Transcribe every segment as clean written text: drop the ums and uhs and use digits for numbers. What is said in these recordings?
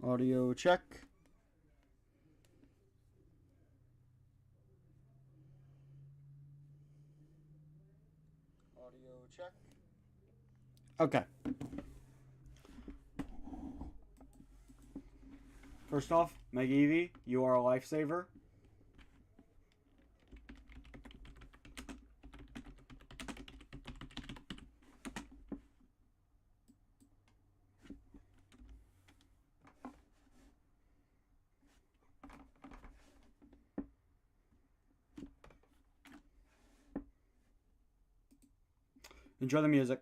Audio check. Audio check. Okay. First off, Meg Evie, you are a lifesaver. Enjoy the music.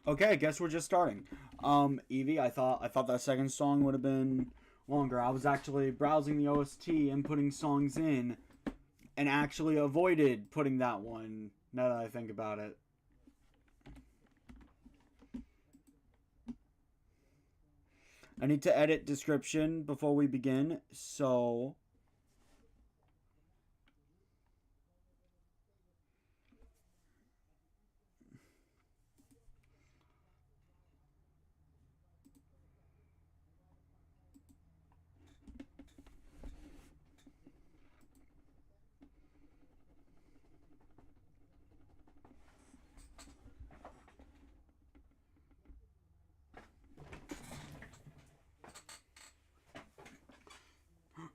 Okay, I guess we're just starting. Evie, I thought that second song would have been longer. I was actually browsing the OST and putting songs in, and actually avoided putting that one. Now that I think about it. I need to edit description before we begin, so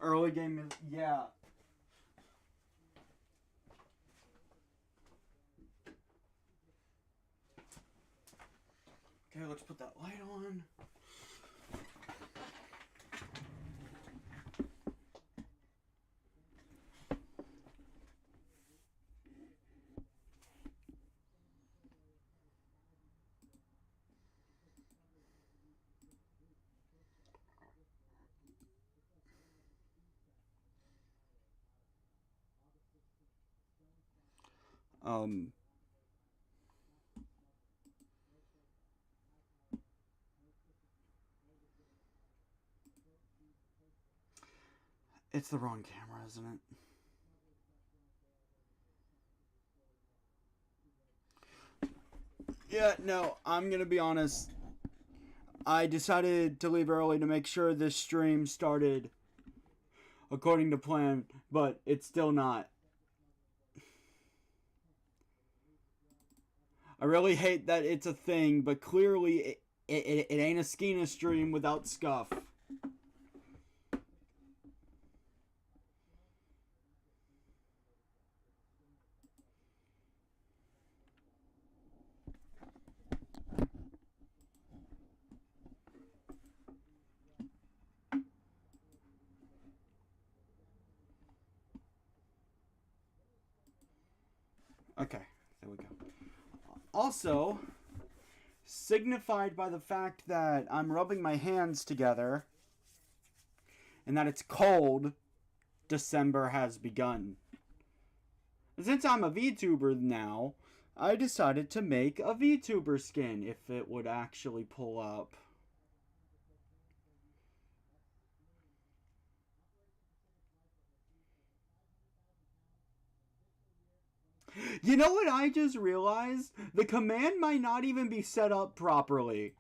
early game is yeah. Okay, let's put that light on. Um, it's the wrong camera, isn't it? Yeah, no, I'm gonna be honest. I decided to leave early to make sure this stream started according to plan, but it's still not. I really hate that it's a thing, but clearly it ain't a Skena stream without scuff. Okay, there we go. Also, signified by the fact that I'm rubbing my hands together and that it's cold, December has begun. Since I'm a VTuber now, I decided to make a VTuber skin if it would actually pull up. You know what I just realized? The command might not even be set up properly.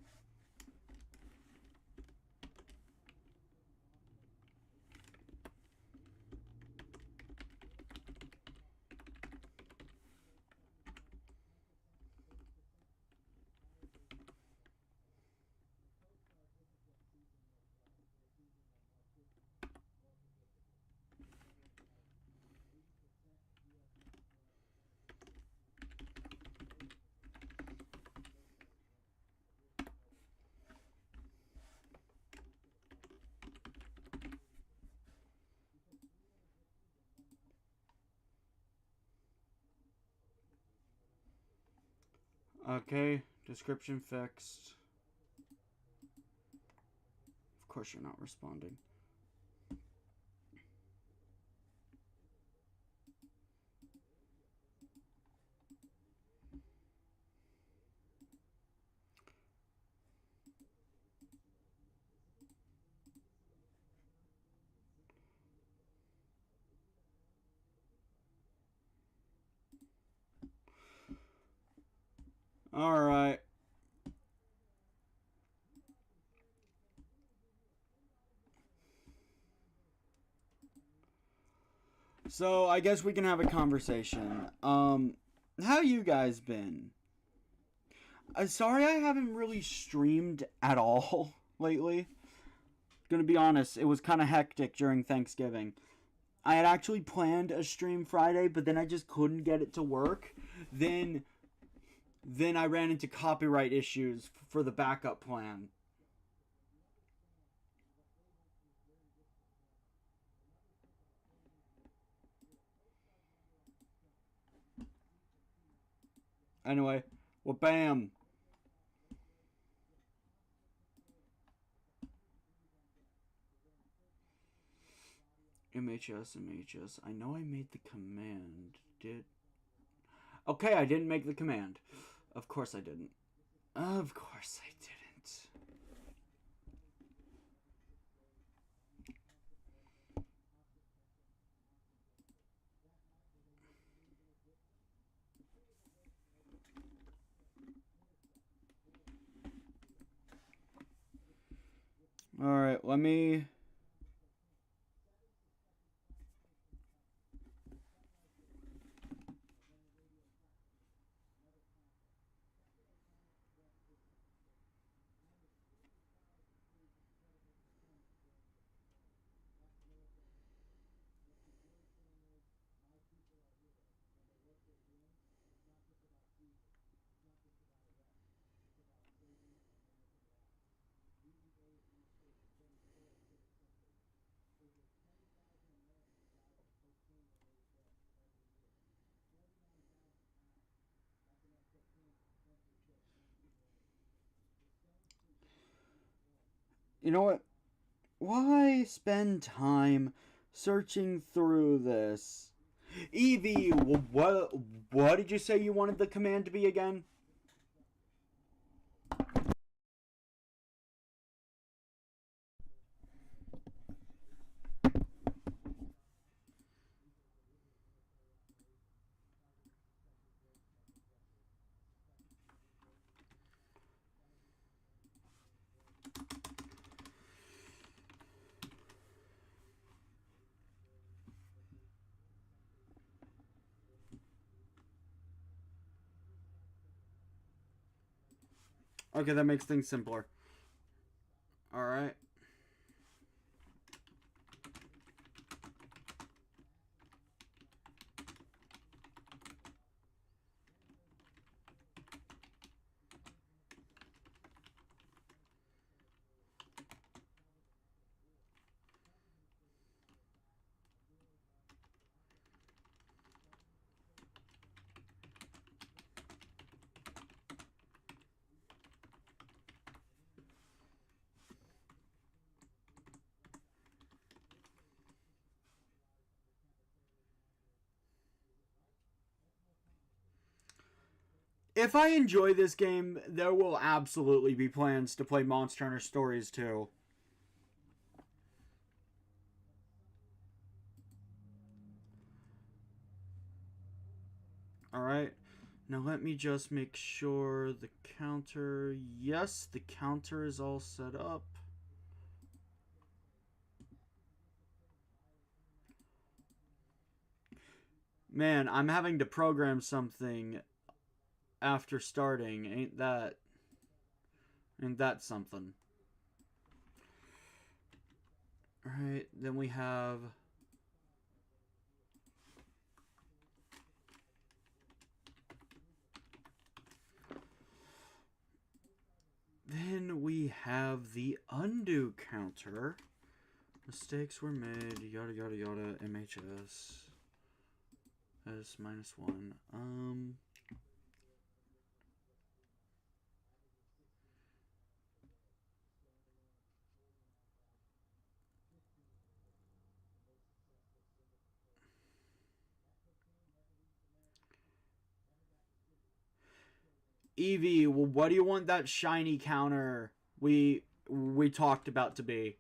Okay, description fixed. Of course you're not responding. Alright. So, I guess we can have a conversation. How you guys been? Sorry I haven't really streamed at all lately. Gonna be honest, it was kind of hectic during Thanksgiving. I had actually planned a stream Friday, but then I just couldn't get it to work. Then I ran into copyright issues for the backup plan. Anyway, well, bam. MHS. I know I made the command. Okay, I didn't make the command. Of course I didn't. Of course I didn't. Alright, let me... You know what? Why spend time searching through this? Evie, what did you say you wanted the command to be again? Okay, that makes things simpler. Alright. If I enjoy this game, there will absolutely be plans to play Monster Hunter Stories too. Alright. Now let me just make sure the counter... Yes, the counter is all set up. Man, I'm having to program something after starting. Ain't that something? Alright, then we have... Then we have the undo counter. Mistakes were made, yada yada yada, MHS. S -1. Evie, well, what do you want that shiny counter we talked about to be?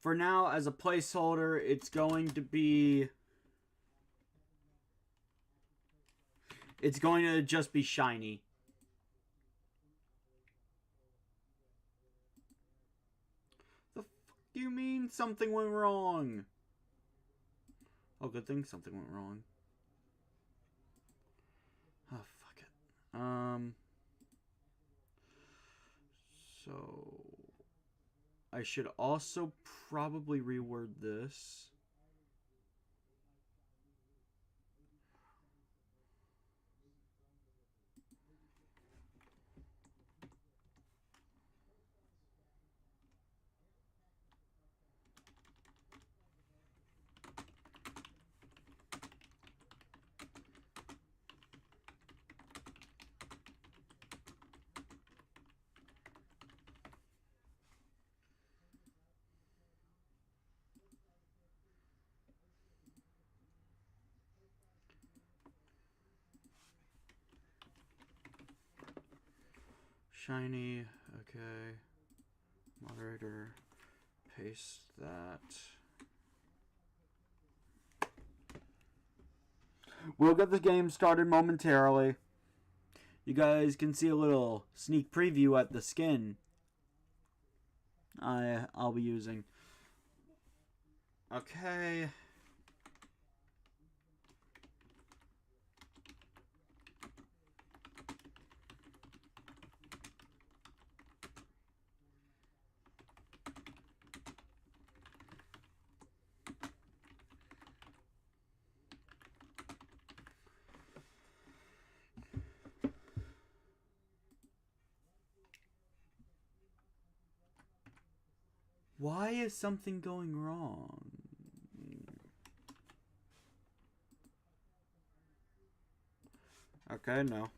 For now, as a placeholder, it's going to be... It's going to just be shiny. The fuck do you mean something went wrong? Oh, good thing something went wrong. Oh, fuck it. So I should also probably reword this. Shiny, okay. Moderator, paste that. We'll get the game started momentarily. You guys can see a little sneak preview at the skin I'll be using. Okay. Why is something going wrong? Okay, no.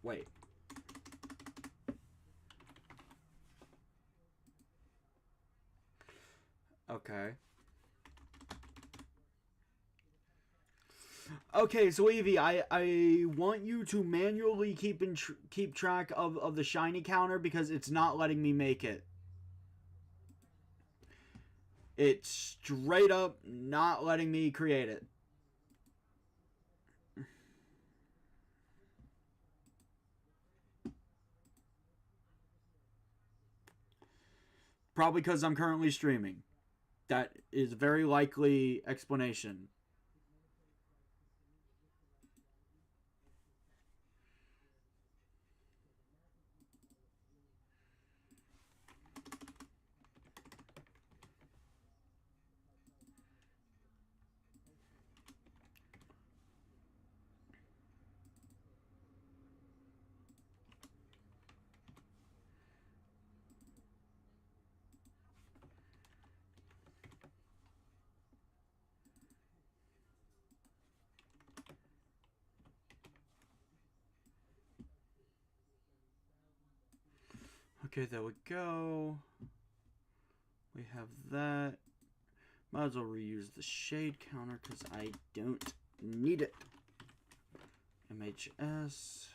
Wait. Okay. Okay, so Evie, I want you to manually keep track of the shiny counter because it's not letting me make it. It's straight up not letting me create it. Probably because I'm currently streaming. That is a very likely explanation. Okay, there we go. We have that. Might as well reuse the shade counter because I don't need it. MHS.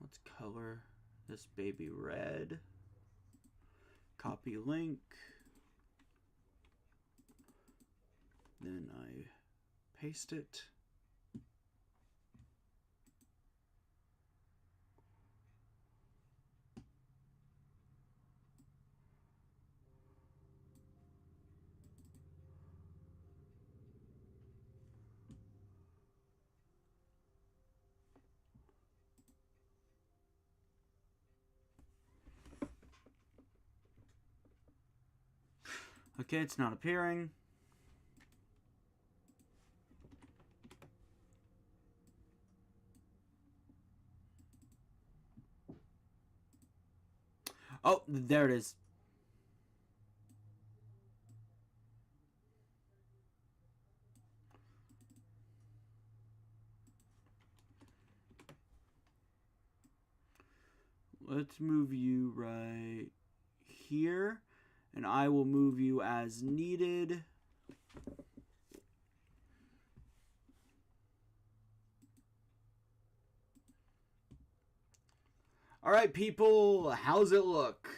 Let's color this baby red. Copy link. Then I paste it. Okay, it's not appearing. Oh, there it is. Let's move you right here. And I will move you as needed. All right, people, how's it look?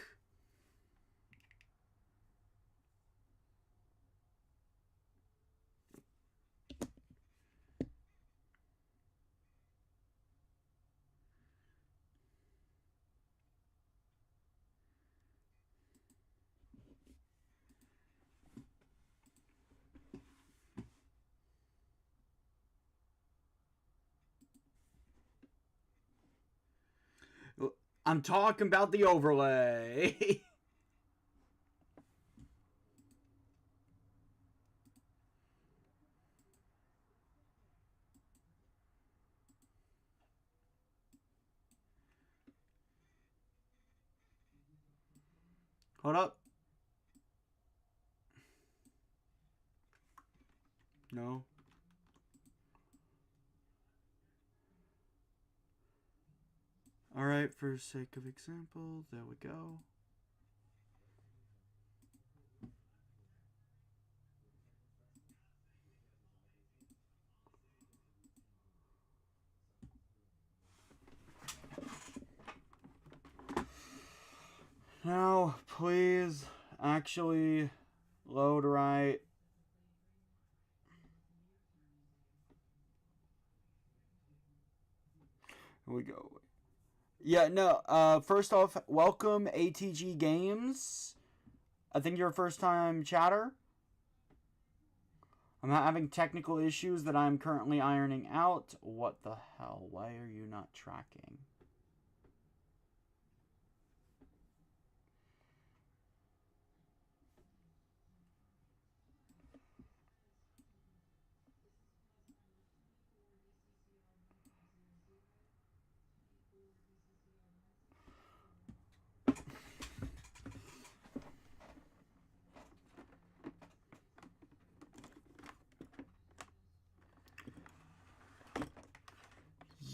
I'm talking about the overlay. Hold up. No. Alright, for sake of example, there we go. Now, please actually load right. Here we go. Yeah, no, first off, welcome ATG Games. I think you're a first-time chatter. I'm having technical issues that I'm currently ironing out. What the hell? Why are you not tracking?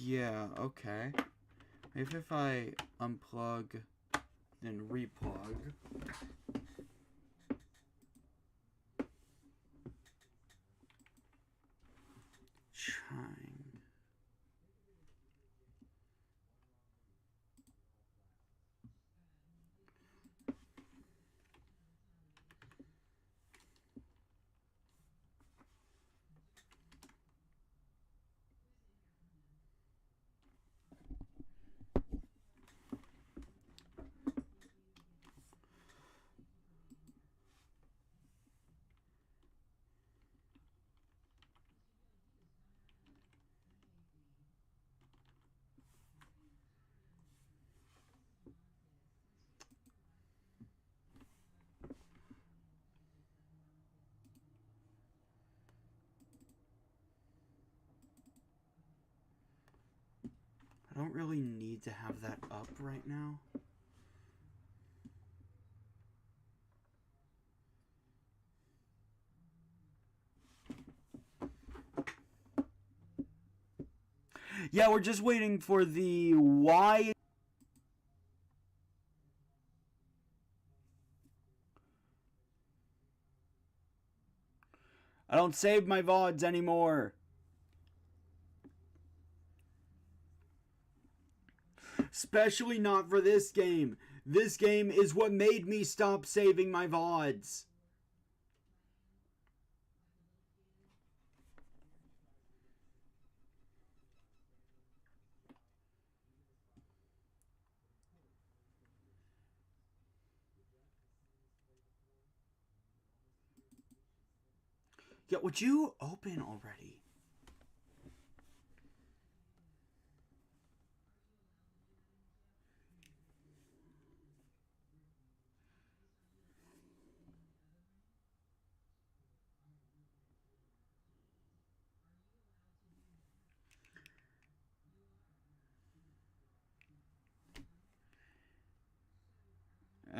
Yeah, okay. Maybe if I unplug, then replug. Trying. I don't really need to have that up right now. Yeah, we're just waiting for the Y. I don't save my VODs anymore. Especially not for this game. This game is what made me stop saving my VODs. Yeah, would you open already?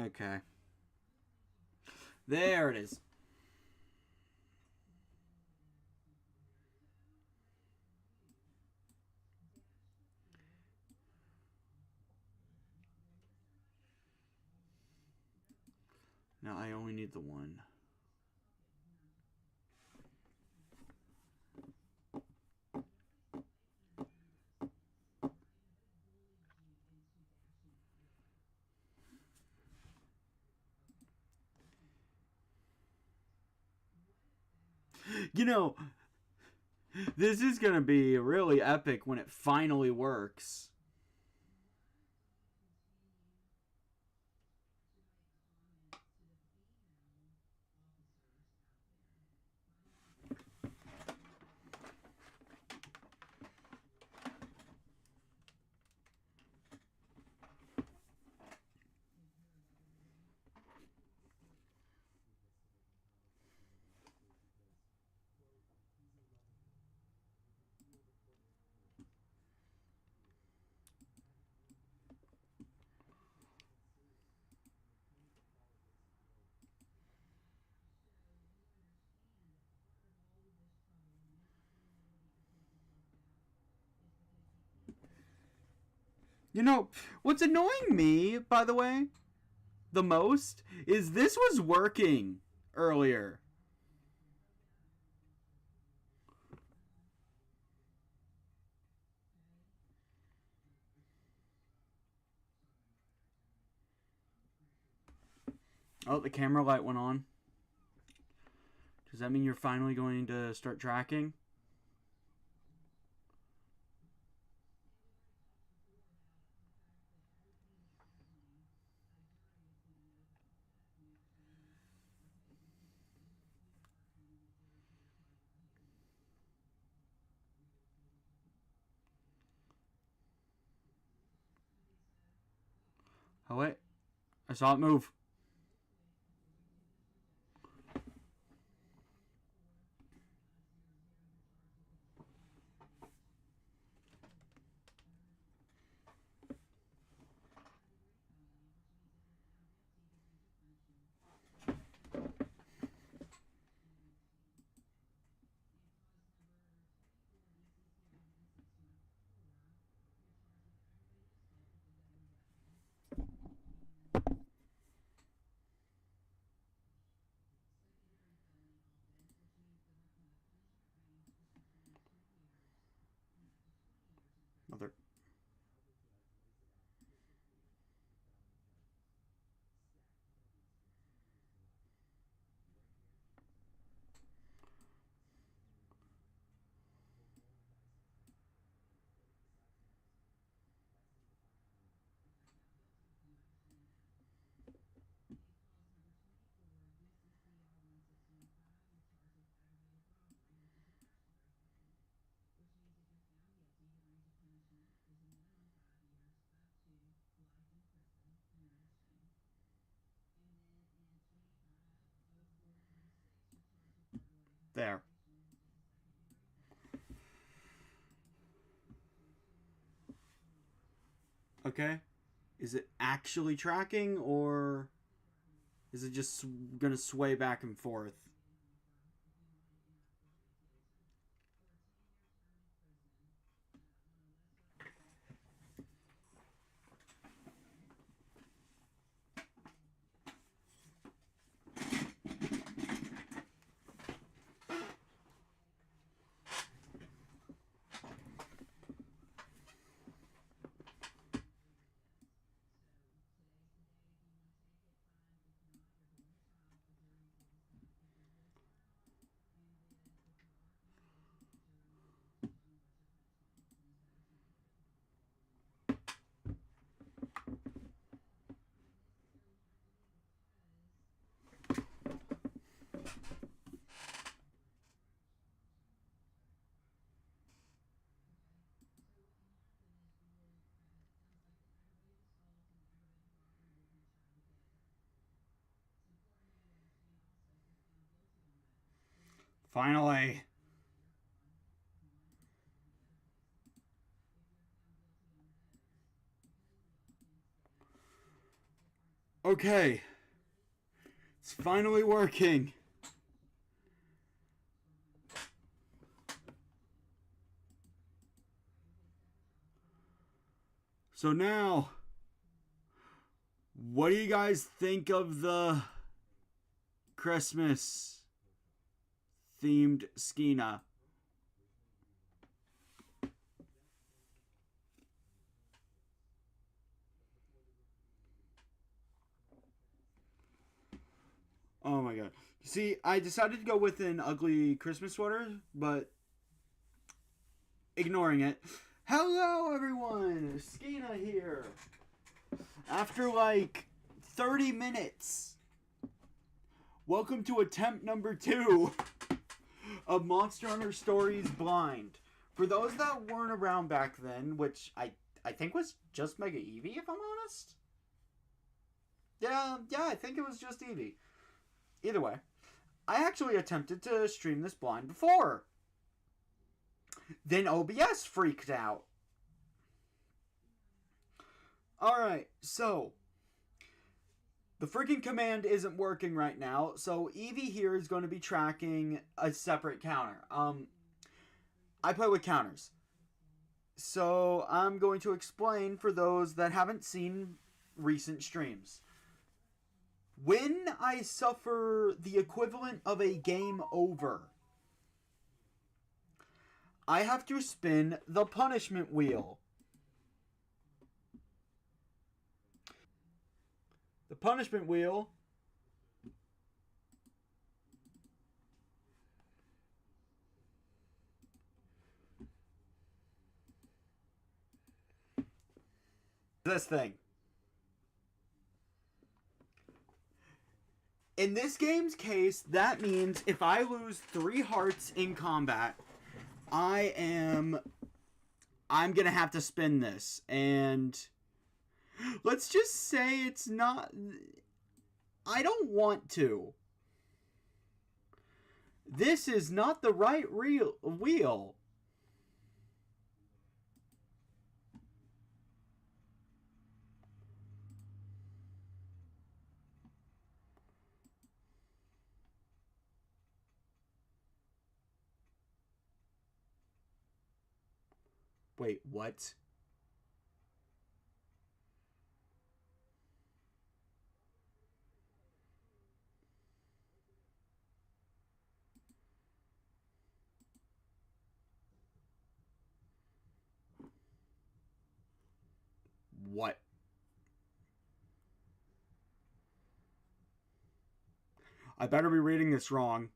Okay. There it is. Now I only need the one. You know, this is going to be really epic when it finally works. You know, what's annoying me, by the way, the most, is this was working earlier. Oh, the camera light went on. Does that mean you're finally going to start tracking? Oh, wait. I saw it move. Mother. There. Okay. Is it actually tracking, or is it just gonna sway back and forth? Finally. Okay. It's finally working. So now, what do you guys think of the Christmas themed SKENA? Oh my god. See, I decided to go with an ugly Christmas sweater, but ignoring it. Hello, everyone! SKENA here. After like 30 minutes, welcome to attempt number 2 of Monster Hunter Stories Blind. For those that weren't around back then, which I think was just Mega Eevee, if I'm honest. Yeah, I think it was just Eevee. Either way, I actually attempted to stream this blind before. Then OBS freaked out. Alright, so the freaking command isn't working right now, so Eevee here is going to be tracking a separate counter. I play with counters. So I'm going to explain for those that haven't seen recent streams. When I suffer the equivalent of a game over, I have to spin the punishment wheel. The punishment wheel this thing. In this game's case, that means if I lose 3 hearts in combat, I'm gonna have to spin this. And let's just say it's not... I don't want to. This is not the right wheel. Wait, what? What? I better be reading this wrong.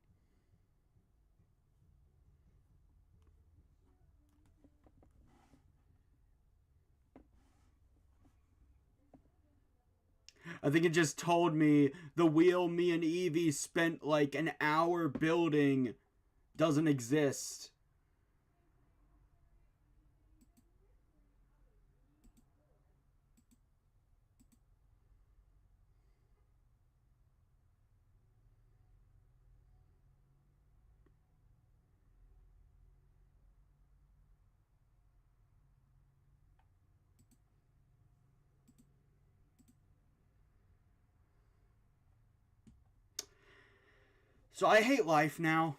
I think it just told me the wheel me and Evie spent like an hour building doesn't exist. So I hate life now.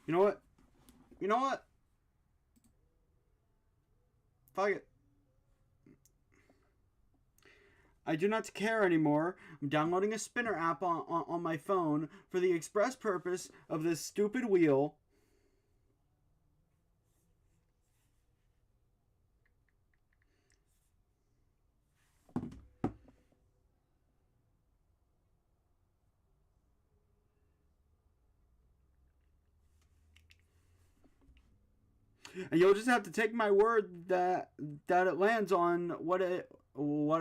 You know what? You know what? Fuck it. I do not care anymore. I'm downloading a spinner app on my phone for the express purpose of this stupid wheel. And you'll just have to take my word that it lands on what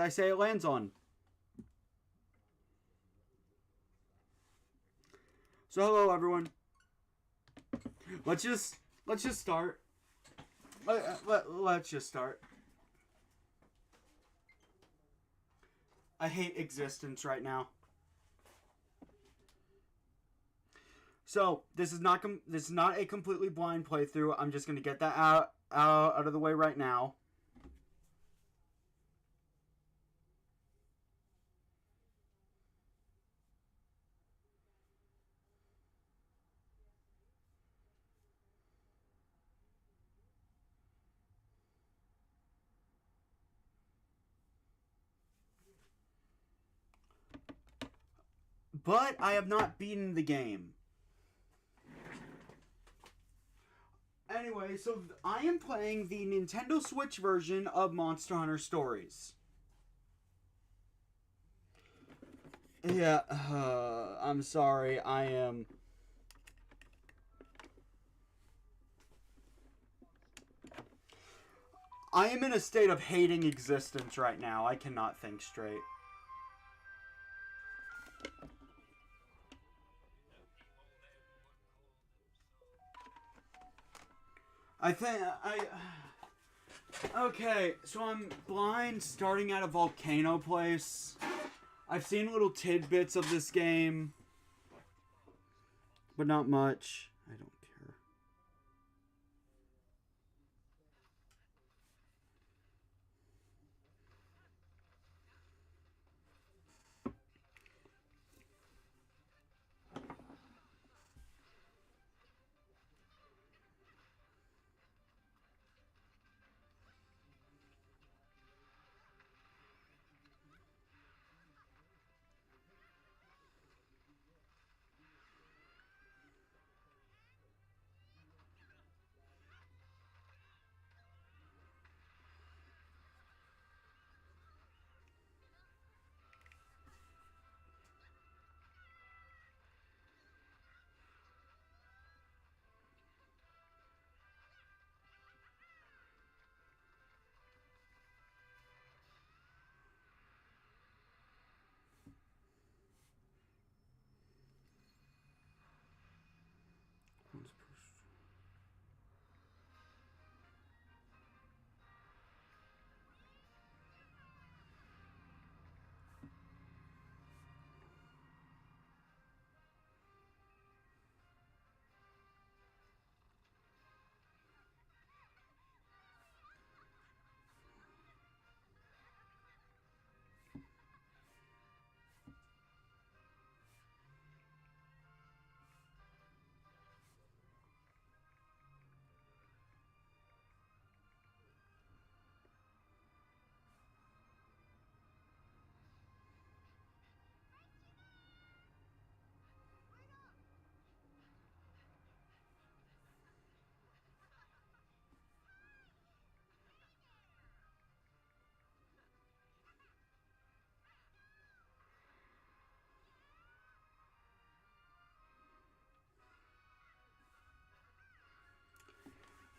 I say it lands on. So hello everyone. Let's just start. Let's just start. I hate existence right now. So this is not a completely blind playthrough. I'm just gonna get that out of the way right now. But I have not beaten the game. Anyway, so I am playing the Nintendo Switch version of Monster Hunter Stories. Yeah, I'm sorry, I am in a state of hating existence right now. I cannot think straight. Okay, so I'm blind starting at a volcano place. I've seen little tidbits of this game. but not much. I don't care.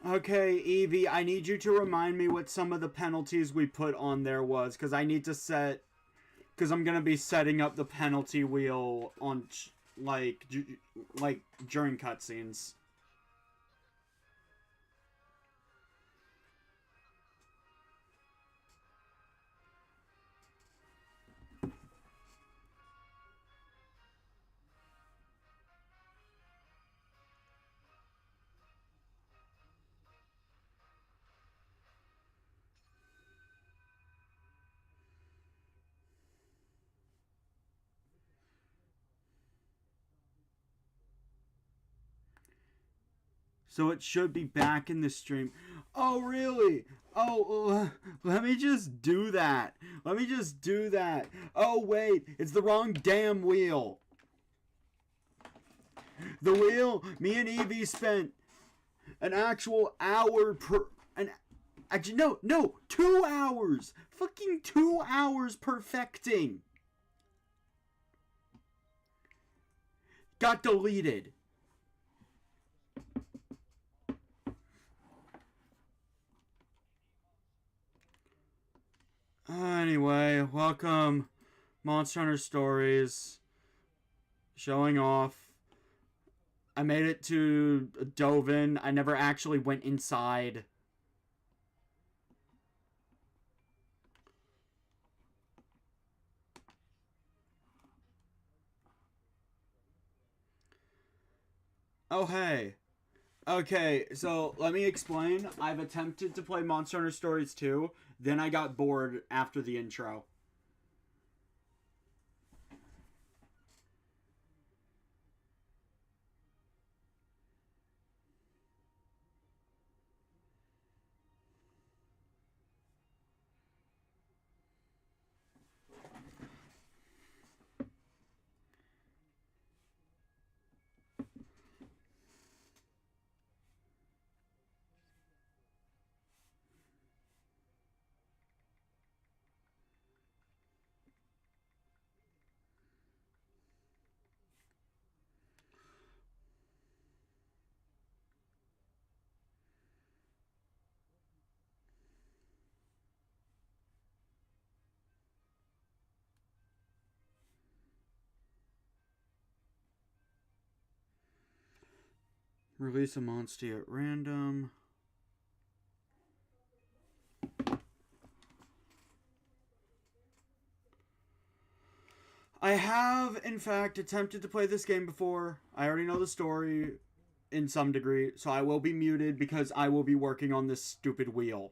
Okay, Evie, I need you to remind me what some of the penalties we put on there was, because I need to set, because I'm gonna be setting up the penalty wheel on, like during cutscenes. So it should be back in the stream. Oh, really? Oh, let me just do that. Let me just do that. Oh, wait. It's the wrong damn wheel. The wheel me and Evie spent an actual hour per... Actually, no. 2 hours. Fucking 2 hours perfecting. Got deleted. Anyway, welcome, Monster Hunter Stories, showing off. I made it to Dovin. I never actually went inside. Oh, hey. Okay, so let me explain. I've attempted to play Monster Hunter Stories 2, then I got bored after the intro. Release a monster at random. I have, in fact, attempted to play this game before. I already know the story in some degree, so I will be muted because I will be working on this stupid wheel.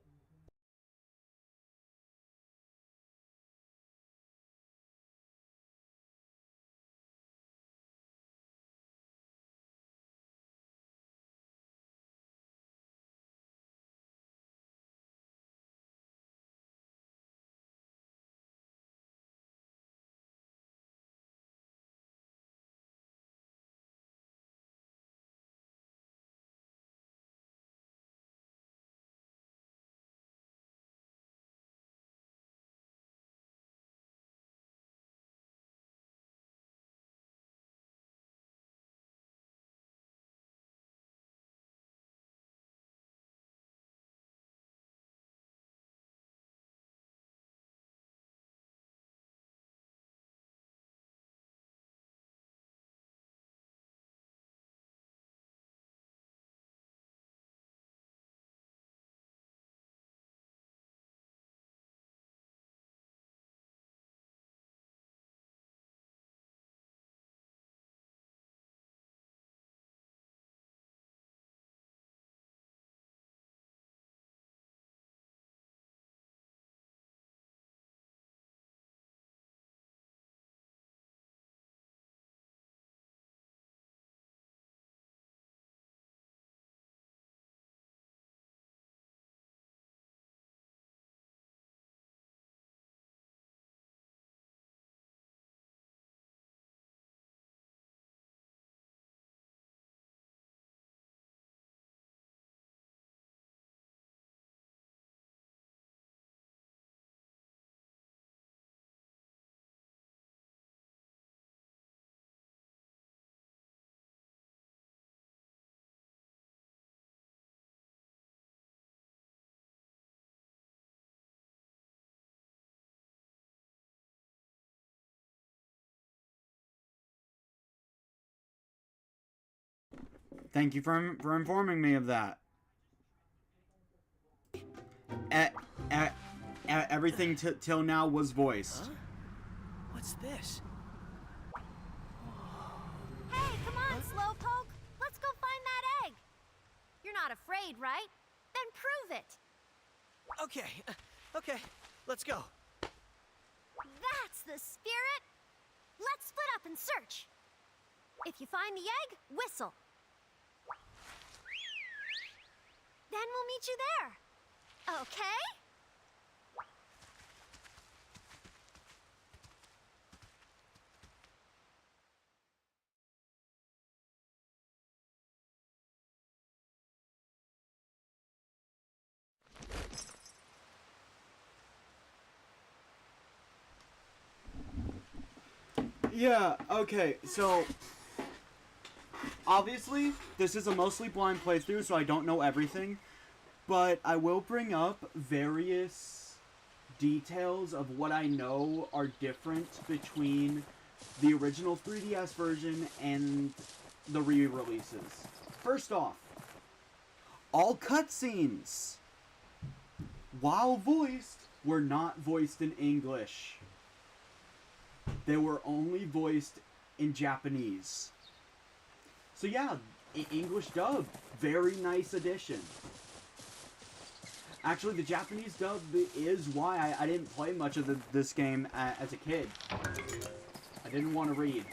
Thank you for informing me of that. Everything till now was voiced. Huh? What's this? Hey, come on, Slowpoke. Let's go find that egg. You're not afraid, right? Then prove it. Okay, let's go. That's the spirit. Let's split up and search. If you find the egg, whistle. Then we'll meet you there. Okay? Yeah, okay, so obviously this is a mostly blind playthrough, so I don't know everything, but I will bring up various details of what I know are different between the original 3DS version and the re-releases. First off, all cutscenes, while voiced, were not voiced in English. They were only voiced in Japanese. So yeah, English dub, very nice addition. Actually, the Japanese dub is why I didn't play much of this game as a kid. I didn't want to read.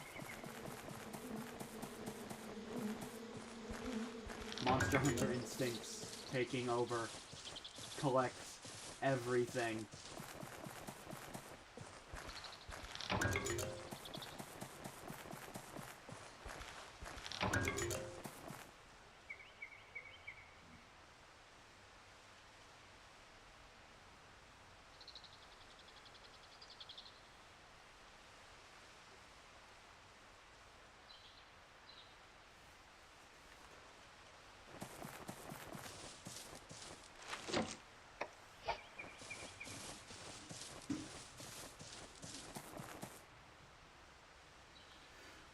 Monster Hunter instincts taking over. Collect everything.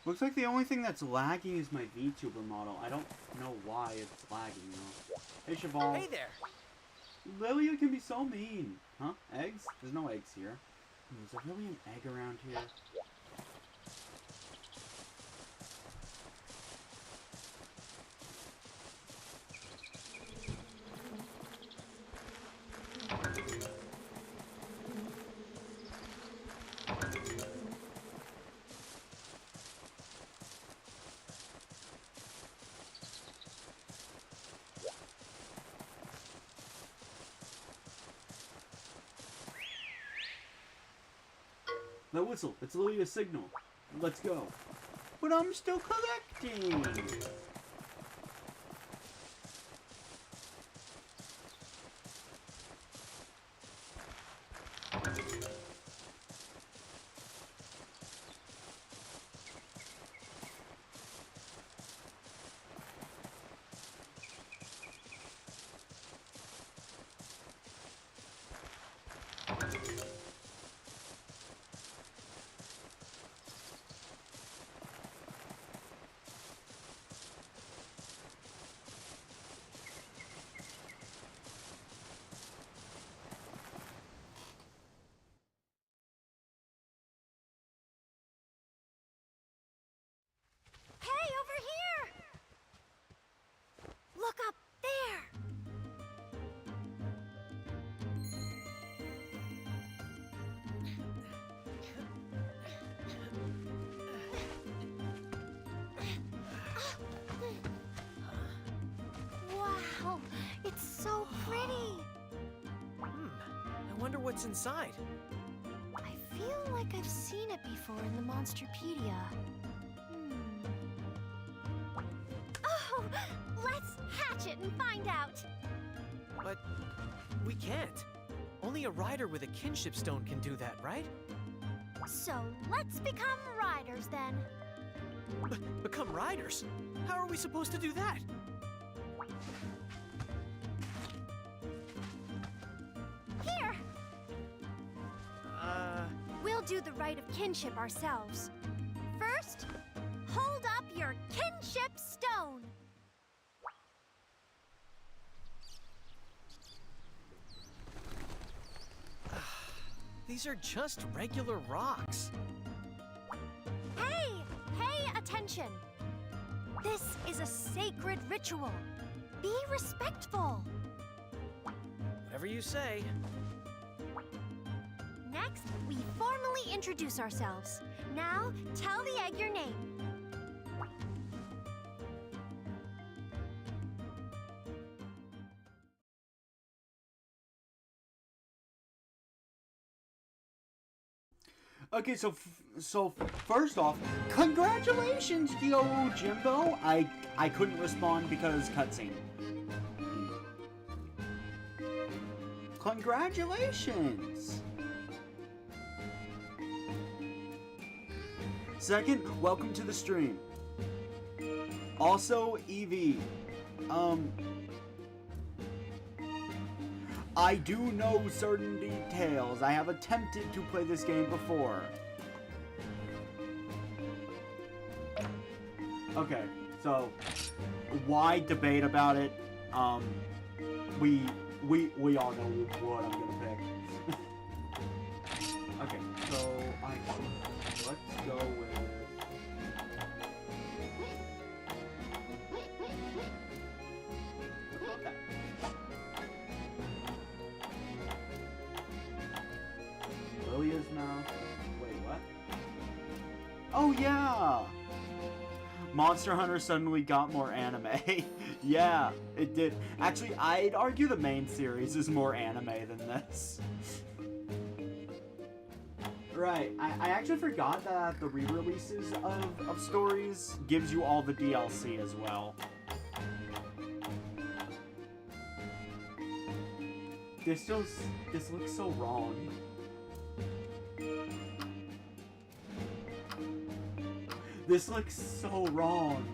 Looks like the only thing that's lagging is my VTuber model. I don't know why it's lagging though. Hey Cheval. Hey there. Lilia can be so mean. Huh? Eggs? There's no eggs here. Is there really an egg around here? That whistle. It's literally a signal. Let's go. But I'm still collecting. Hey, over here! Look up there! Wow, it's so pretty. I wonder what's inside. I feel like I've seen it before in the Monsterpedia. Oh, let's hatch it and find out. But we can't. Only a rider with a kinship stone can do that, right? So let's become riders then. Become riders? How are we supposed to do that? Here, we'll do the rite of kinship ourselves. First, hold up your kinship stone. These are just regular rocks. Hey, pay attention. This is a sacred ritual. Be respectful. Whatever you say. Next, we formally introduce ourselves. Now, tell the egg your name. Okay, so first off, congratulations, yo, Jimbo. I couldn't respond because cutscene. Congratulations. Second, welcome to the stream. Also, Evie. I do know certain details. I have attempted to play this game before. Okay, so why debate about it? We all know what I'm gonna pick. Okay, so let's go with. Lilia's mouth. Wait, what? Oh yeah! Monster Hunter suddenly got more anime. Yeah, it did. Actually, I'd argue the main series is more anime than this. Right, I actually forgot that the re-releases of stories gives you all the DLC as well. This looks so wrong. This looks so wrong.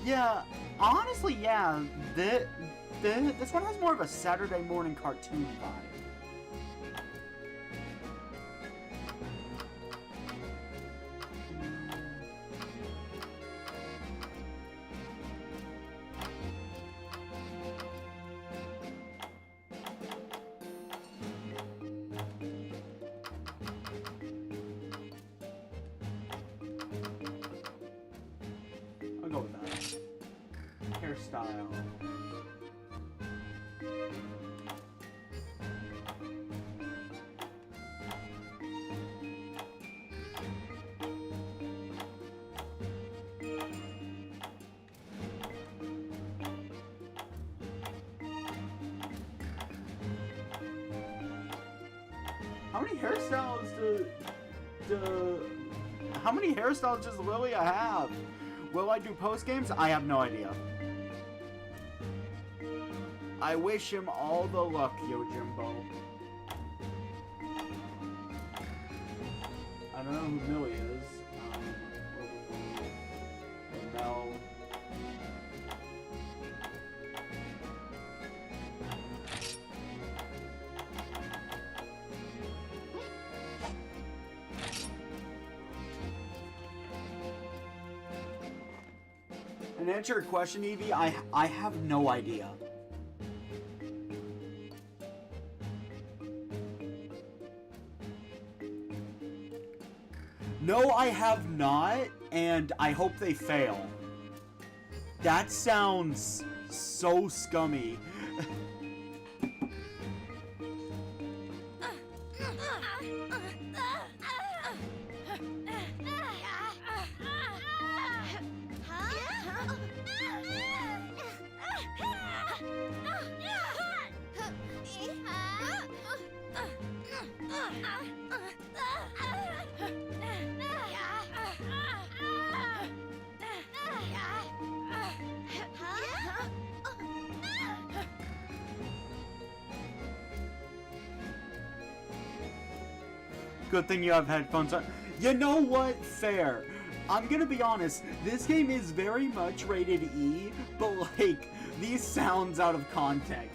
Yeah, honestly, yeah, this one has more of a Saturday morning cartoon vibe. I'll go with that. Hairstyle. many hairstyles how many hairstyles does Lilia have? Will I do post games? I have no idea. I wish him all the luck, Yojimbo. I don't know who Millie is. Mel. And answer your question, Evie, I have no idea. No, I have not, and I hope they fail. That sounds so scummy. Good thing you have headphones on. You know what? Fair. I'm gonna be honest, this game is very much rated E, but like, these sounds out of context.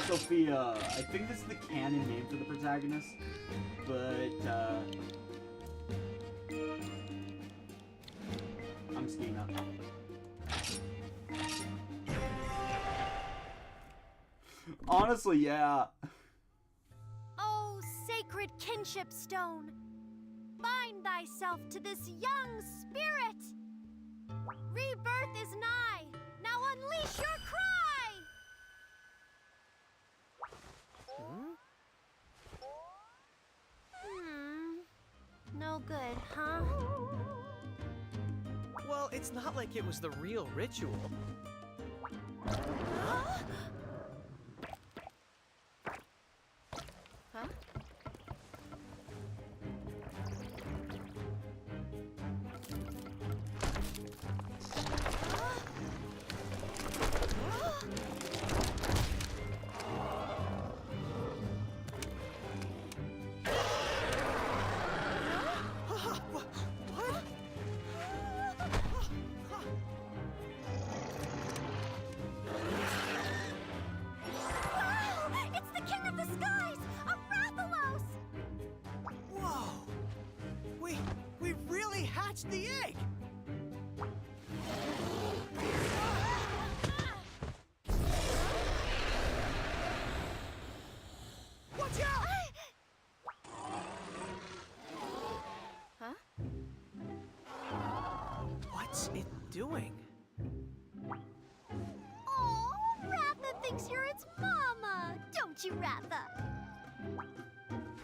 Sophia, I think this is the canon name for the protagonist, but, I'm Skena. Honestly, yeah. Oh, sacred kinship stone, bind thyself to this young spirit. Rebirth is nigh. Now unleash your cry. No good, huh? Well, it's not like it was the real ritual. Huh? The egg! Watch out! Huh? What's it doing? Oh, Ratha thinks you're its mama, don't you, Ratha?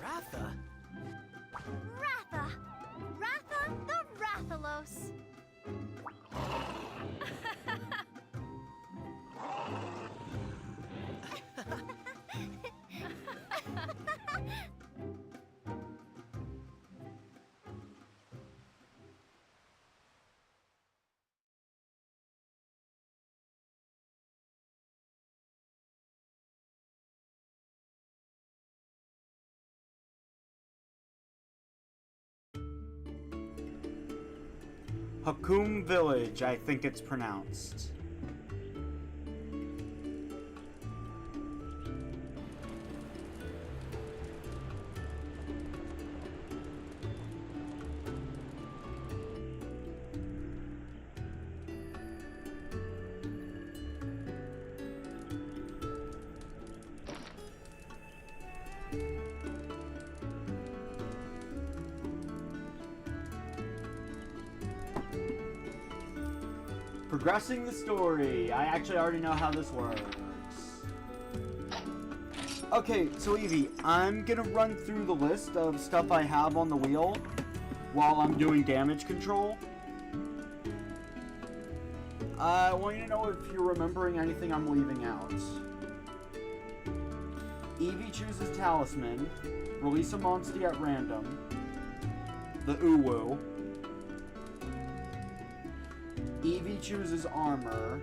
Ratha? Ratha! Ratha the Rathalos! Hakum Village, I think it's pronounced. Progressing the story. I actually already know how this works. Okay, so Evie, I'm gonna run through the list of stuff I have on the wheel while I'm doing damage control. I want you to know if you're remembering anything I'm leaving out. Evie chooses Talisman. Release a monster at random. The Uwu. Evie chooses Armor.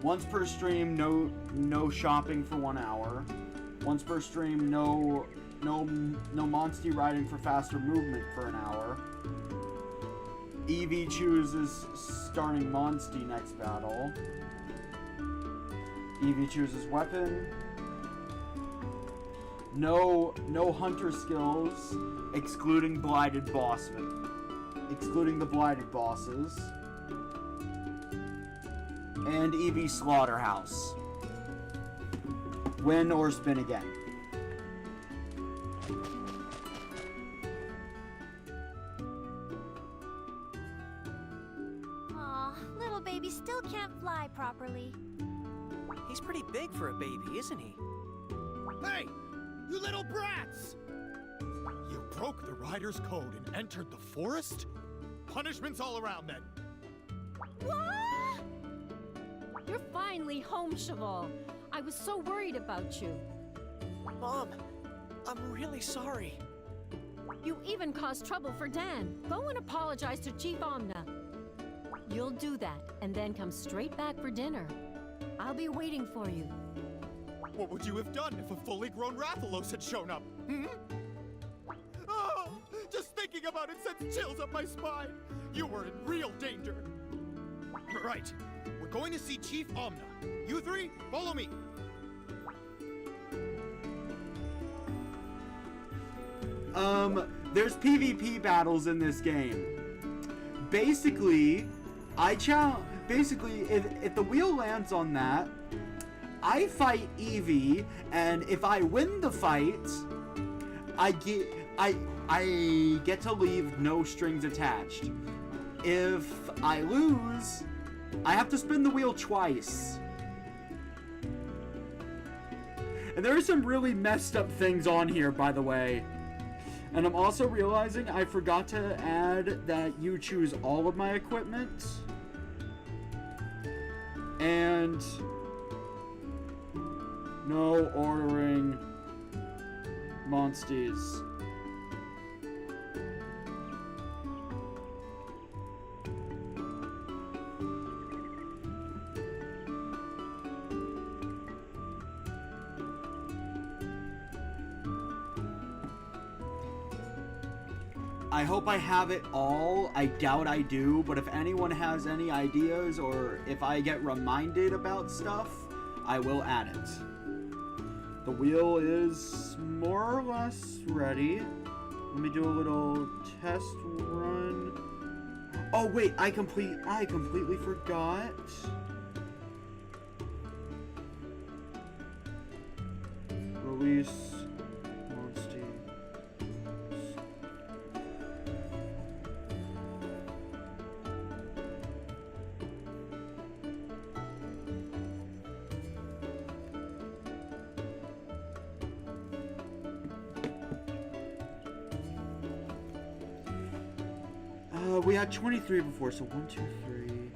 Once per stream, no shopping for 1 hour. Once per stream, no Monstie riding for faster movement for an hour. Evie chooses starting Monstie next battle. Evie chooses weapon. No hunter skills, excluding the blighted bosses. And Evie Slaughterhouse. Win or spin again. Aw, little baby still can't fly properly. He's pretty big for a baby, isn't he? Hey! You little brats! You broke the rider's code and entered the forest? Punishments all around then. What? You're finally home, Cheval. I was so worried about you. Mom, I'm really sorry. You even caused trouble for Dan. Go and apologize to Chief Omna. You'll do that, and then come straight back for dinner. I'll be waiting for you. What would you have done if a fully grown Rathalos had shown up? Hmm? Oh, just thinking about it sends chills up my spine. You were in real danger. Right. We're going to see Chief Omna. You three, follow me. There's PvP battles in this game. Basically, if the wheel lands on that, I fight Evie, and if I win the fight, I get to leave no strings attached. If I lose, I have to spin the wheel twice. And there are some really messed up things on here, by the way. And I'm also realizing I forgot to add that you choose all of my equipment. And no ordering monsties. I hope I have it all. I doubt I do, but if anyone has any ideas or if I get reminded about stuff, I will add it. The wheel is more or less ready. Let me do a little test run. Oh wait, I completely forgot. Release Monstie. We had 23 before, so 1, 2, 3,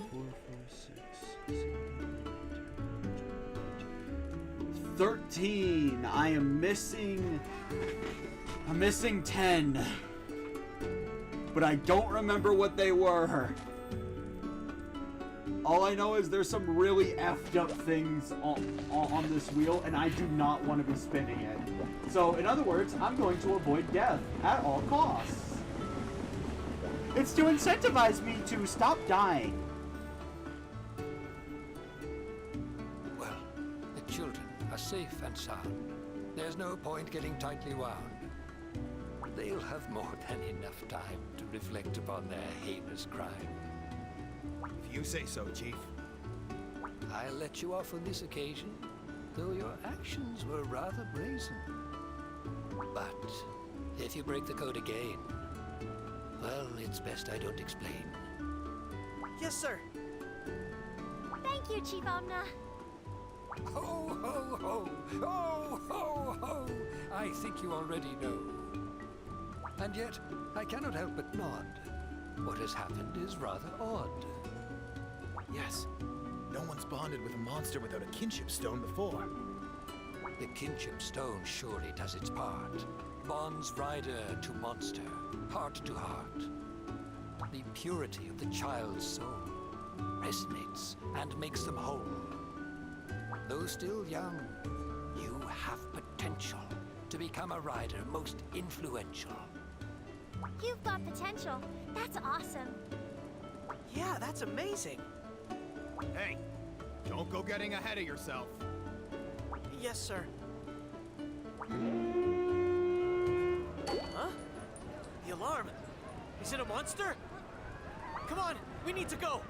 4, 5, 6, 7, 13. I'm missing 10. But I don't remember what they were. All I know is there's some really effed up things on this wheel, and I do not want to be spinning it. So, in other words, I'm going to avoid death at all costs. It's to incentivize me to stop dying. Well, the children are safe and sound. There's no point getting tightly wound. They'll have more than enough time to reflect upon their heinous crime. If you say so, Chief. I'll let you off on this occasion, though your actions were rather brazen. But if you break the code again, well, it's best I don't explain. Yes, sir. Thank you, Chief Omna. Ho, ho, ho! Ho, ho, ho! I think you already know. And yet, I cannot help but nod. What has happened is rather odd. Yes. No one's bonded with a monster without a kinship stone before. The kinship stone surely does its part. Bonds rider to monster, heart to heart. The purity of the child's soul resonates and makes them whole. Though still young, you have potential to become a rider most influential. You've got potential. That's awesome. Yeah, that's amazing. Hey, don't go getting ahead of yourself. Yes, sir. Huh? The alarm. Is it a monster? Come on, we need to go.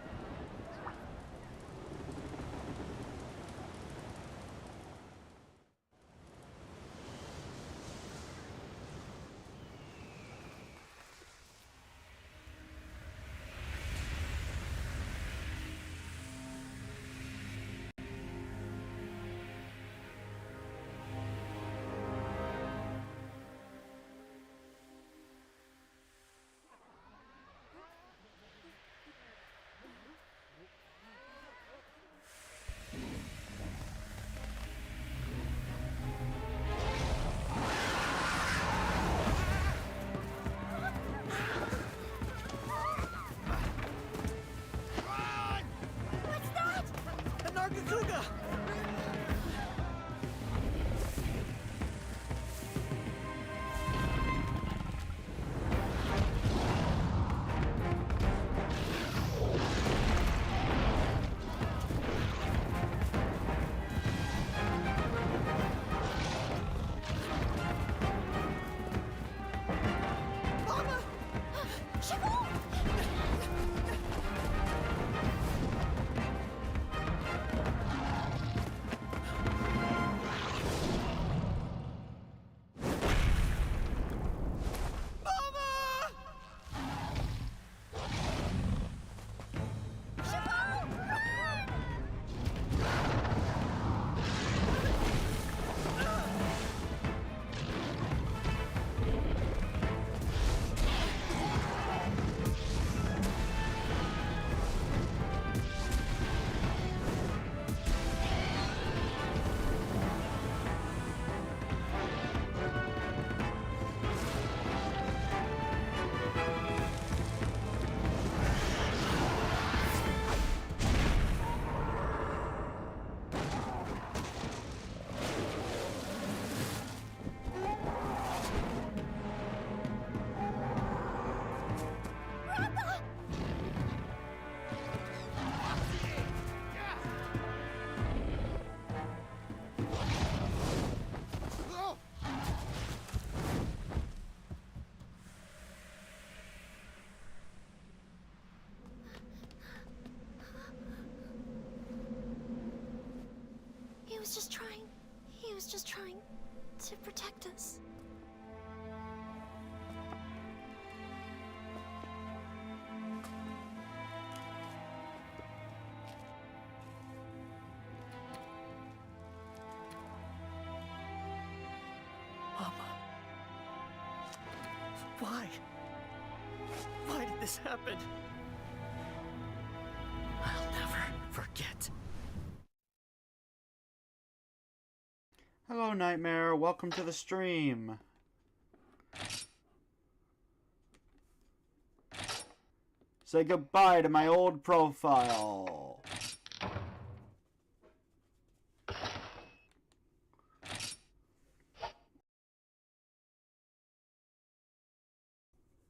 What's that? A Nargacuga! Mama! Shaboom! He was just trying to protect us. Mama. Why? Why did this happen? I'll never forget. Hello, Nightmare. Welcome to the stream. Say goodbye to my old profile.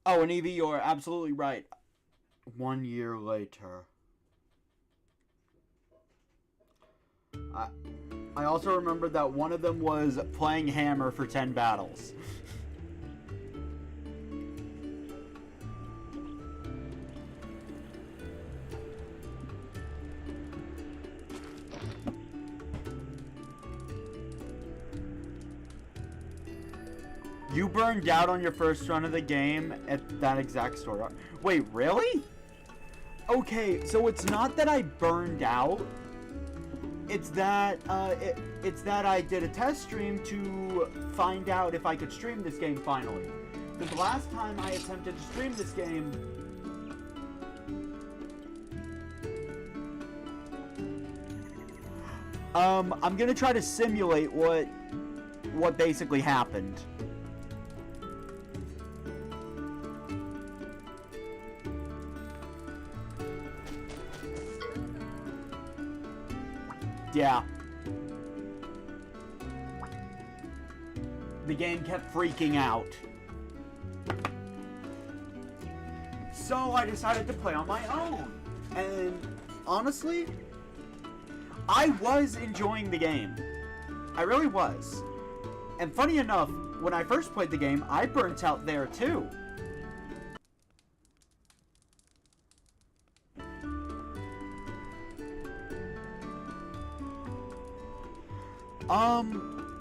Oh, and Evie, you're absolutely right. 1 year later. I also remembered that one of them was playing Hammer for 10 battles. You burned out on your first run of the game at that exact store. Wait, really? Okay, so it's not that I burned out. It's that it's that I did a test stream to find out if I could stream this game finally. The last time I attempted to stream this game, I'm gonna try to simulate what basically happened. Yeah. The game kept freaking out. So I decided to play on my own. And honestly, I was enjoying the game. I really was. And funny enough, when I first played the game, I burnt out there too.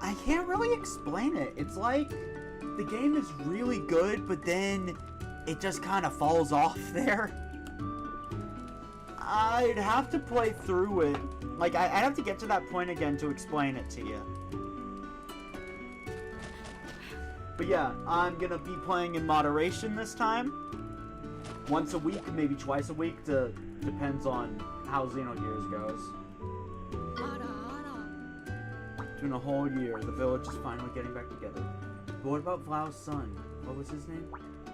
I can't really explain it. It's like the game is really good, but then it just kind of falls off there. I'd have to play through it. Like, I'd have to get to that point again to explain it to you. But yeah, I'm gonna be playing in moderation this time. Once a week, maybe twice a week, depends on how Xenogears goes. In a whole year, the village is finally getting back together. But what about Vlao's son? What was his name?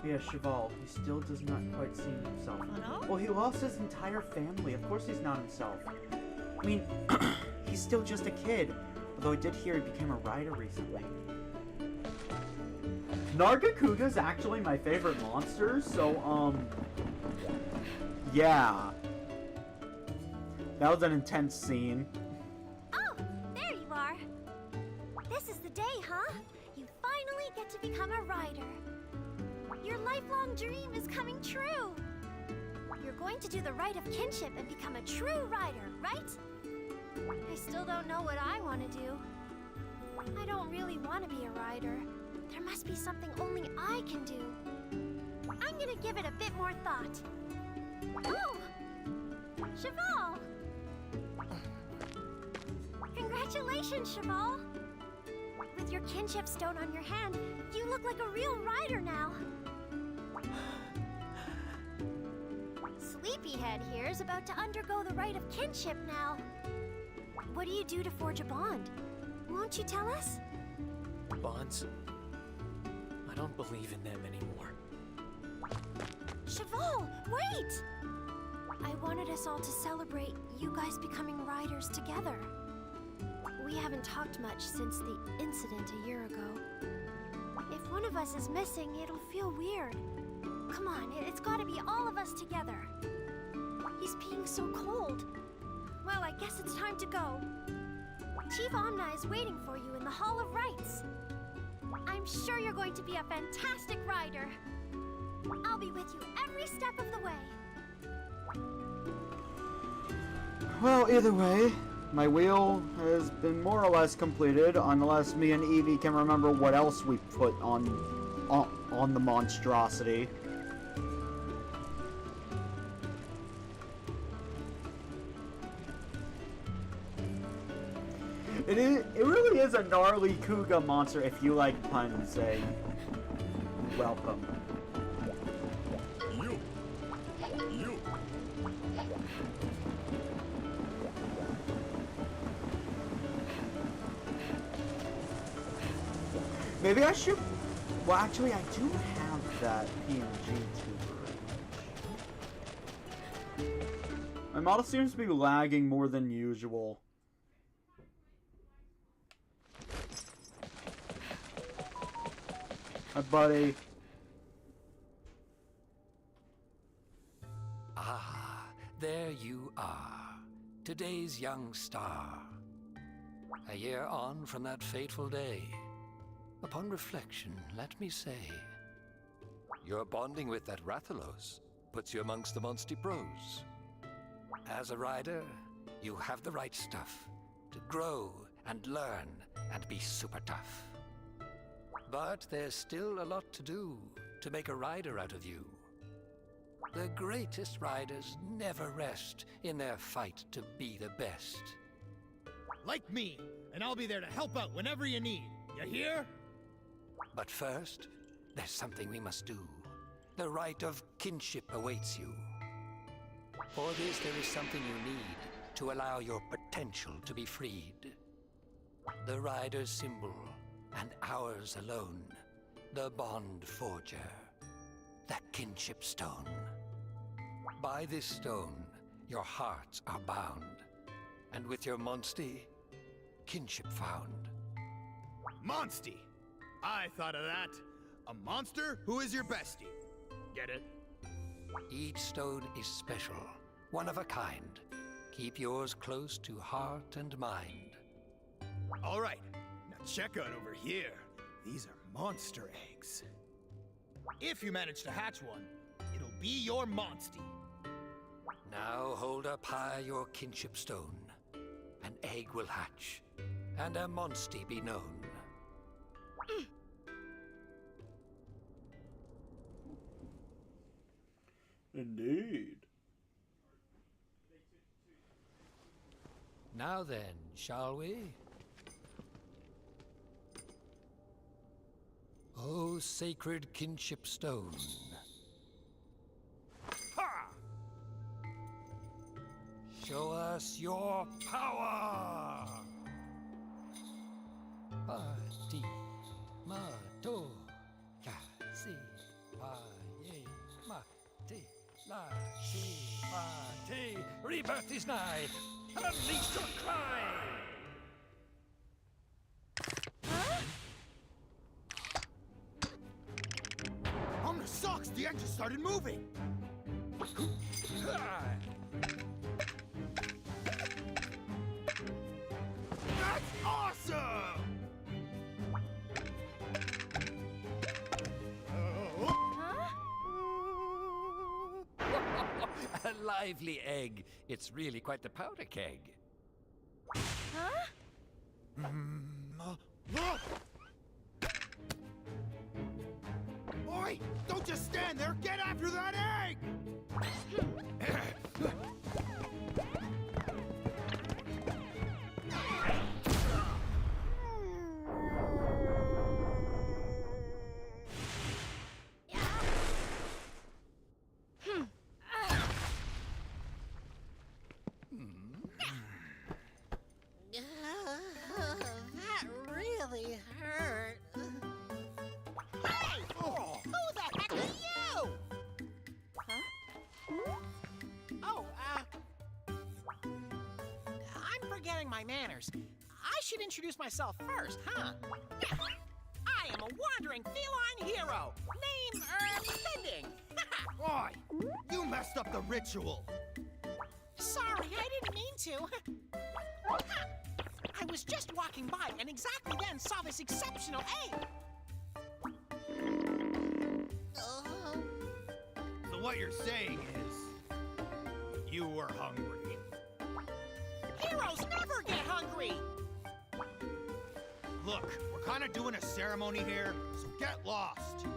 Yeah, Cheval. He still does not quite seem himself. Well, he lost his entire family. Of course he's not himself. I mean, he's still just a kid. Although I did hear he became a writer recently. Nargacuga's actually my favorite monster, so, yeah. That was an intense scene. Get to become a rider. Your lifelong dream is coming true. You're going to do the rite of kinship and become a true rider, right? I still don't know what I want to do. I don't really want to be a rider. There must be something only I can do. I'm gonna give it a bit more thought. Oh! Cheval! Congratulations, Cheval! With your kinship stone on your hand, you look like a real rider now. Sleepyhead here is about to undergo the rite of kinship now. What do you do to forge a bond? Won't you tell us? Bonds? I don't believe in them anymore. Cheval, wait! I wanted us all to celebrate you guys becoming riders together. We haven't talked much since the incident a year ago. If one of us is missing, it'll feel weird. Come on, it's gotta be all of us together. He's being so cold. Well, I guess it's time to go. Chief Omna is waiting for you in the Hall of Rites. I'm sure you're going to be a fantastic rider. I'll be with you every step of the way. Well, either way, my wheel has been more or less completed, unless me and Evie can remember what else we put on the monstrosity. It really is a gnarly Kuga monster if you like puns, say. Welcome. You. Maybe I should... Well, actually, I do have that PNG tuber. My model seems to be lagging more than usual. Hi, buddy. Ah, there you are. Today's young star. A year on from that fateful day. Upon reflection, let me say, your bonding with that Rathalos puts you amongst the Monsty Pros. As a rider, you have the right stuff to grow and learn and be super tough. But there's still a lot to do to make a rider out of you. The greatest riders never rest in their fight to be the best. Like me, and I'll be there to help out whenever you need. You hear? But first, there's something we must do. The right of kinship awaits you. For this, there is something you need to allow your potential to be freed. The rider's symbol, and ours alone. The bond forger. The kinship stone. By this stone, your hearts are bound. And with your monstie, kinship found. Monstie! I thought of that. A monster who is your bestie. Get it? Each stone is special, one of a kind. Keep yours close to heart and mind. All right, now check out over here. These are monster eggs. If you manage to hatch one, it'll be your monstie. Now hold up high your kinship stone. An egg will hatch, and a monstie be known. Indeed. Now then, shall we? O sacred kinship stone. Ha! Show us your power! Party, mato, kasi, paye, mate, la, si, pate. Rebirth is nigh. Unleash your cry! On the socks, the engine started moving. That's awesome! A lively egg. It's really quite the powder keg. Oi! Don't just stand there! Get after that egg! That really hurt. Hey! Who the heck are you? Oh, I'm forgetting my manners. I should introduce myself first, huh? I am a wandering feline hero. Name, pending. Oi! You messed up the ritual! Sorry, I didn't mean to. I was just walking by and exactly then saw this exceptional egg. So what you're saying is, you were hungry. Heroes never get hungry. Look, we're kind of doing a ceremony here, so get lost.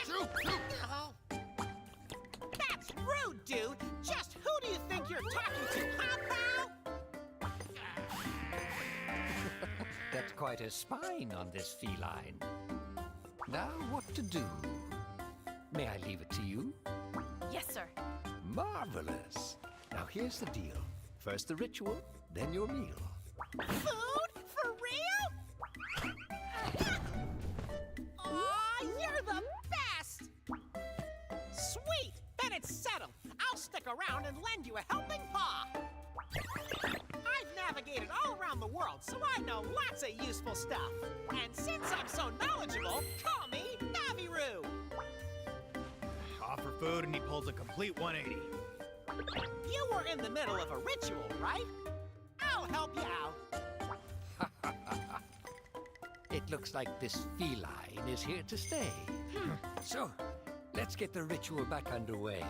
Shoot! That's rude, dude. Just who do you think you're talking to, huh, pal? That's quite a spine on this feline. Now what to do? May I leave it to you? Yes, sir. Marvelous. Now here's the deal. First the ritual, then your meal. Food? For real? Aw, you're the best! Sweet! Then it's settled. I'll stick around and lend you a helping paw. I've navigated all around the world, so I know lots of useful stuff. And since I'm so knowledgeable, call me Naviroo. Offer food and he pulls a complete 180. You were in the middle of a ritual, right? I'll help you out. It looks like this feline is here to stay. So, let's get the ritual back underway.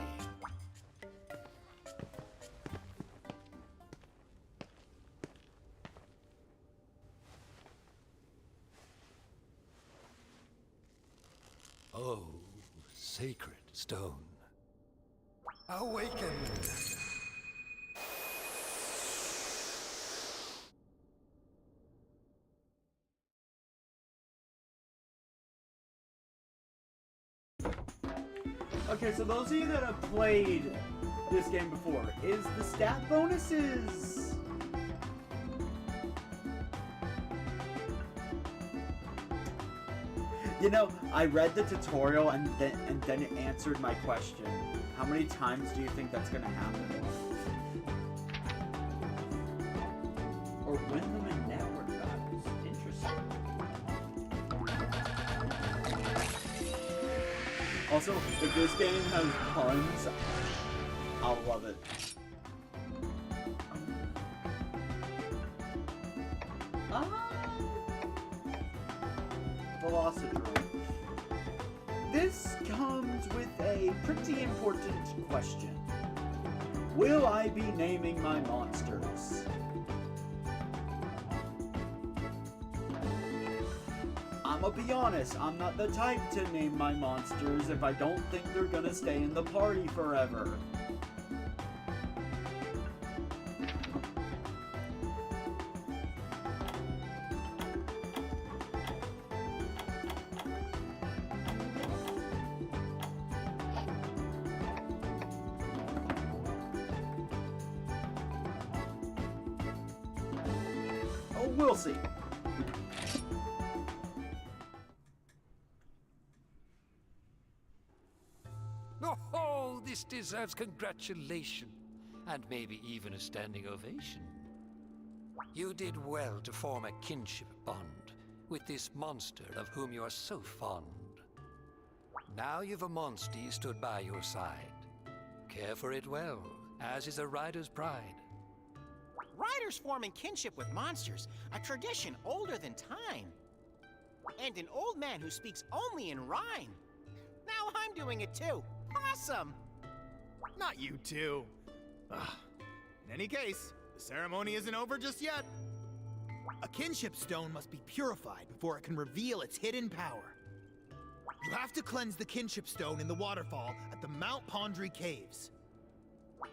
Oh, sacred stone. Awaken! Okay, so those of you that have played this game before, is the stat bonuses... You know, I read the tutorial and then it answered my question. How many times do you think that's gonna happen? Or win them in network battles. Interesting. Also, if this game has puns, I'll love it. Velocitron. This comes with a pretty important question. Will I be naming my monsters? I'ma be honest, I'm not the type to name my monsters if I don't think they're gonna stay in the party forever. We'll see. Oh, this deserves congratulation, and maybe even a standing ovation. You did well to form a kinship bond with this monster of whom you are so fond. Now you've a monstie stood by your side. Care for it well, as is a rider's pride. Riders forming kinship with monsters, a tradition older than time. And an old man who speaks only in rhyme. Now I'm doing it too. Awesome! Not you two. Ugh. In any case, the ceremony isn't over just yet. A kinship stone must be purified before it can reveal its hidden power. You have to cleanse the kinship stone in the waterfall at the Mount Pondry Caves.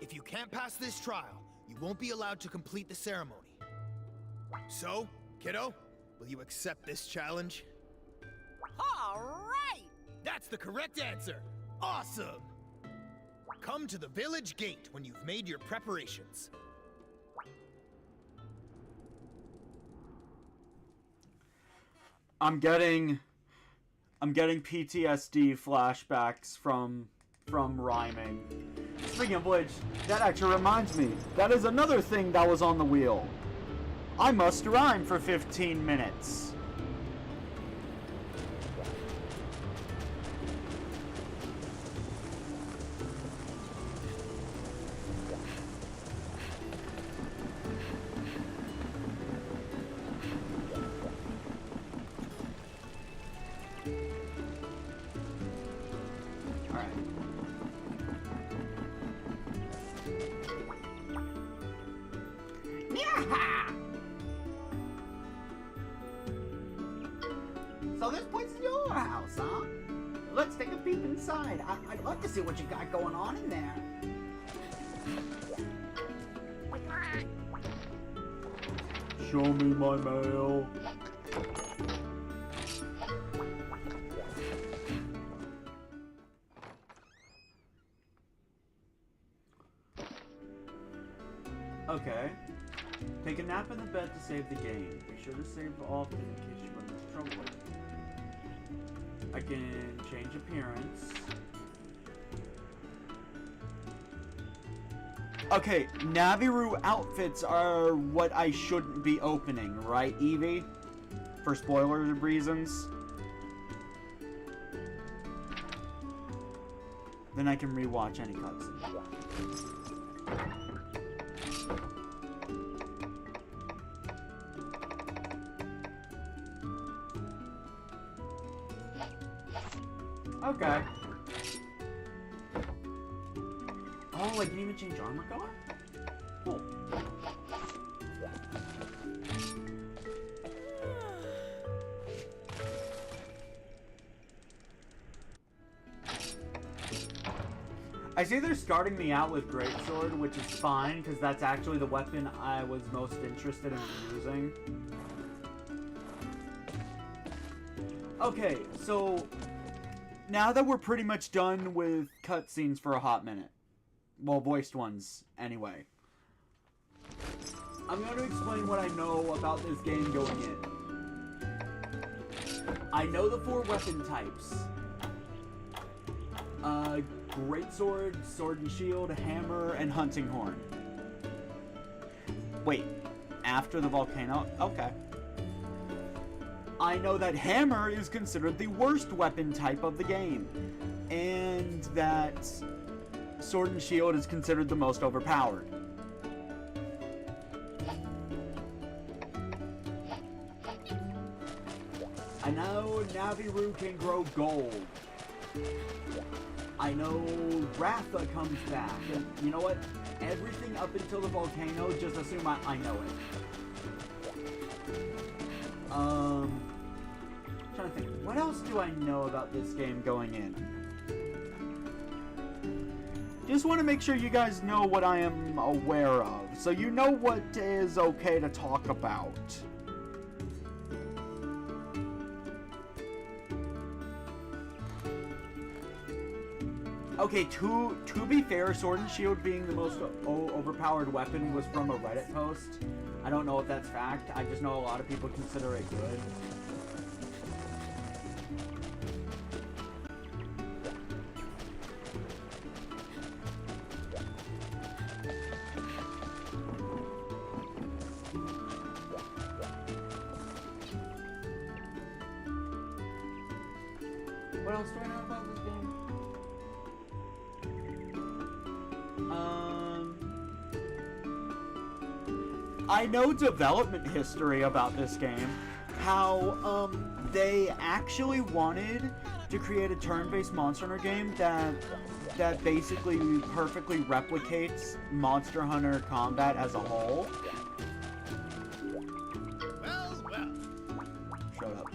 If you can't pass this trial, you won't be allowed to complete the ceremony. So, kiddo, will you accept this challenge? All right! That's the correct answer! Awesome! Come to the village gate when you've made your preparations. I'm getting PTSD flashbacks from rhyming. Speaking of which, that actually reminds me, that is another thing that was on the wheel. I must rhyme for 15 minutes. So this place is your house, huh? Let's take a peek inside. I'd love to see what you got going on in there. Show me my mail. Okay. Take a nap in the bed to save the game. Be sure to save often in case you run into trouble with it. I can change appearance. Okay, Naviru outfits are what I shouldn't be opening, right, Evie? For spoiler reasons. Then I can rewatch any cutscene. Okay. Oh, I can even change armor color? Cool. I see they're starting me out with Greatsword, which is fine, because that's actually the weapon I was most interested in using. Okay, so now that we're pretty much done with cutscenes for a hot minute, well, voiced ones, anyway, I'm going to explain what I know about this game going in. I know the 4 weapon types. Greatsword, sword and shield, hammer, and hunting horn. Wait, after the volcano? Okay. I know that hammer is considered the worst weapon type of the game, and that sword and shield is considered the most overpowered. I know Naviru can grow gold. I know Ratha comes back, and you know what? Everything up until the volcano, just assume I know it. Trying to think, what else do I know about this game going in? Just want to make sure you guys know what I am aware of, so you know what is okay to talk about. Okay, to be fair, Sword and Shield being the most overpowered weapon was from a Reddit post. I don't know if that's fact. I just know a lot of people consider it good. What else do I know about this game? I know development history about this game. How, they actually wanted to create a turn-based Monster Hunter game that basically perfectly replicates Monster Hunter combat as a whole. Well, well. Shut up.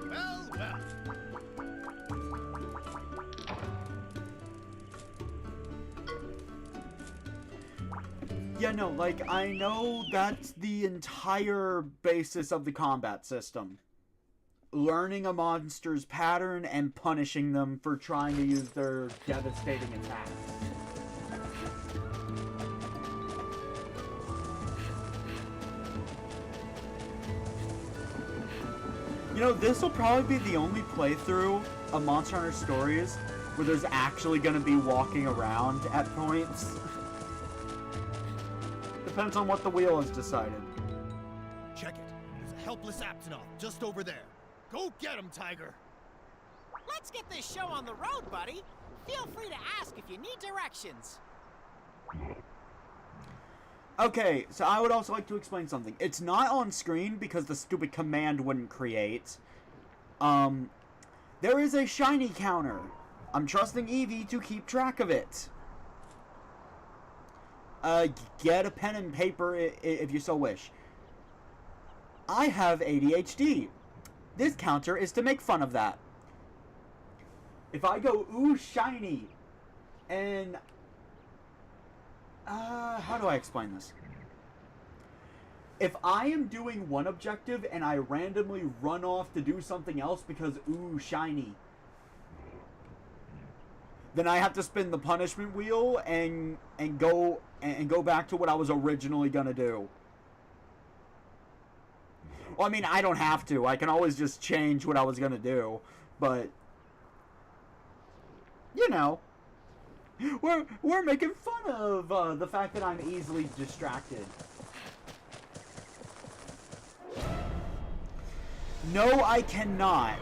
Well, well. Yeah, no, like, I know that's the entire basis of the combat system. Learning a monster's pattern and punishing them for trying to use their devastating attack. You know, this will probably be the only playthrough of Monster Hunter Stories where there's actually going to be walking around at points. Depends on what the wheel has decided. Check it. There's a helpless Aptonoff just over there. Go get him, Tiger. Let's get this show on the road, buddy. Feel free to ask if you need directions. Okay, so I would also like to explain something. It's not on screen because the stupid command wouldn't create. There is a shiny counter. I'm trusting Eevee to keep track of it. Get a pen and paper if you so wish. I have ADHD. This counter is to make fun of that. If I go, ooh, shiny, and, how do I explain this? If I am doing one objective and I randomly run off to do something else because, ooh, shiny, then I have to spin the punishment wheel and go back to what I was originally gonna do. Well, I mean, I don't have to. I can always just change what I was gonna do, but you know, we're making fun of the fact that I'm easily distracted. No, I cannot.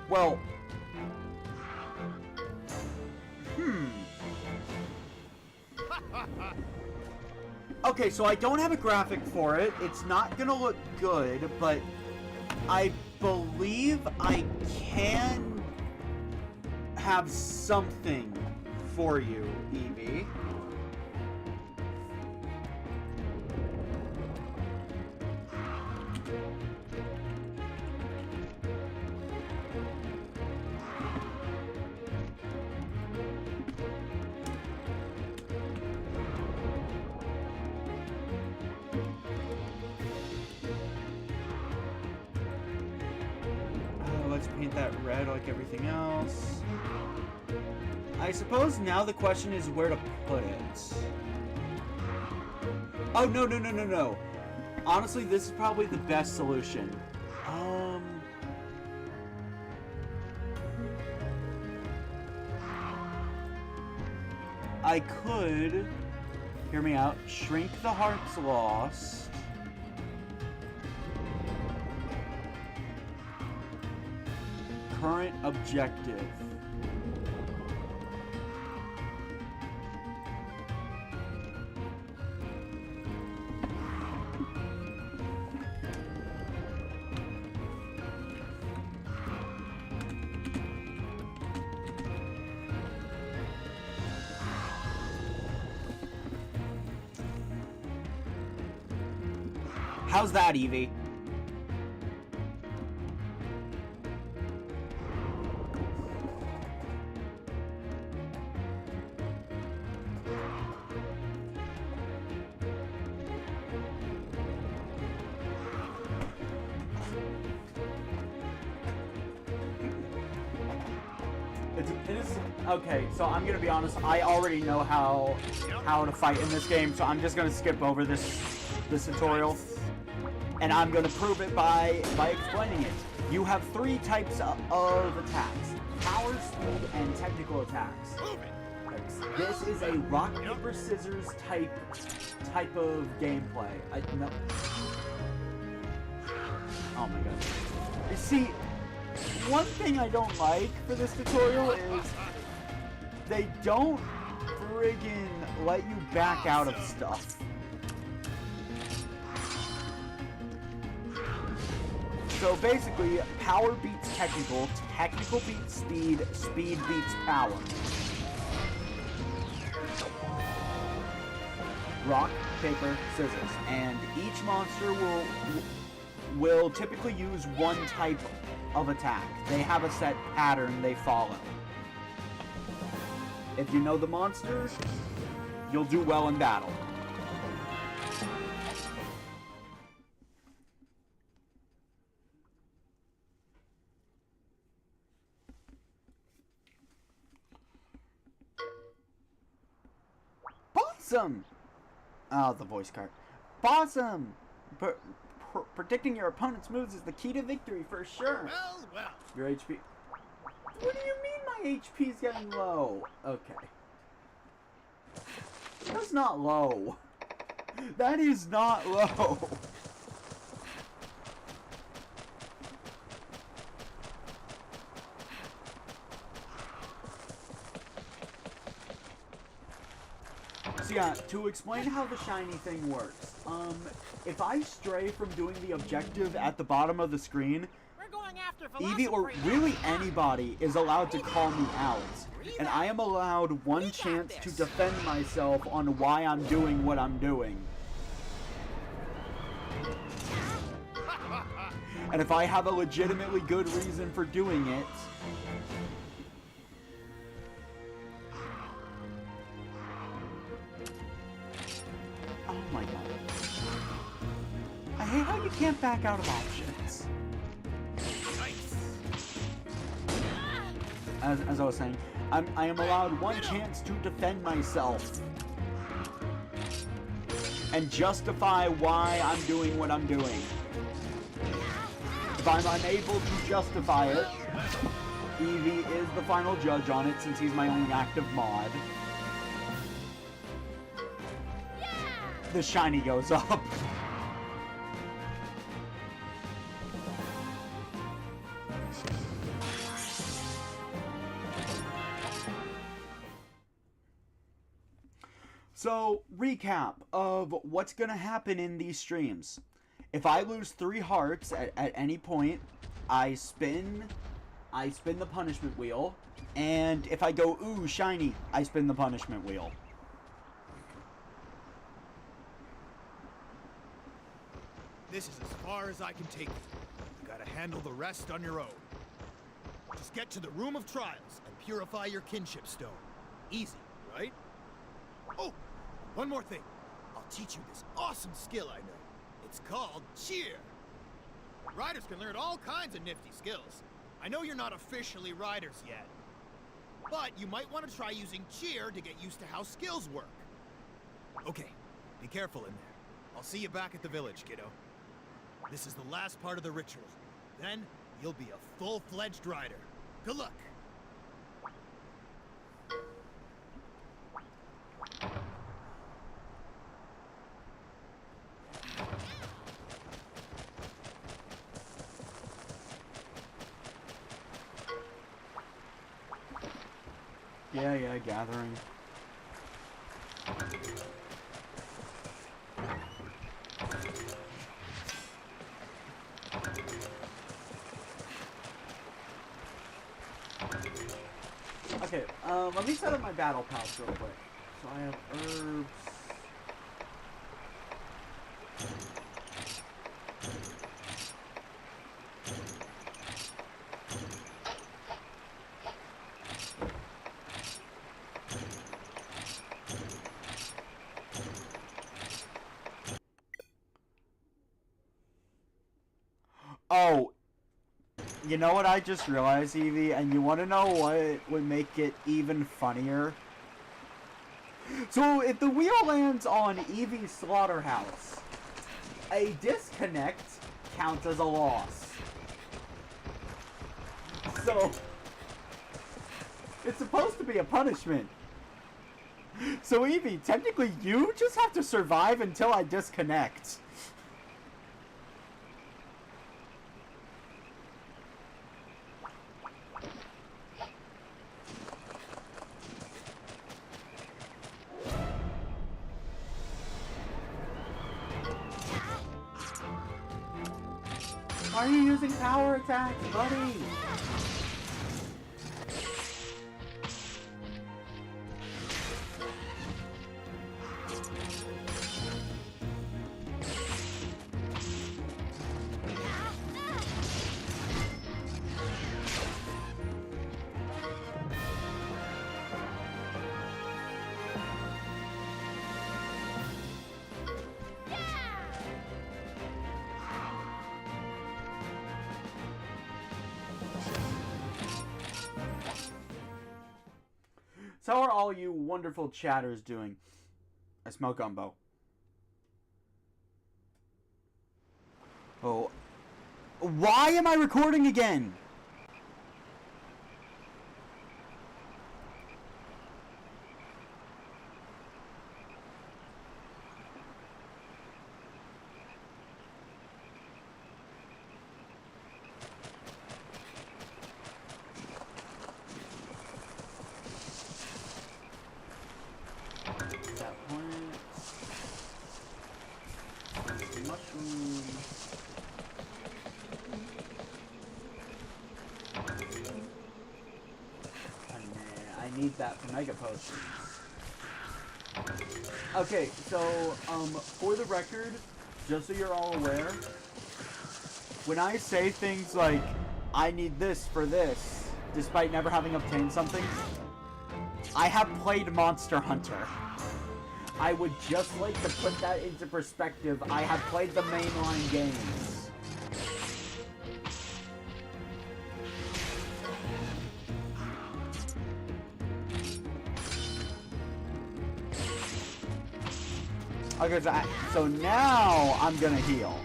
Well. Okay, so I don't have a graphic for it. It's not gonna look good, but I believe I can have something for you, Eevee. let's paint that red like everything else. I suppose now the question is where to put it. Oh, no. Honestly, this is probably the best solution. I could, hear me out, shrink the hearts lost. Current objective. How's that, Evie? It is okay. So I'm gonna be honest. I already know how to fight in this game, so I'm just gonna skip over this tutorial. And I'm going to prove it by explaining it. You have 3 types of attacks. Power, speed, and technical attacks. This is a rock, paper, scissors type of gameplay. No. Oh my god. You see, one thing I don't like for this tutorial is they don't friggin' let you back out of stuff. So basically, power beats technical, technical beats speed, speed beats power. Rock, paper, scissors, and each monster will typically use one type of attack. They have a set pattern they follow. If you know the monsters, you'll do well in battle. Awesome! Oh, the voice card. Awesome! Predicting your opponent's moves is the key to victory for sure. Well. Your HP. What do you mean my HP's getting low? Okay. That's not low. That is not low. So yeah, to explain how the shiny thing works, if I stray from doing the objective at the bottom of the screen, We're going after Evie or really anybody is allowed to call me out, and I am allowed one chance to defend myself on why I'm doing what I'm doing. And if I have a legitimately good reason for doing it, oh my god. I hate how you can't back out of options. As I was saying, I am allowed one chance to defend myself and justify why I'm doing what I'm doing. If I'm unable to justify it, Evie is the final judge on it since he's my only active mod. The shiny goes up. So, recap of what's going to happen in these streams. If I lose 3 hearts at any point, I spin the punishment wheel, and if I go, ooh, shiny, I spin the punishment wheel. This is as far as I can take you. You gotta handle the rest on your own. Just get to the Room of Trials and purify your kinship stone. Easy, right? Oh, one more thing. I'll teach you this awesome skill I know. It's called cheer. Riders can learn all kinds of nifty skills. I know you're not officially riders yet, but you might want to try using cheer to get used to how skills work. Okay, be careful in there. I'll see you back at the village, kiddo. This is the last part of the ritual. Then, you'll be a full-fledged rider. Good luck! Yeah, gathering. Okay, let me set up my battle pass real quick. So I have herbs. Oh, you know what I just realized, Evie? And you want to know what would make it even funnier? So, if the wheel lands on Evie's slaughterhouse, a disconnect counts as a loss. So, it's supposed to be a punishment. So, Evie, technically you just have to survive until I disconnect. Why are you using power attacks, buddy? So how are all you wonderful chatters doing? I smell gumbo. Oh. Why am I recording again? I need that for Mega Potions. Okay, so, for the record, just so you're all aware, when I say things like, I need this for this, despite never having obtained something, I have played Monster Hunter. I would just like to put that into perspective. I have played the mainline games. Okay, so now I'm gonna heal.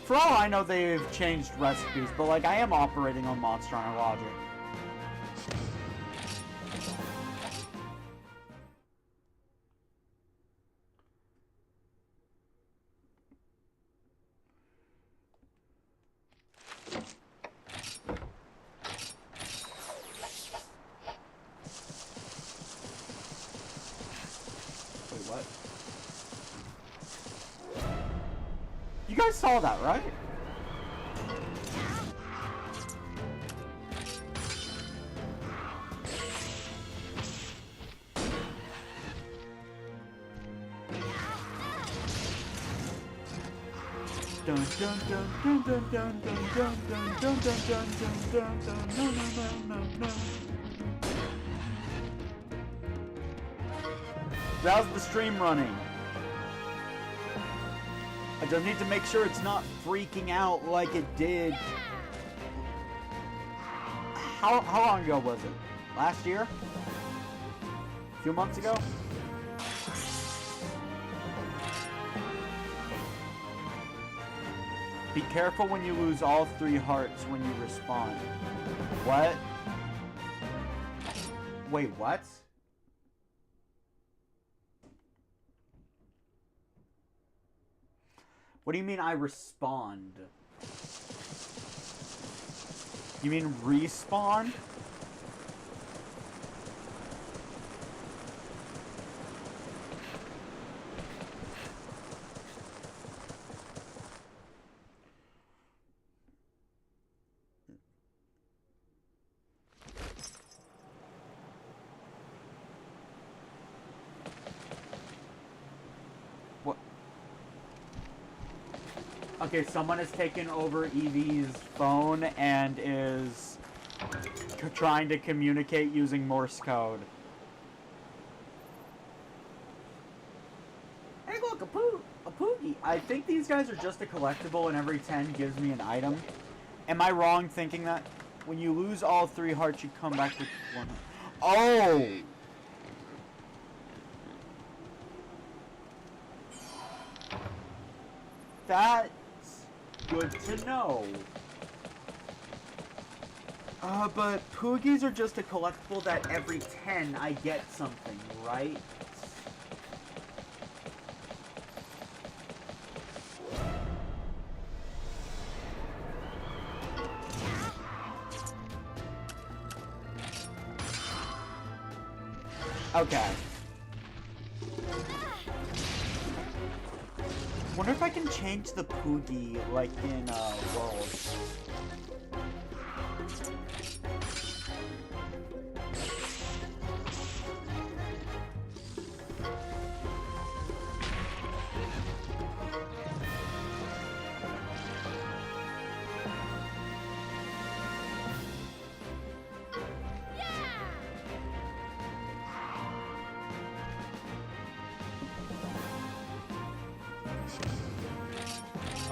For all I know, they've changed recipes, but like I am operating on Monster Hunter logic. You guys saw that, right? Dun dun dun dun dun dun dun dun dun dun dun dun dun dun no no no no no. How's the stream running? I just need to make sure it's not freaking out like it did. How long ago was it? Last year? A few months ago? Be careful when you lose all 3 hearts when you respawn. What? Wait, what? What do you mean I respond? You mean respawn? Okay, someone has taken over Evie's phone and is trying to communicate using Morse code. Hey look, a Poogie! I think these guys are just a collectible and every 10 gives me an item. Am I wrong thinking that? When you lose all 3 hearts, you come back with 1. Oh! That's good to know. But Poogies are just a collectible that every 10 I get something, right? Okay. Wonder if I can change the Poogie, like, in, World.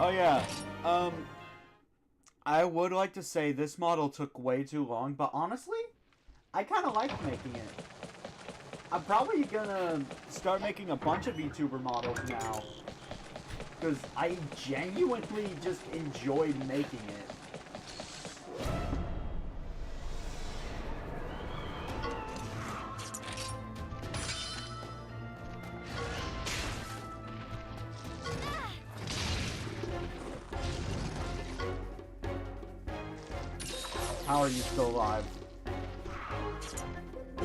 Oh yeah, I would like to say this model took way too long, but honestly, I kind of liked making it. I'm probably gonna start making a bunch of VTuber models now, because I genuinely just enjoyed making it. How are you still alive?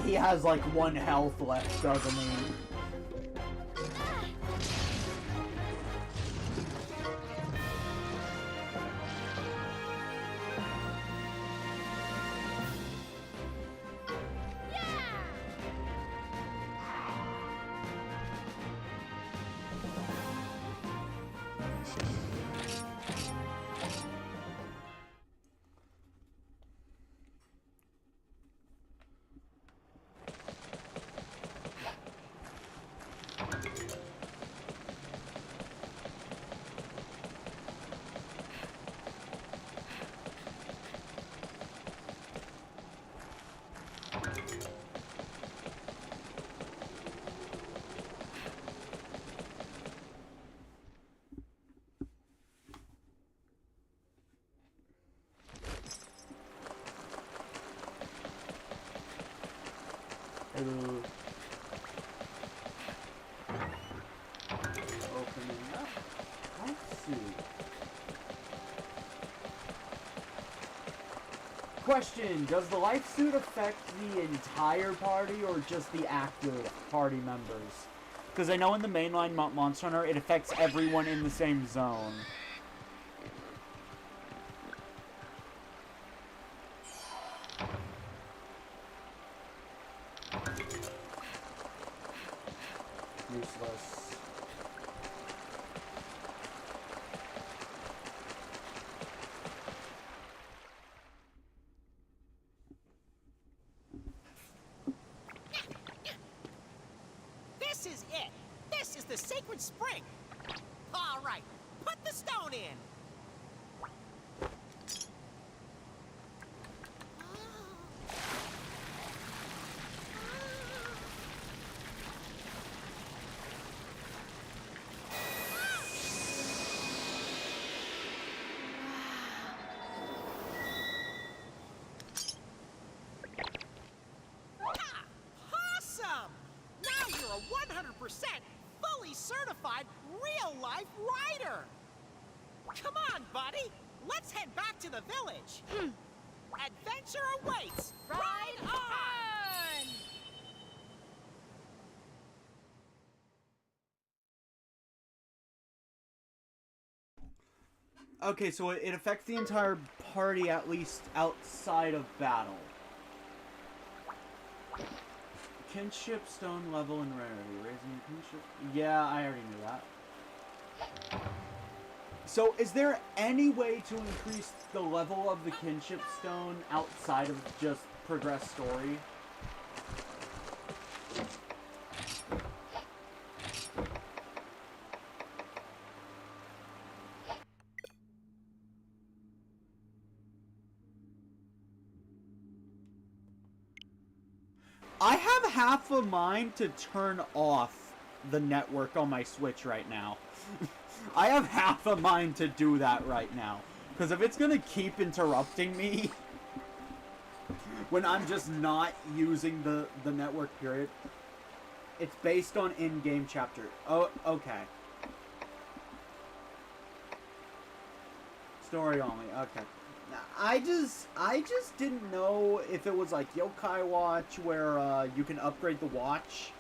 He has like 1 health left, doesn't he? Opening up. Let's see. Question, does the life suit affect the entire party or just the active party members? Because I know in the mainline Monster Hunter, it affects everyone in the same zone. Useless. This is the sacred spring. All right, put the stone in. Awesome! Now you're a 100% fully certified real-life rider. Come on, buddy. Let's head back to the village. Adventure awaits. Ride on! Okay, so it affects the entire party, at least outside of battle. Kinship, stone level, and rarity. Raising kinship. Yeah, I already knew that. So, is there any way to increase the level of the kinship stone outside of just progress story? I have half a mind to turn off the network on my Switch right now. I have half a mind to do that right now. Because if it's gonna keep interrupting me when I'm just not using the network, period. It's based on in-game chapter. Oh, okay. Story only, okay. I just didn't know if it was like Yokai Watch where you can upgrade the watch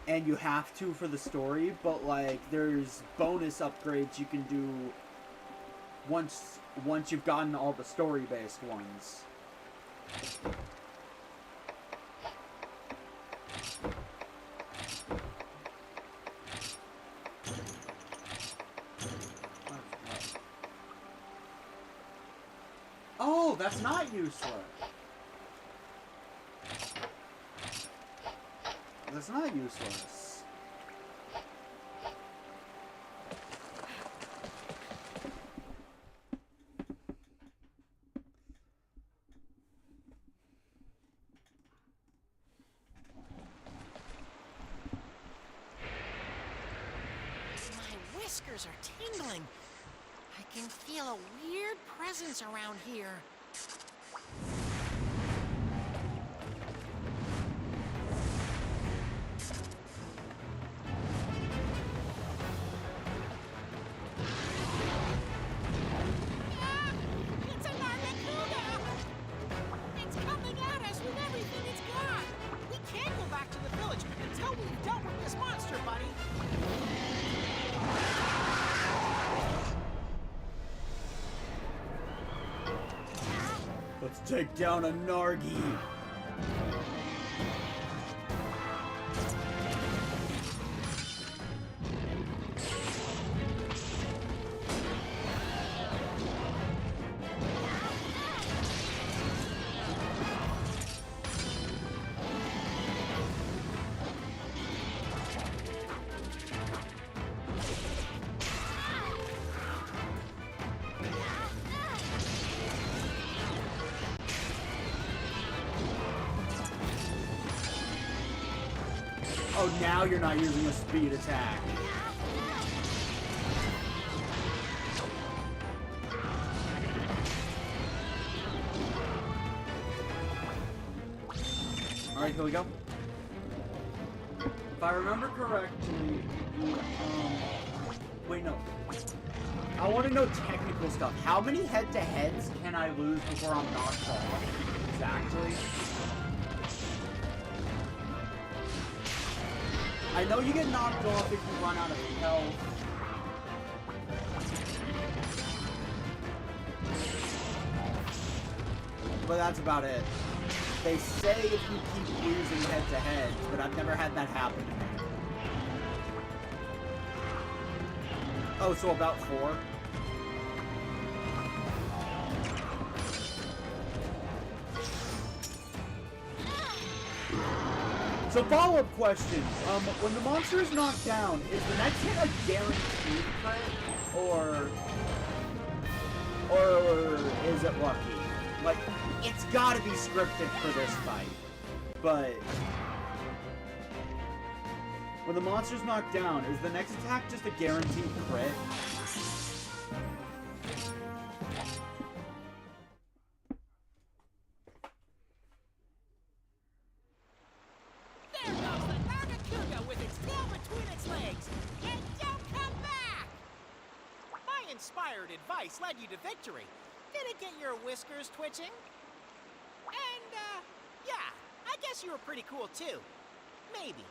and you have to for the story, but like there's bonus upgrades you can do once you've gotten all the story-based ones. Oh, that's not useless. That's not useless. My whiskers are tingling. I can feel a weird presence around here. Ah, it's a Nargacuda! It's coming at us with everything it's got! We can't go back to the village until we've dealt with this monster, buddy! Let's take down a Nargi. Oh, now you're not using a speed attack. Alright, here we go. If I remember correctly, wait, no. I want to know technical stuff. How many head-to-heads can I lose before I'm knocked off? Exactly. I know you get knocked off if you run out of health. But that's about it. They say if you keep losing head-to-heads, but I've never had that happen to me. Oh, so about 4? So follow-up question. When the monster is knocked down, is the next hit a guaranteed crit? Or is it lucky? Like, it's gotta be scripted for this fight. But when the monster's knocked down, is the next attack just a guaranteed crit? There goes the Nargacuga with its tail between its legs. And don't come back! My inspired advice led you to victory. Did it get your whiskers twitching? And, yeah, I guess you were pretty cool too. Maybe.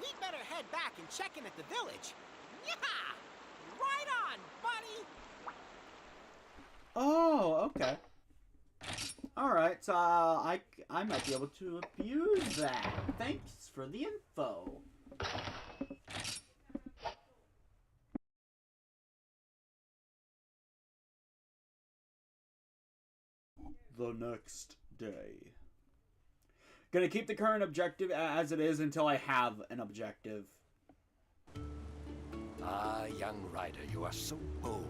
We'd better head back and check in at the village. Yeah! Right on, buddy! Oh, okay. Alright, so I might be able to abuse that. Thanks for the info. The next day. Gonna keep the current objective as it is until I have an objective. Ah, young rider, you are so bold.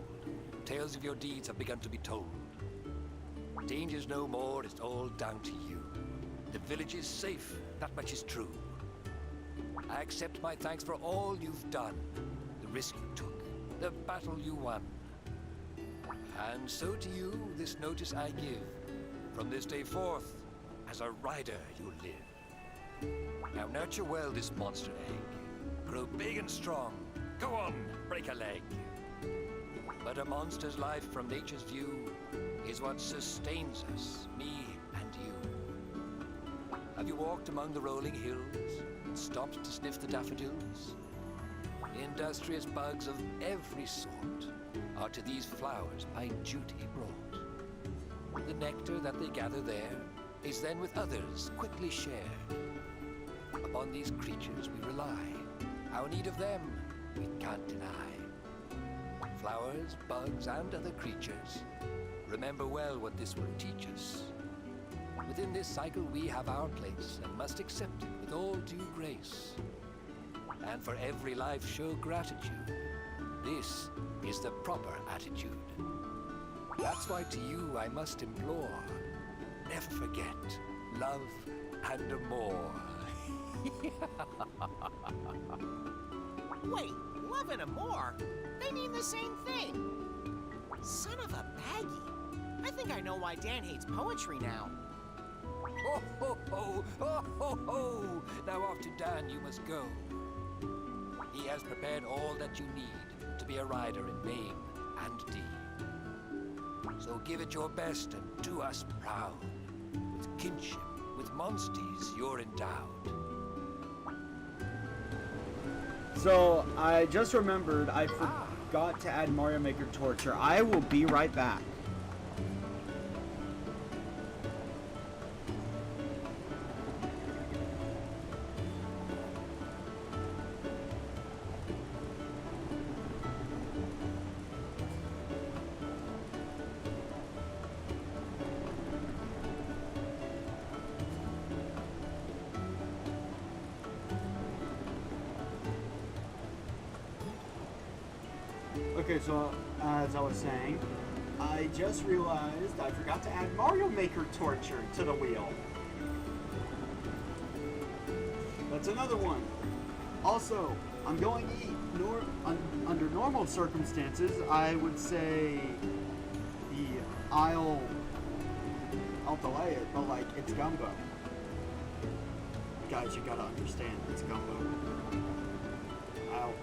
Tales of your deeds have begun to be told. Danger's no more, it's all down to you. The village is safe, that much is true. I accept my thanks for all you've done. The risk you took, the battle you won. And so to you, this notice I give. From this day forth, as a rider you live. Now nurture well this monster egg. Grow big and strong. Go on, break a leg. But a monster's life from nature's view is what sustains us, me and you. Have you walked among the rolling hills and stopped to sniff the daffodils? Industrious bugs of every sort are to these flowers by duty brought. The nectar that they gather there is then with others quickly shared. Upon these creatures we rely. Our need of them we can't deny. Flowers, bugs, and other creatures, remember well what this will teach us. Within this cycle we have our place and must accept it with all due grace. And for every life show gratitude. This is the proper attitude. That's why to you I must implore, never forget, love and more. Wait, love and more? They mean the same thing. Son of a baggy. I think I know why Dan hates poetry now. Ho, ho, ho, ho, ho, ho. Now off to Dan you must go. He has prepared all that you need to be a rider in name and deed. So give it your best and do us proud. With kinship, with monsties you're endowed. So, I just remembered I forgot to add Mario Maker Torture. I will be right back. Okay, so as I was saying, I just realized I forgot to add Mario Maker Torture to the wheel. That's another one. Also, I'm going to eat under normal circumstances. I would say I'll delay it, but like it's gumbo. Guys, you gotta understand, it's gumbo. I'll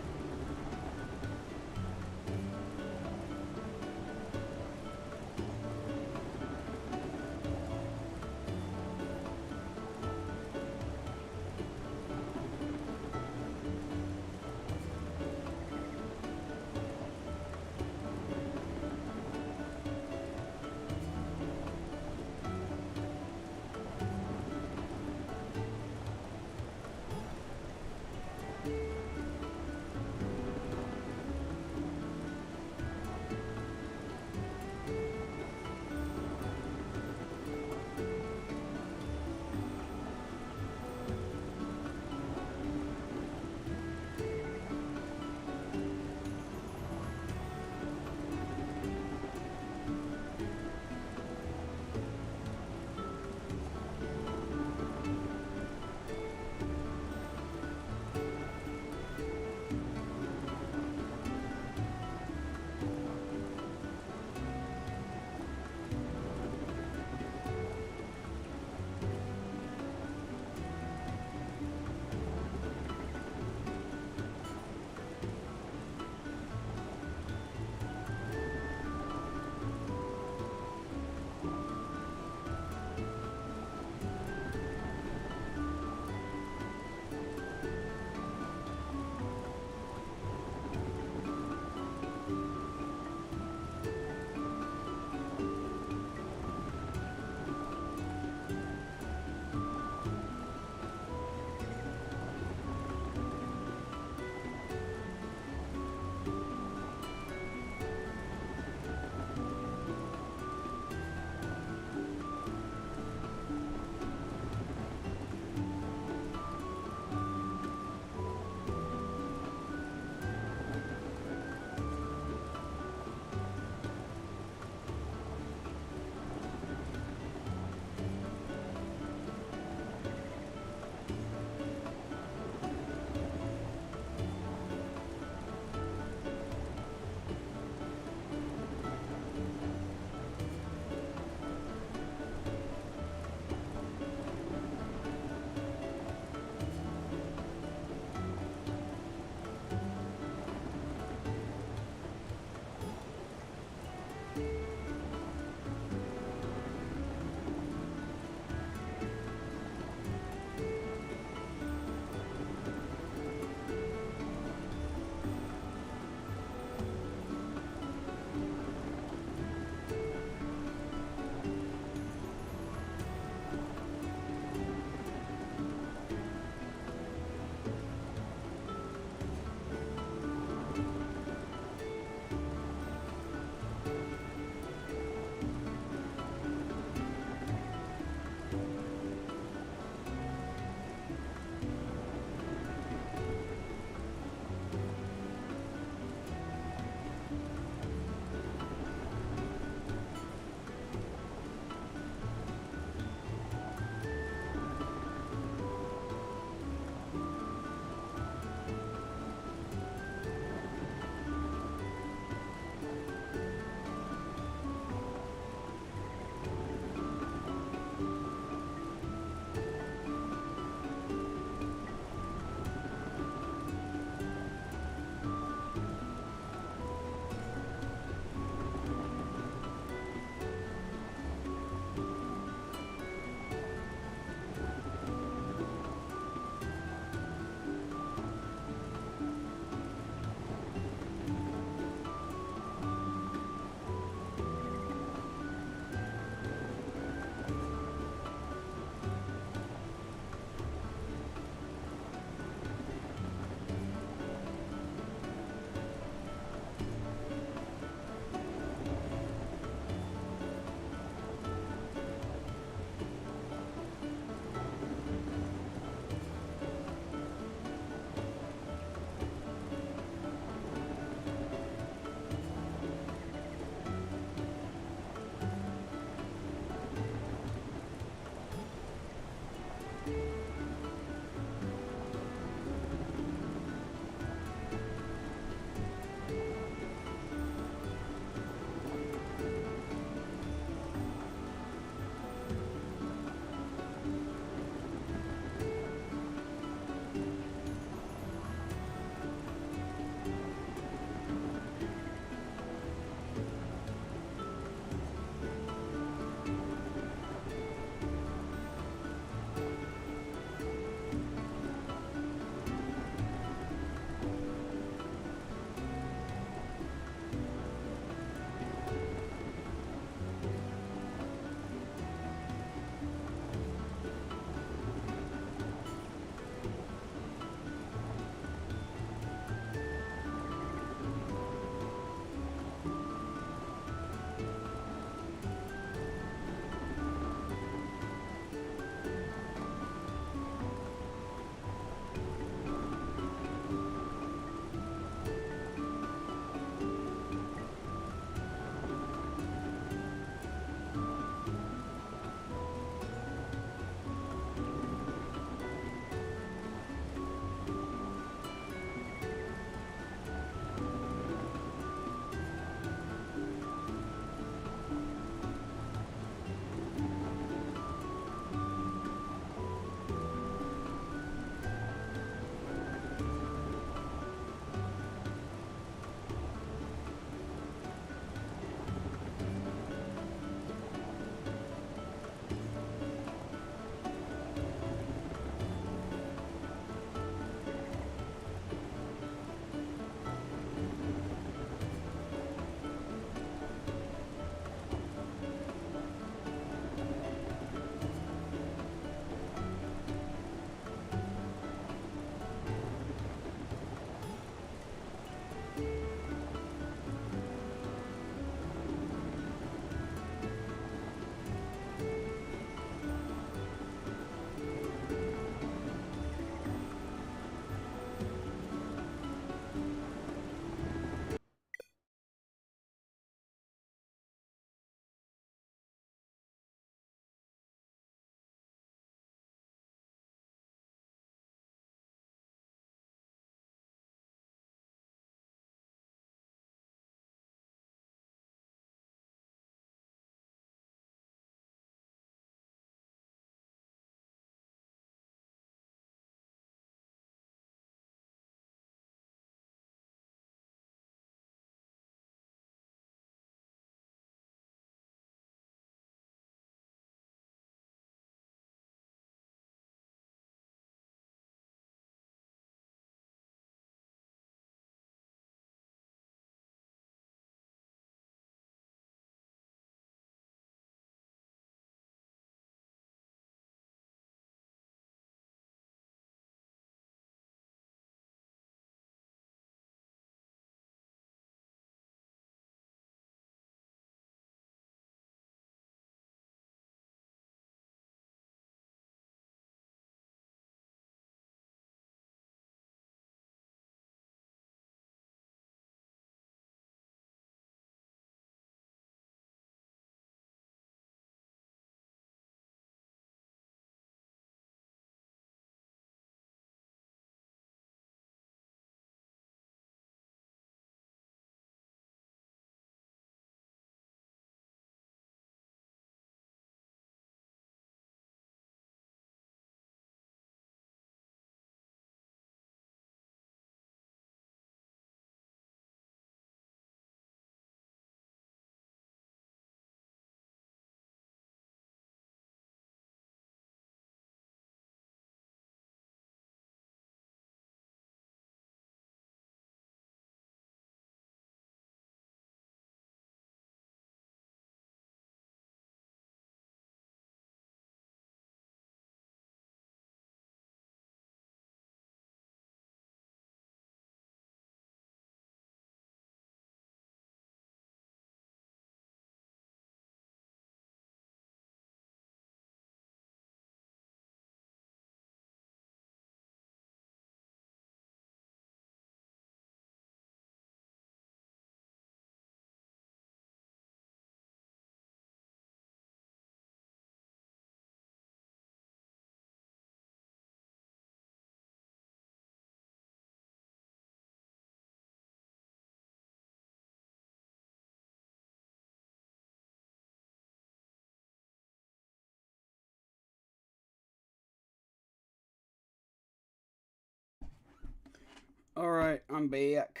Alright, I'm back.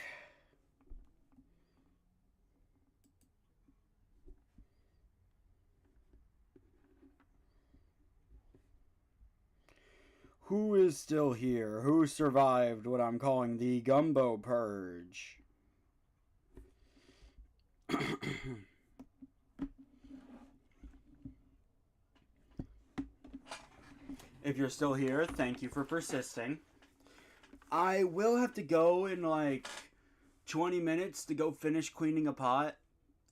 Who is still here? Who survived what I'm calling the Gumbo Purge? If you're still here, thank you for persisting. I will have to go in like 20 minutes to go finish cleaning a pot.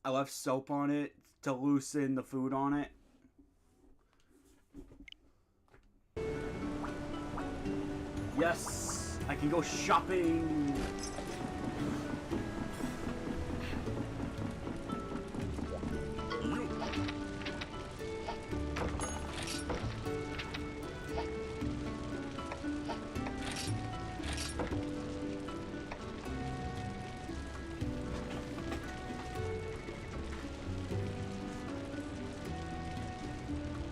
I left soap on it to loosen the food on it. Yes, I can go shopping.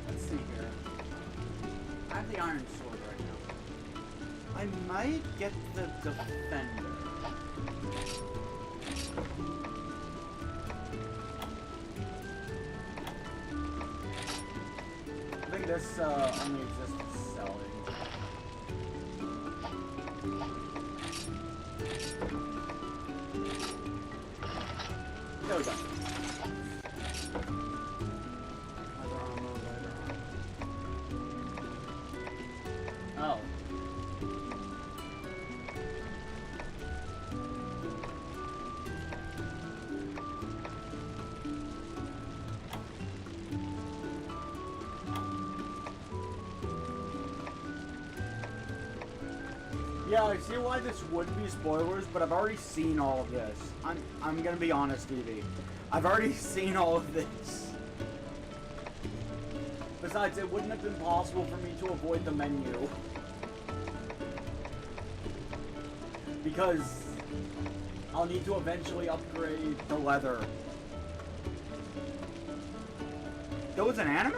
Let's see here. I have the iron sword right now. I might get the defender. I think this only exists to sell it. There we go. Oh. Yeah, I see why this would be spoilers, but I've already seen all of this. I'm gonna be honest, Evie. I've already seen all of this. Besides, it wouldn't have been possible for me to avoid the menu. Because I'll need to eventually upgrade the leather. That was an anime?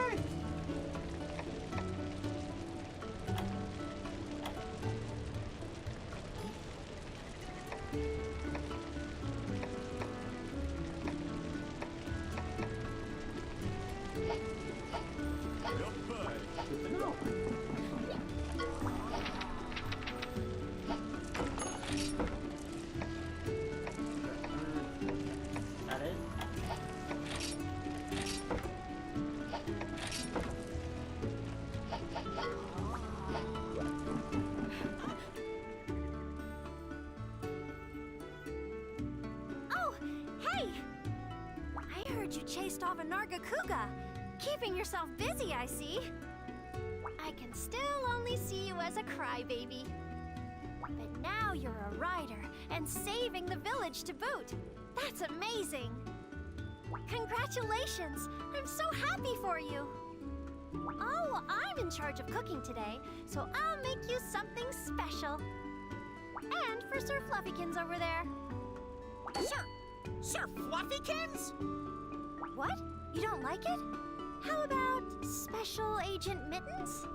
You chased off a Nargacuga, keeping yourself busy, I see. I can still only see you as a crybaby. But now you're a rider and saving the village to boot. That's amazing. Congratulations! I'm so happy for you. Oh, I'm in charge of cooking today, so I'll make you something special. And for Sir Fluffykins over there. Sir Fluffykins? What? You don't like it? How about Special Agent Mittens?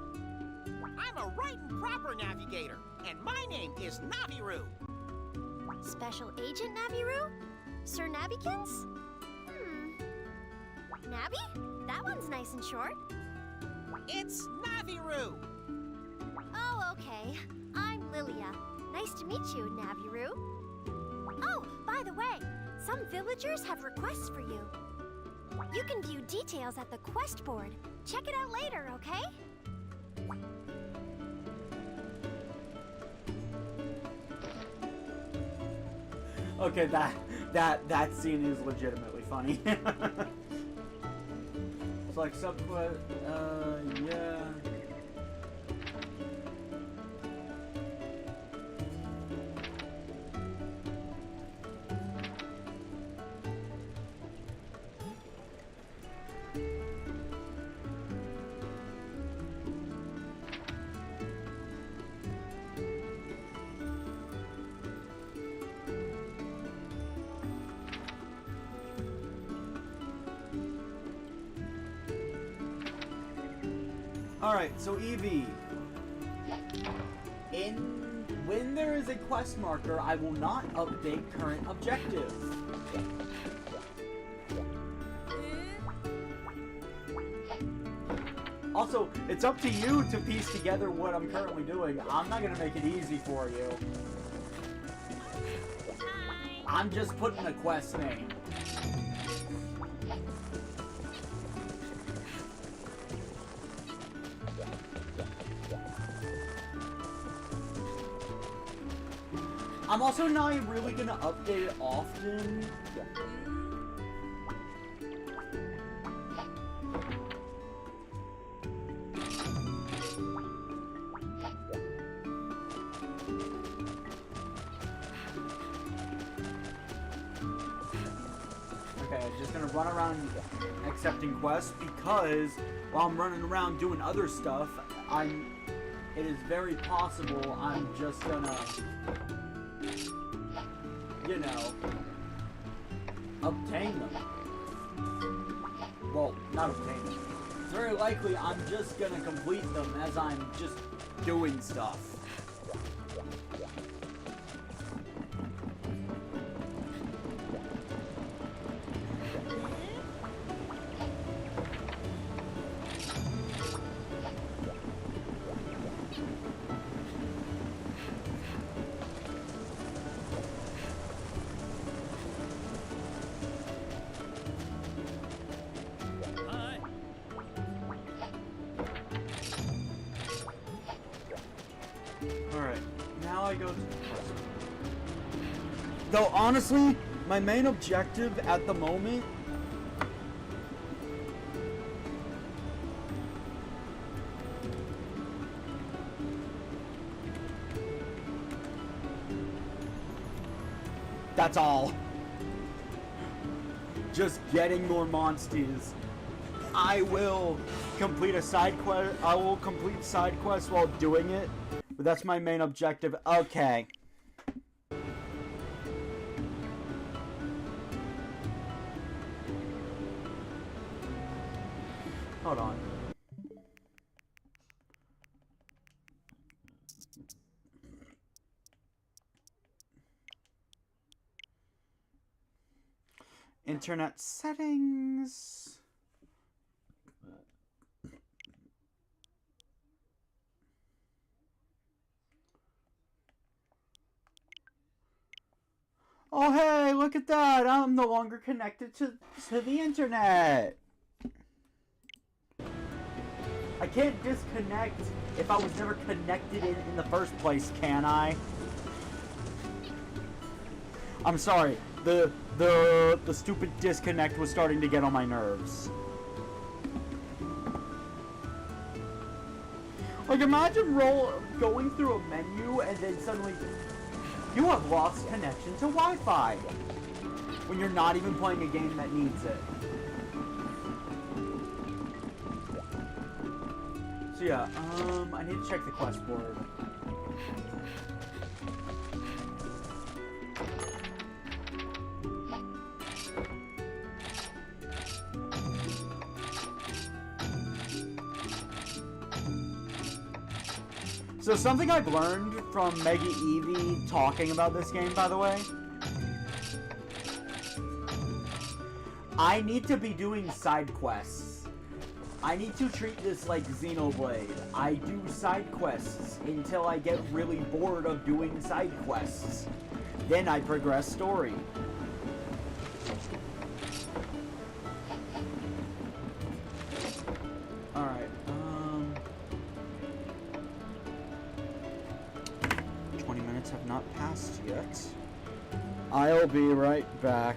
I'm a right and proper navigator, and my name is Naviru. Special Agent Naviru? Sir Nabikins? Navi? That one's nice and short. It's Naviru. Oh, okay. I'm Lilia. Nice to meet you, Naviru. Oh, by the way, some villagers have requests for you. You can view details at the quest board. Check it out later, okay? Okay, that scene is legitimately funny. It's like subquest, yeah. Alright, so Evie, when there is a quest marker, I will not update current objective. Also, it's up to you to piece together what I'm currently doing. I'm not gonna make it easy for you. I'm just putting a quest name. I'm also not really gonna update it often. Okay, I'm just gonna run around accepting quests because while I'm running around doing other stuff, it is very possible I'm just gonna, you know, obtain them. Well, not obtain them. It's very likely I'm just gonna complete them as I'm just doing stuff. Alright, now I go to the quest. Though honestly, my main objective at the moment that's all. Just getting more monsters. I will complete a side quest. I will complete side quests while doing it. But that's my main objective. Okay. Hold on. Internet settings. Oh hey, look at that! I'm no longer connected to the internet! I can't disconnect if I was never connected in the first place, can I? I'm sorry, the stupid disconnect was starting to get on my nerves. Like imagine going through a menu and then suddenly you have lost connection to Wi-Fi when you're not even playing a game that needs it. So yeah, I need to check the quest board. So something I've learned from Mega Eevee talking about this game, by the way, I need to be doing side quests. I need to treat this like Xenoblade. I do side quests until I get really bored of doing side quests. Then I progress story. Alright, 20 minutes have not passed yet. I'll be right back.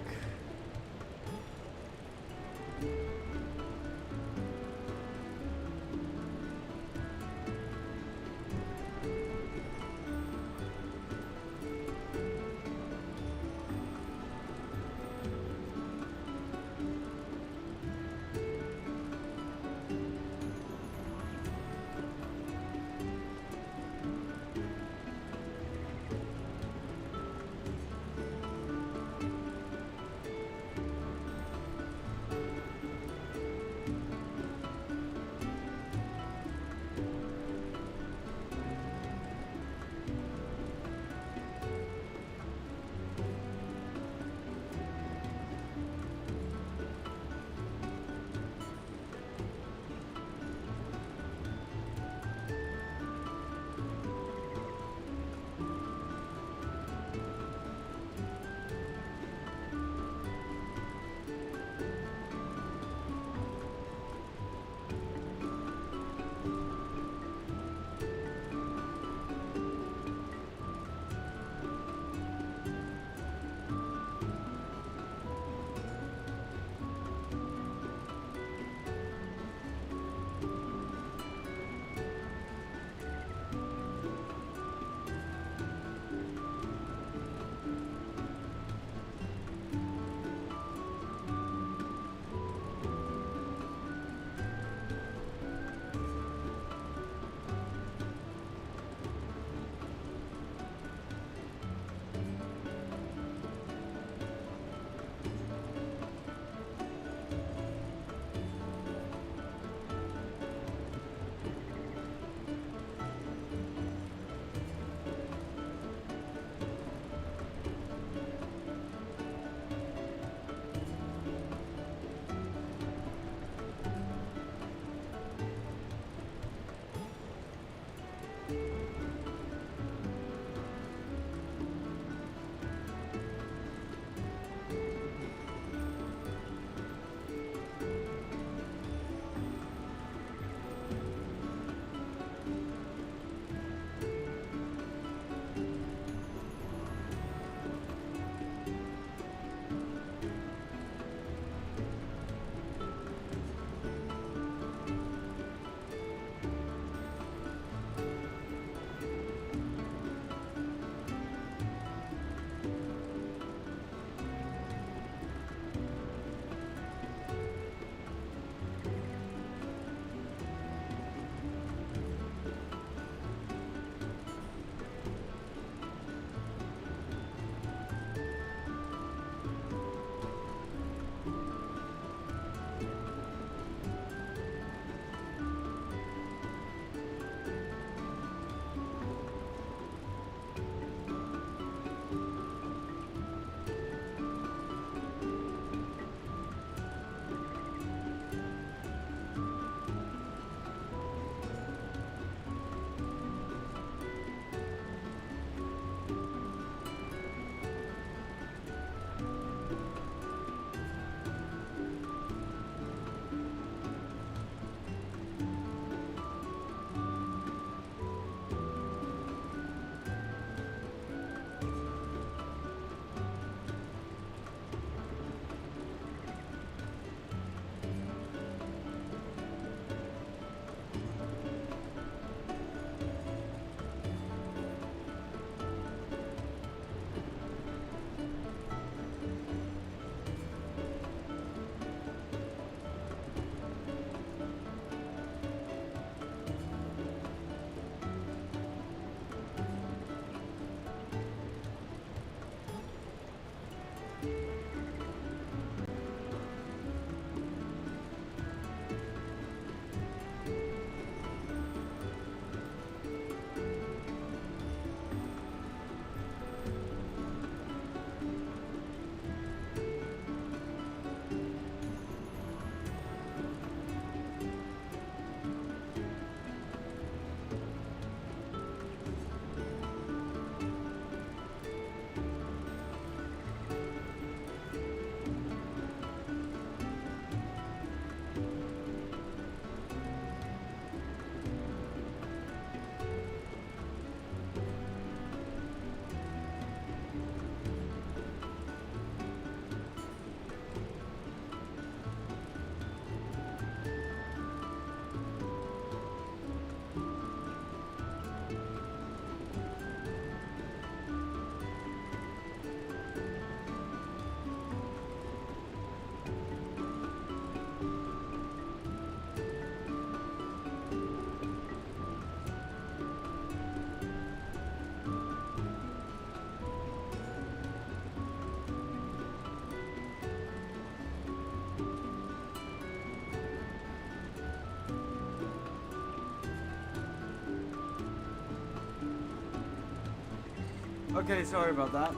Okay, sorry about that.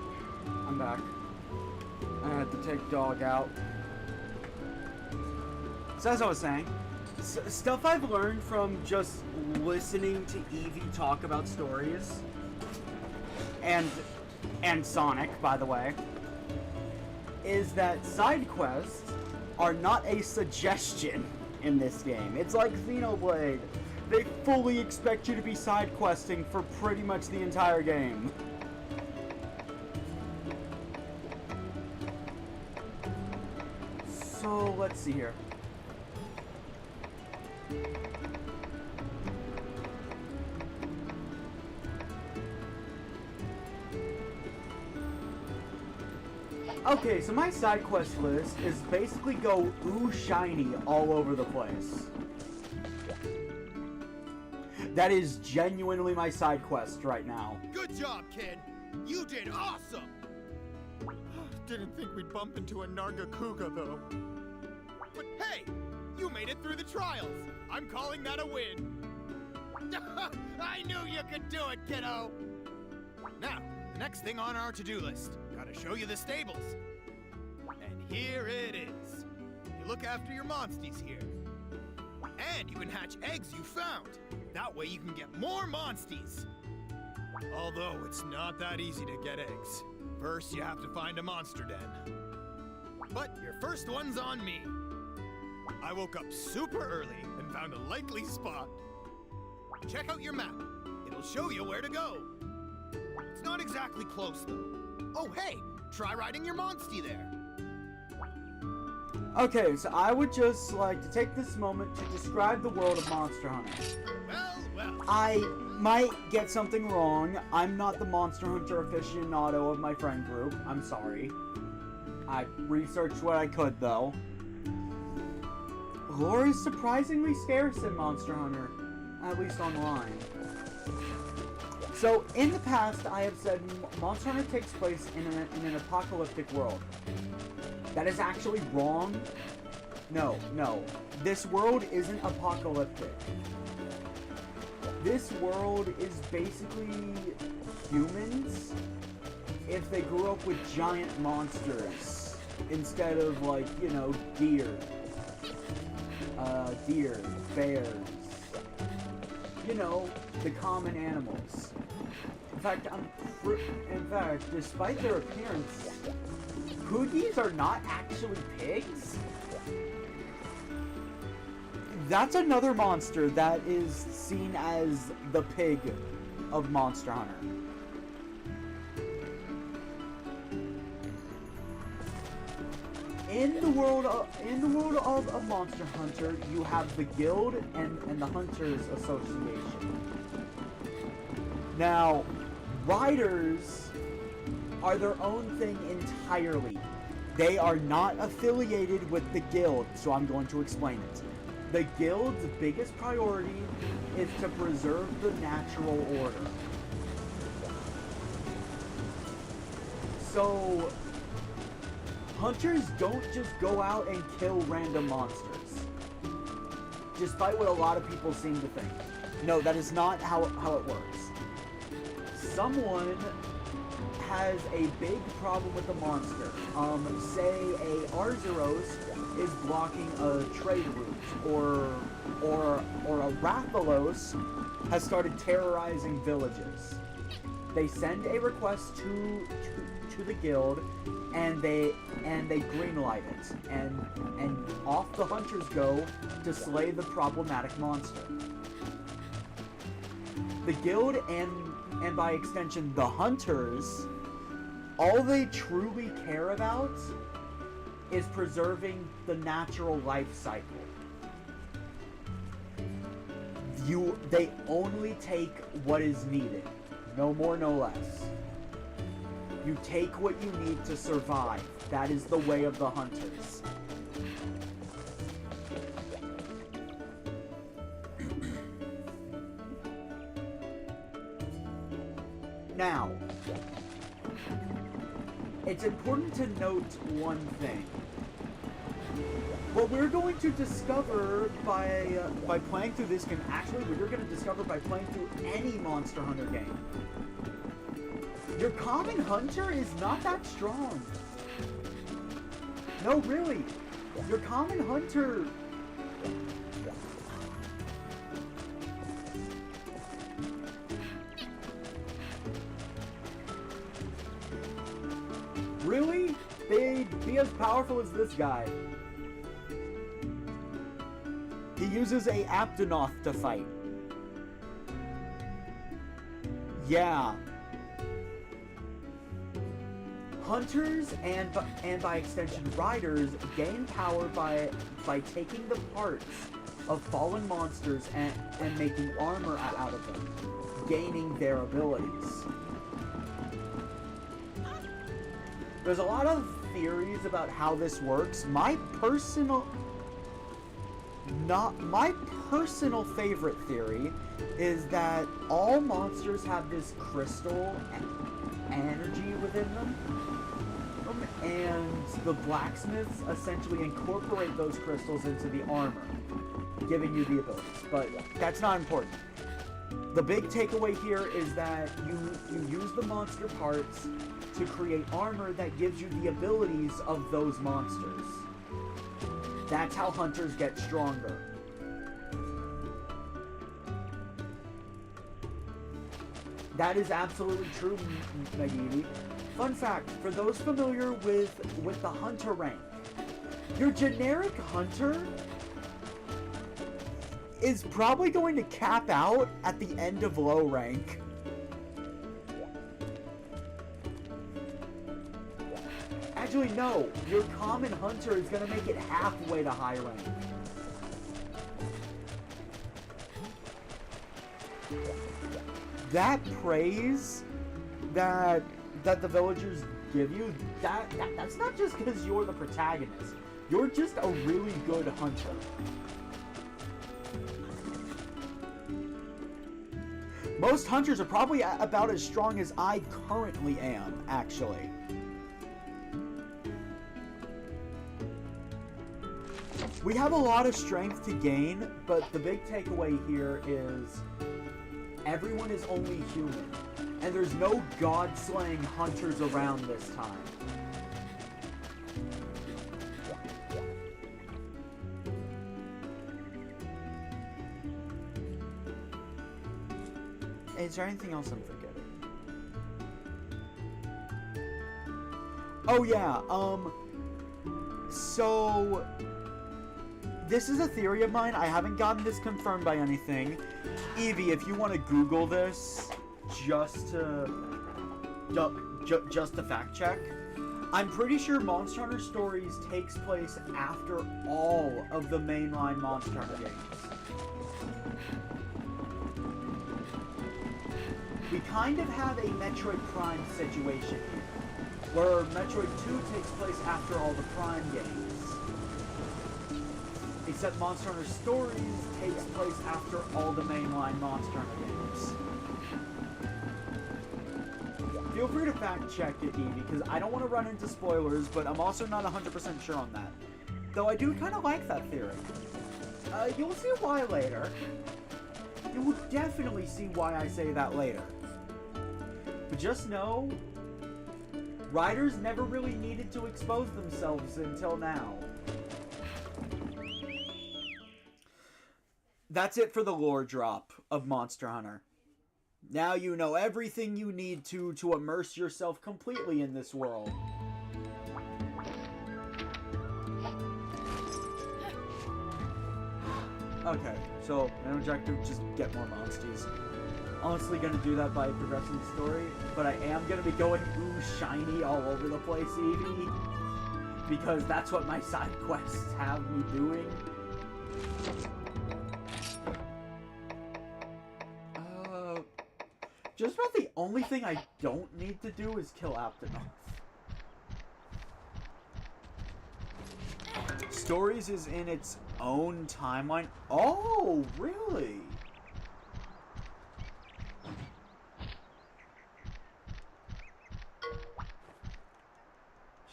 I'm back. I had to take dog out. So as I was saying, stuff I've learned from just listening to Evie talk about stories, and Sonic, by the way, is that side quests are not a suggestion in this game. It's like Xenoblade. They fully expect you to be side questing for pretty much the entire game. So, let's see here. Okay, so my side quest list is basically go ooh shiny all over the place. That is genuinely my side quest right now. Good job, kid. You did awesome. Didn't think we'd bump into a Nargacuga, though. But hey, you made it through the trials. I'm calling that a win. I knew you could do it, kiddo. Now, the next thing on our to-do list. Gotta show you the stables. And here it is. You look after your monsties here. And you can hatch eggs you found. That way you can get more monsties. Although it's not that easy to get eggs. First, you have to find a monster den. But your first one's on me. I woke up super early and found a likely spot. Check out your map. It'll show you where to go. It's not exactly close, though. Oh, hey, try riding your monstie there. Okay, so I would just like to take this moment to describe the world of Monster Hunter. Well. I might get something wrong. I'm not the Monster Hunter aficionado of my friend group. I'm sorry. I researched what I could, though. Lore is surprisingly scarce in Monster Hunter, at least online. So, in the past, I have said Monster Hunter takes place in an apocalyptic world. That is actually wrong. No. This world isn't apocalyptic. This world is basically humans if they grew up with giant monsters instead of, like, you know, deer, bears, you know, the common animals. In fact, despite their appearance, Poogies are not actually pigs. That's another monster that is seen as the pig of Monster Hunter. In the world of Monster Hunter, you have the Guild and the Hunters Association. Now, Riders are their own thing entirely. They are not affiliated with the Guild, so I'm going to explain it. The Guild's biggest priority is to preserve the natural order. So, Hunters don't just go out and kill random monsters, despite what a lot of people seem to think. No, that is not how it works. Someone has a big problem with a monster. Say a Arzuros is blocking a trade route, or a Rathalos has started terrorizing villages. They send a request to the Guild, and they greenlight it, and off the hunters go to slay the problematic monster. The Guild and by extension the hunters, all they truly care about is preserving the natural life cycle. They only take what is needed, no more, no less. You take what you need to survive. That is the way of the hunters. Now, it's important to note one thing. What we're going to discover by playing through this game, actually, what you're going to discover by playing through any Monster Hunter game, Your common hunter is not that strong. No, really. Your common hunter... Really? They'd be as powerful as this guy. He uses a Aptonoth to fight. Yeah. Hunters and by extension riders gain power by taking the parts of fallen monsters and making armor out of them, gaining their abilities. There's a lot of theories about how this works. My personal favorite theory is that all monsters have this crystal energy within them, and the blacksmiths essentially incorporate those crystals into the armor, giving you the abilities. But that's not important. The big takeaway here is that you use the monster parts to create armor that gives you the abilities of those monsters. That's how hunters get stronger. That is absolutely true, Nagini. Fun fact, for those familiar with the hunter rank, your generic hunter is probably going to cap out at the end of low rank. Actually, no. Your common hunter is going to make it halfway to high rank. That praise that the villagers give you, that's not just because you're the protagonist. You're just a really good hunter. Most hunters are probably about as strong as I currently am, actually. We have a lot of strength to gain, but the big takeaway here is everyone is only human, and there's no god-slaying hunters around this time. Is there anything else I'm forgetting? Oh yeah, so this is a theory of mine. I haven't gotten this confirmed by anything. Evie, if you want to Google this, just to fact check, I'm pretty sure Monster Hunter Stories takes place after all of the mainline Monster Hunter games. We kind of have a Metroid Prime situation here, where Metroid 2 takes place after all the Prime games. Except Monster Hunter Stories takes place after all the mainline Monster Hunter games. Feel free to fact check it, Evie, because I don't want to run into spoilers, but I'm also not 100% sure on that. Though I do kind of like that theory. You'll see why later. You will definitely see why I say that later. But just know, writers never really needed to expose themselves until now. That's it for the lore drop of Monster Hunter. Now you know everything you need to immerse yourself completely in this world. Okay, so my objective, just get more monsties. Honestly gonna do that by progressing the story, but I am gonna be going ooh shiny all over the place, Evie, because that's what my side quests have me doing. Just about the only thing I don't need to do is kill Aptonoth. Stories is in its own timeline. Oh, really?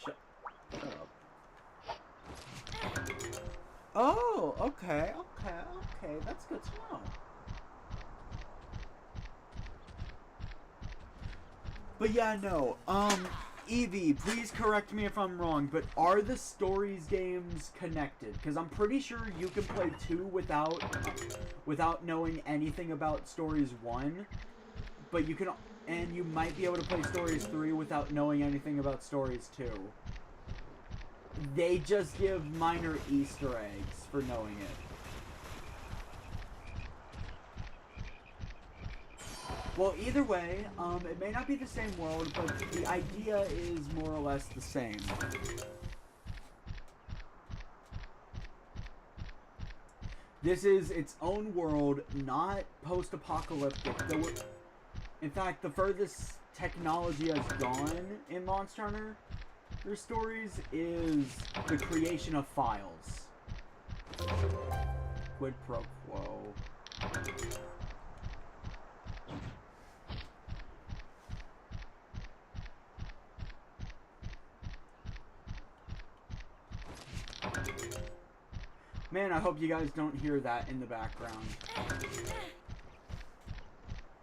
Shut up. Oh, okay. That's good to know. But yeah, no. Evie, please correct me if I'm wrong, but are the Stories games connected? Because I'm pretty sure you can play 2 without knowing anything about Stories 1, but you can, and you might be able to play Stories 3 without knowing anything about Stories 2. They just give minor Easter eggs for knowing it. Well, either way, it may not be the same world, but the idea is more or less the same. This is its own world, not post-apocalyptic. In fact, the furthest technology has gone in Monster Hunter Stories is the creation of files. Quid pro quo. Man, I hope you guys don't hear that in the background.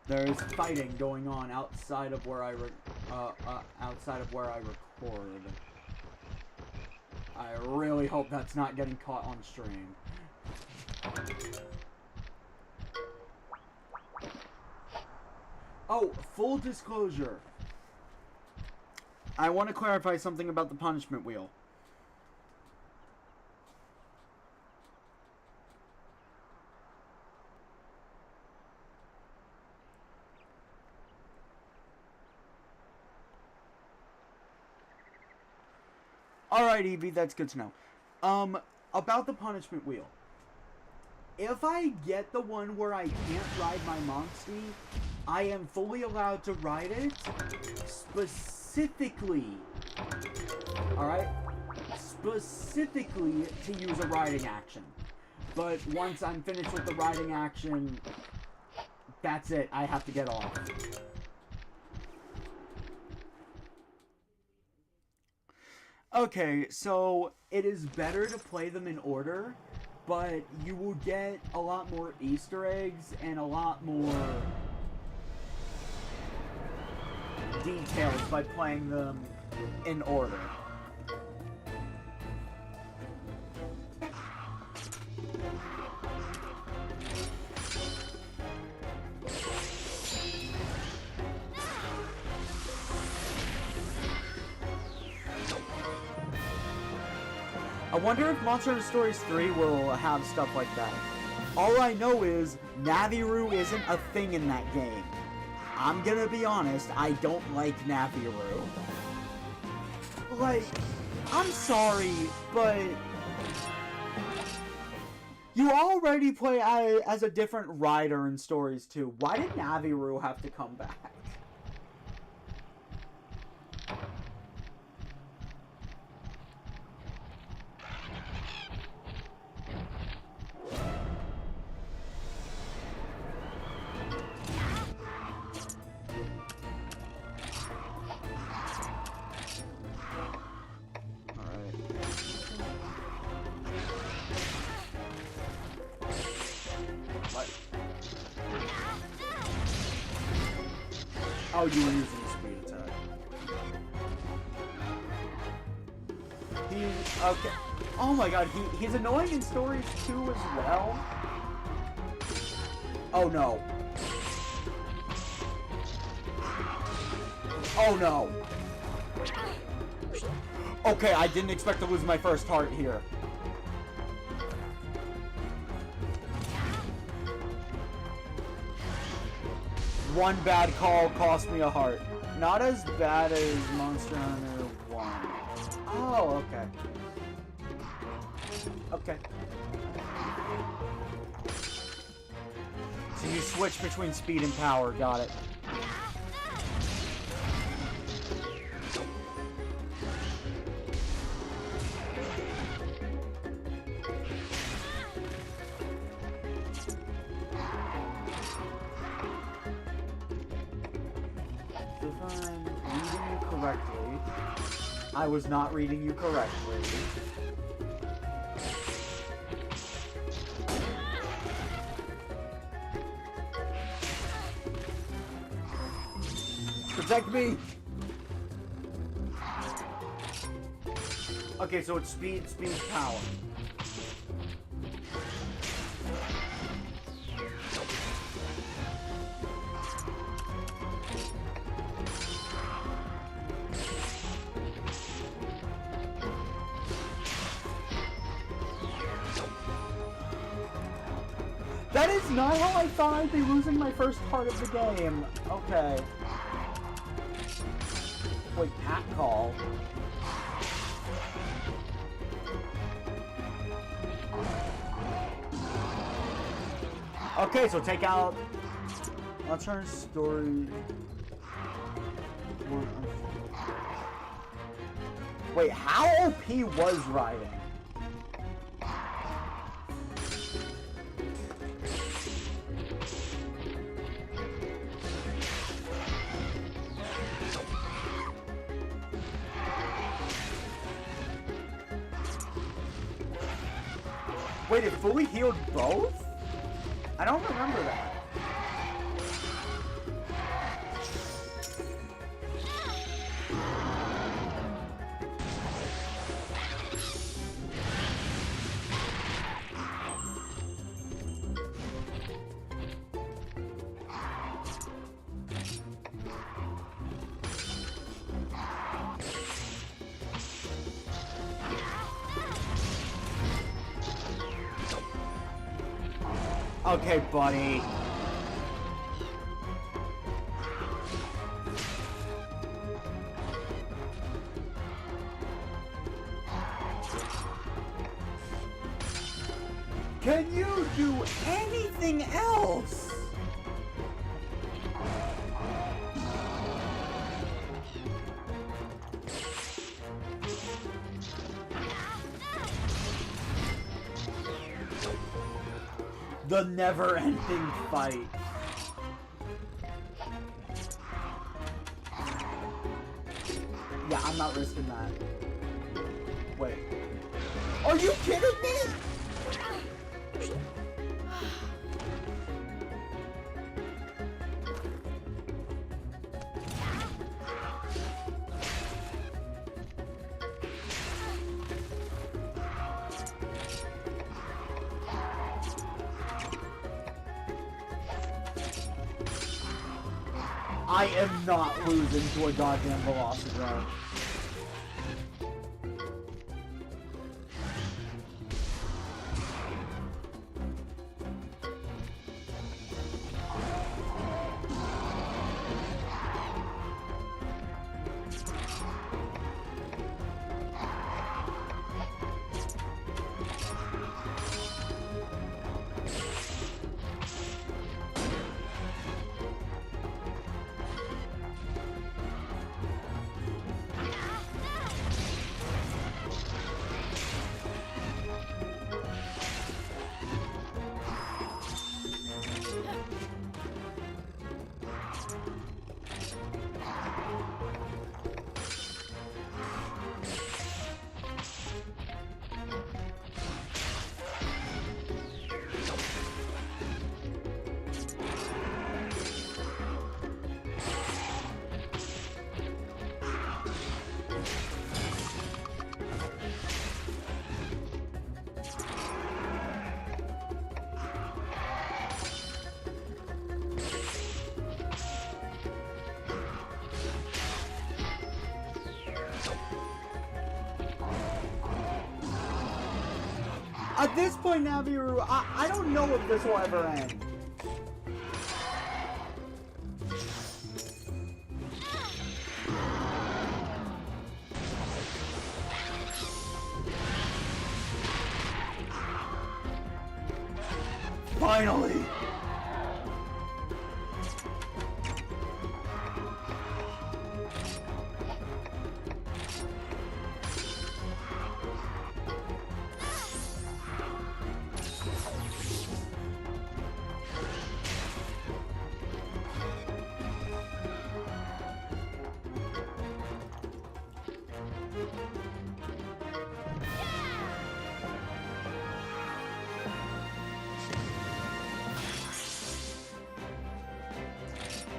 There's fighting going on outside of where I record. I really hope that's not getting caught on stream. Oh, full disclosure. I want to clarify something about the punishment wheel. Alright, Evie, that's good to know. About the punishment wheel. If I get the one where I can't ride my Monksy, I am fully allowed to ride it specifically. Alright? Specifically to use a riding action. But once I'm finished with the riding action, that's it. I have to get off. Okay, so it is better to play them in order, but you will get a lot more Easter eggs and a lot more details by playing them in order. I wonder if Monster Hunter Stories 3 will have stuff like that. All I know is Naviru isn't a thing in that game. I'm gonna be honest, I don't like Naviru. Like, I'm sorry, but you already play as a different rider in Stories 2. Why did Naviru have to come back? Oh, you were using the speed attack. Okay. Oh my god, he's annoying in Stories 2 as well. Oh no. Oh no. Okay, I didn't expect to lose my first heart here. One bad call cost me a heart. Not as bad as Monster Hunter 1. Oh, okay. Okay. So you switch between speed and power, got it. I was not reading you correctly. Protect me! Okay, so it's speed, power. That is not how I thought I'd be losing my first part of the game. Okay. Wait, cat call. Okay, so take out. Let's turn story. Wait, how OP was riding? Wait, it fully healed both? I don't remember that. Okay, buddy. Can you do anything else? The never-ending fight. Yeah, I'm not risking that. Wait. Are you kidding me? I am not losing to a goddamn Velociraptor. At this point, Naviru, I don't know if this will ever end. Finally!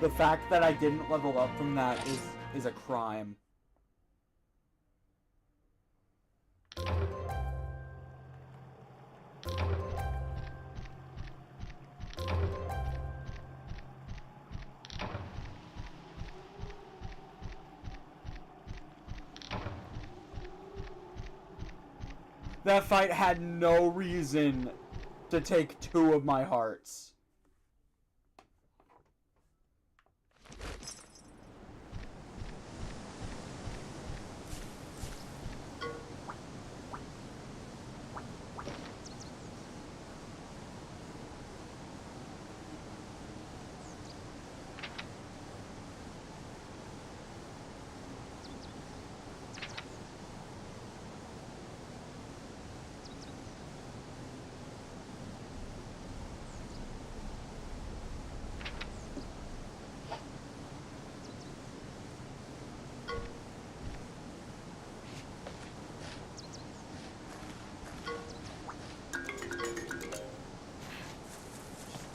The fact that I didn't level up from that is a crime. That fight had no reason to take 2 of my hearts.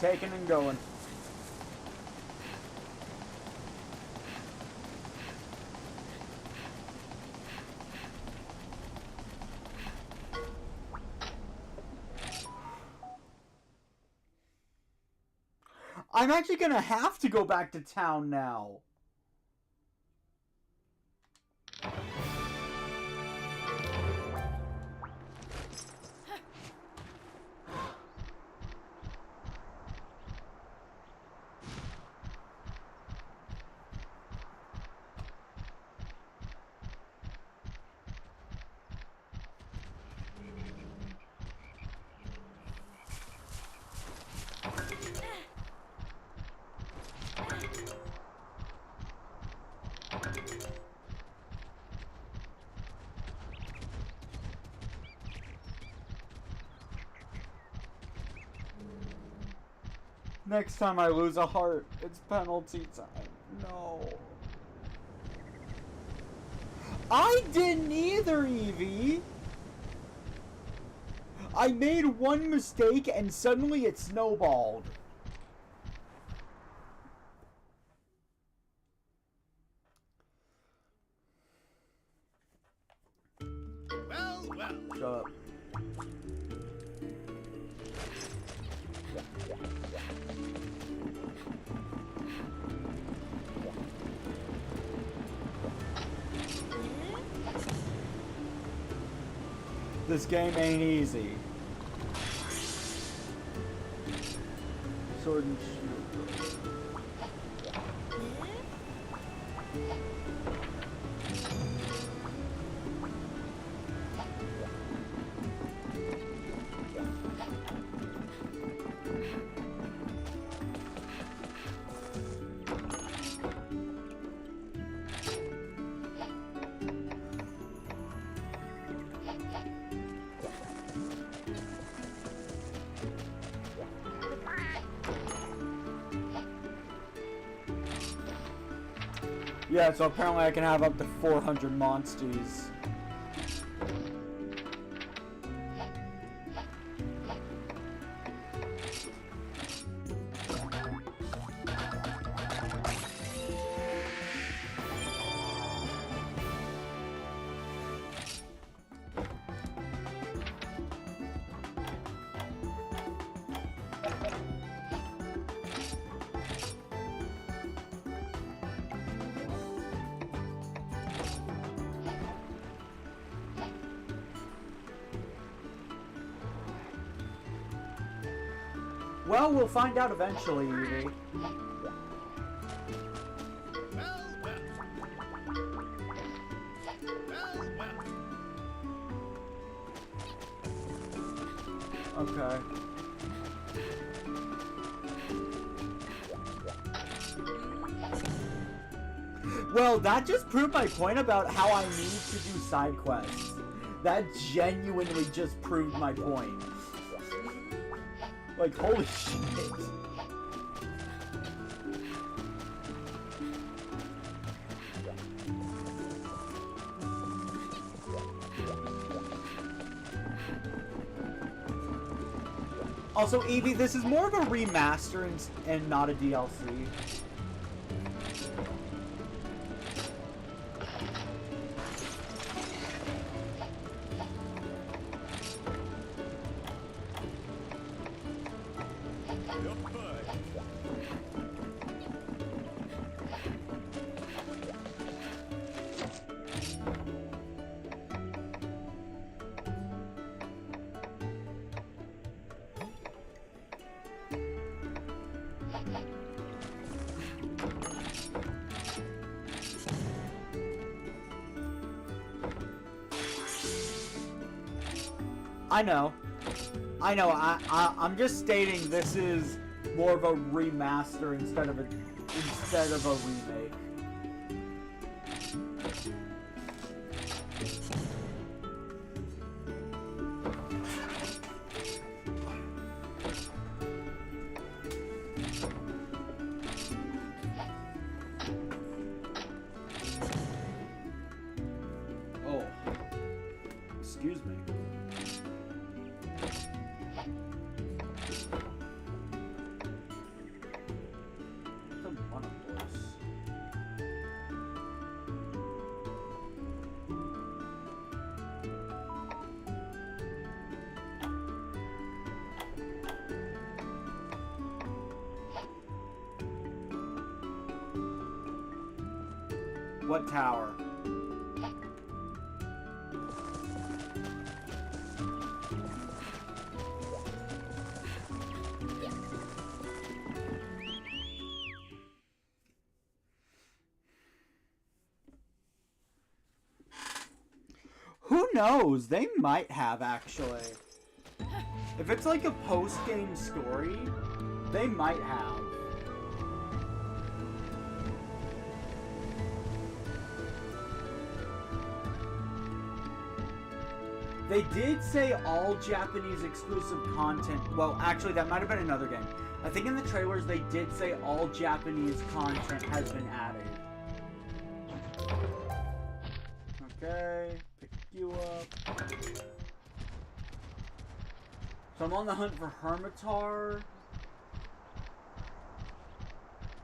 Taking and going. I'm actually gonna have to go back to town now. Next time I lose a heart, it's penalty time. No. I didn't either, Evie! I made one mistake and suddenly it snowballed. Well, well. Shut up. This game ain't easy. Sword and shield. Yeah, so apparently I can have up to 400 monsters. Well, we'll find out eventually, Evie. Well, well. Well, well. Okay. Well, that just proved my point about how I need to do side quests. That genuinely just proved my point. Like, holy shit. Also, Evie, this is more of a remaster and not a DLC. I know. I'm just stating this is more of a remaster instead of a remake. Oh, excuse me. What tower? Who knows? They might have, actually. If it's like a post-game story, they might have. They did say all Japanese exclusive content. Well, actually, that might have been another game. I think in the trailers they did say all Japanese content has been added. Okay, pick you up. So I'm on the hunt for Hermitar.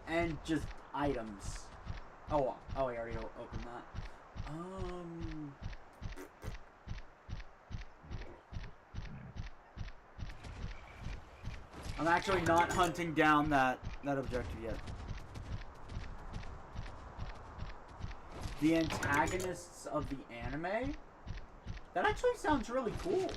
And just items. Oh, I already opened that. I'm actually not hunting down that objective yet. The antagonists of the anime? That actually sounds really cool.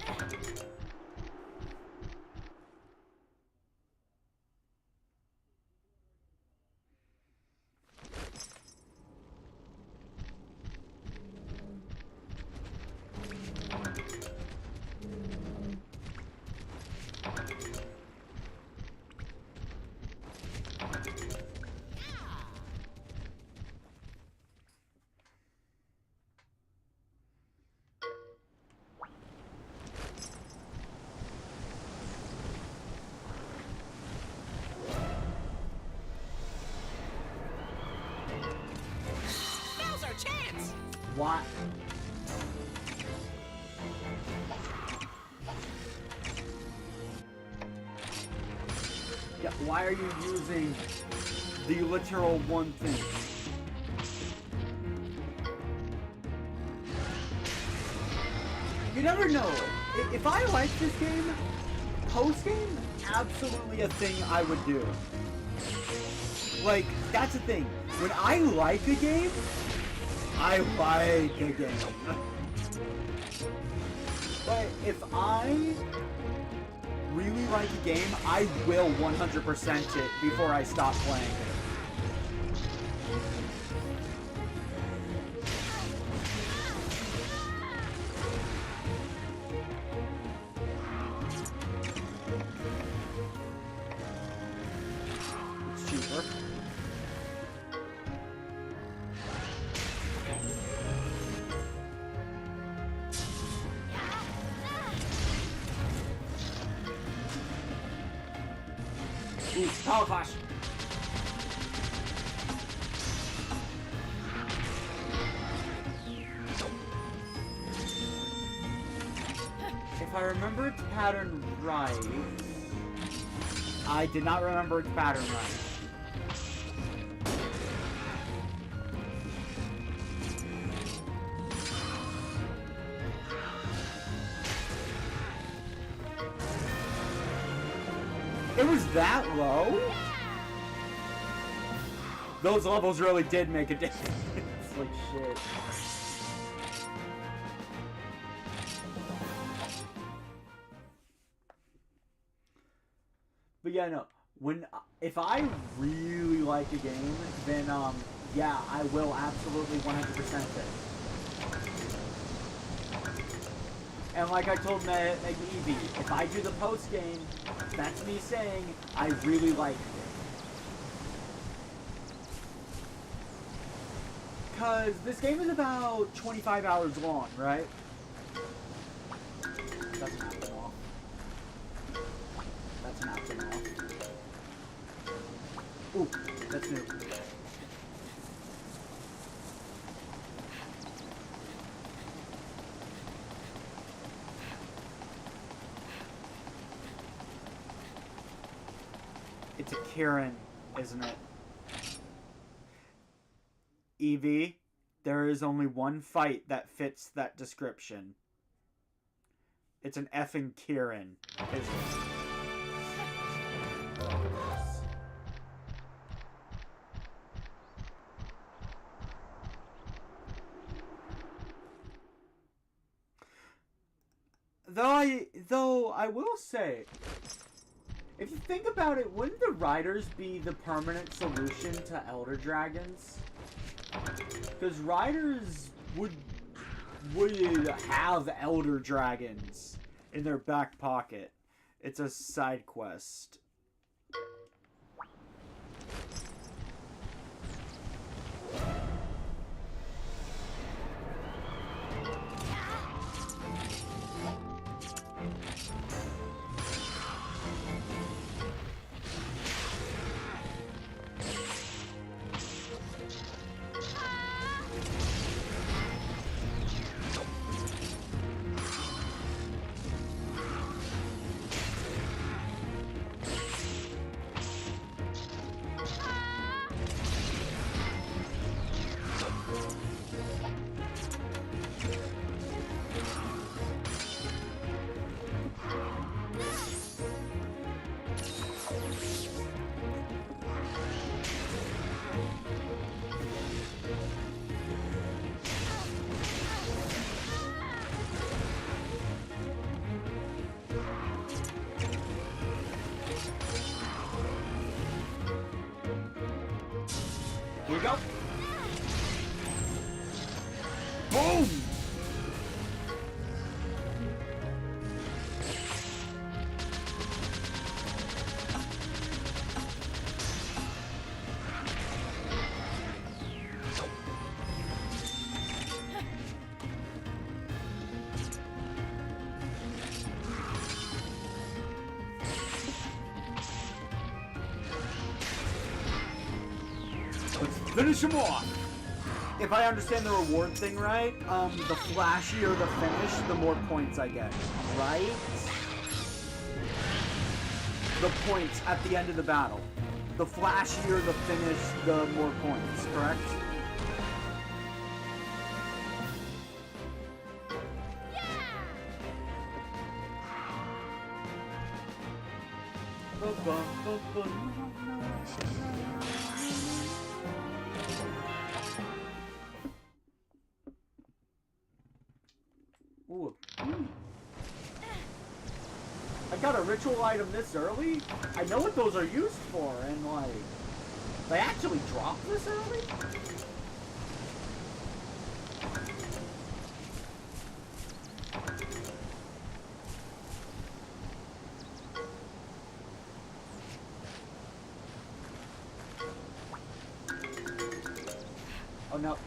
Chance. What? Yeah, why are you using the literal one thing? You never know. If I like this game, post-game, absolutely a thing I would do. Like, that's the thing. When I like a game, I like a game. But if I really like a game, I will 100% it before I stop playing it. It's cheaper. Power Clash. If I remember its pattern right, I did not remember its pattern right. It was that low? Those levels really did make a difference. Like shit. But yeah, no. If I really like a game, then yeah, I will absolutely 100% it. And like I told Meg Evie, if I do the post game, that's me saying I really liked it. Because this game is about 25 hours long, right? That's an option off. That's an option off. Ooh, that's new. It's a Kieran, isn't it? Evie, there is only one fight that fits that description. It's an effing Kieran, isn't it? Though I will say, if you think about it, wouldn't the riders be the permanent solution to Elder Dragons? Because riders would have Elder Dragons in their back pocket. It's a side quest. Here we go. Boom! Let's finish him off! If I understand the reward thing right, the flashier the finish, the more points I get, right? The points at the end of the battle. The flashier the finish, the more points, correct? Ooh. I got a ritual item this early? I know what those are used for, and like, they actually drop this early? Oh no.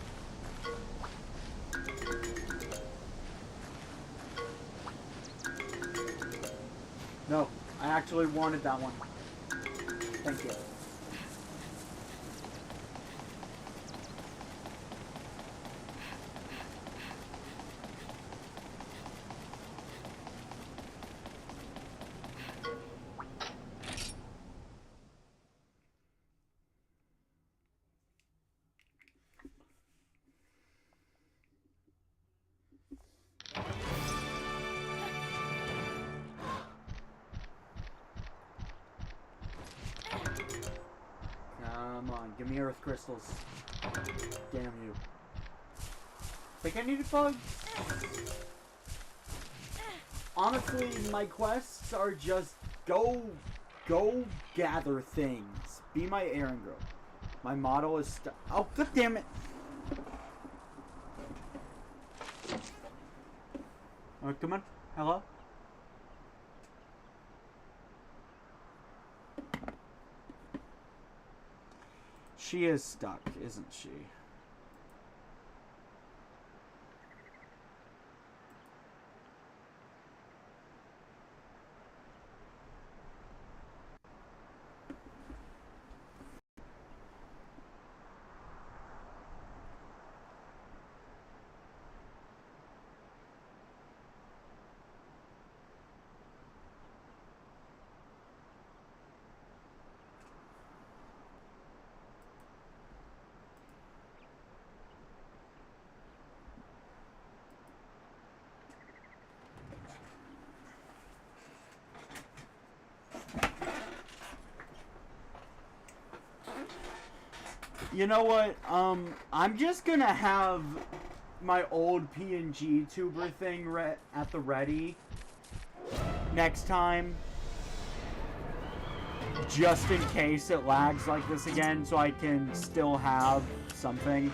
No, I actually wanted that one. Thank you. Come on, give me earth crystals. Damn you. Think I needed bugs? Honestly, my quests are just go gather things. Be my Aaron girl. My motto is oh, god damn it. Alright, come on. Hello? She is stuck, isn't she? You know what? I'm just gonna have my old PNG tuber thing at the ready next time, just in case it lags like this again, so I can still have something.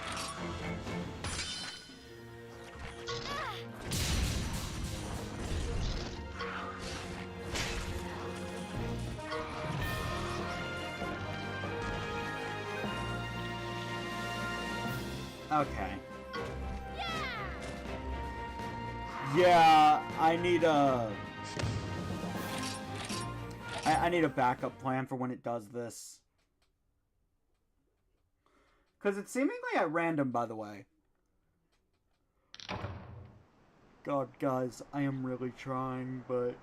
Okay. Yeah, I need a backup plan for when it does this. Because it's seemingly at random, by the way. God, guys, I am really trying, but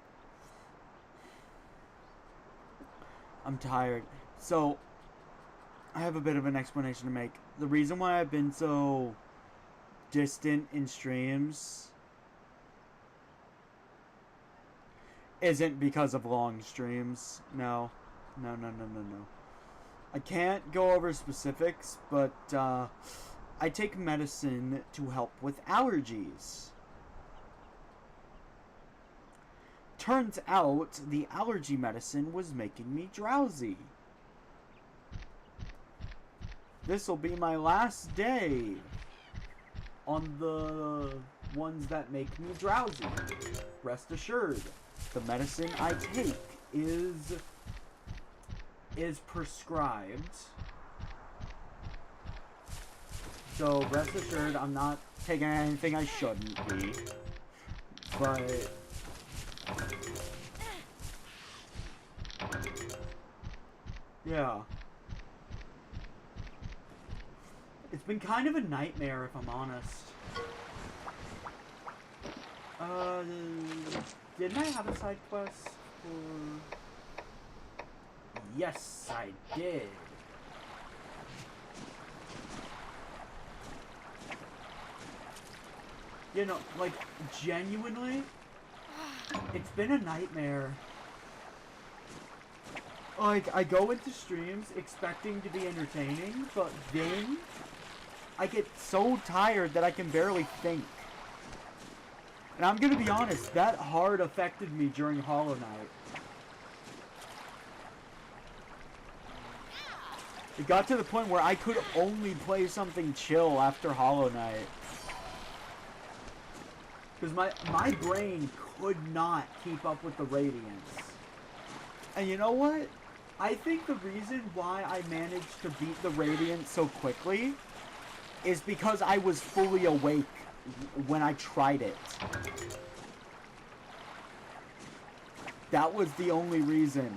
I'm tired. So, I have a bit of an explanation to make. The reason why I've been so distant in streams isn't because of long streams. No. I can't go over specifics, but I take medicine to help with allergies. Turns out the allergy medicine was making me drowsy. This'll be my last day on the ones that make me drowsy. Rest assured, the medicine I take is prescribed. So rest assured, I'm not taking anything I shouldn't be. But yeah. It's been kind of a nightmare, if I'm honest. Didn't I have a side quest for... Yes, I did. You know, like, genuinely, it's been a nightmare. Like, I go into streams expecting to be entertaining, but then I get so tired that I can barely think. And I'm gonna be honest, that hard affected me during Hollow Knight. It got to the point where I could only play something chill after Hollow Knight. Because my brain could not keep up with the Radiance. And you know what? I think the reason why I managed to beat the Radiance so quickly is because I was fully awake when I tried it. That was the only reason.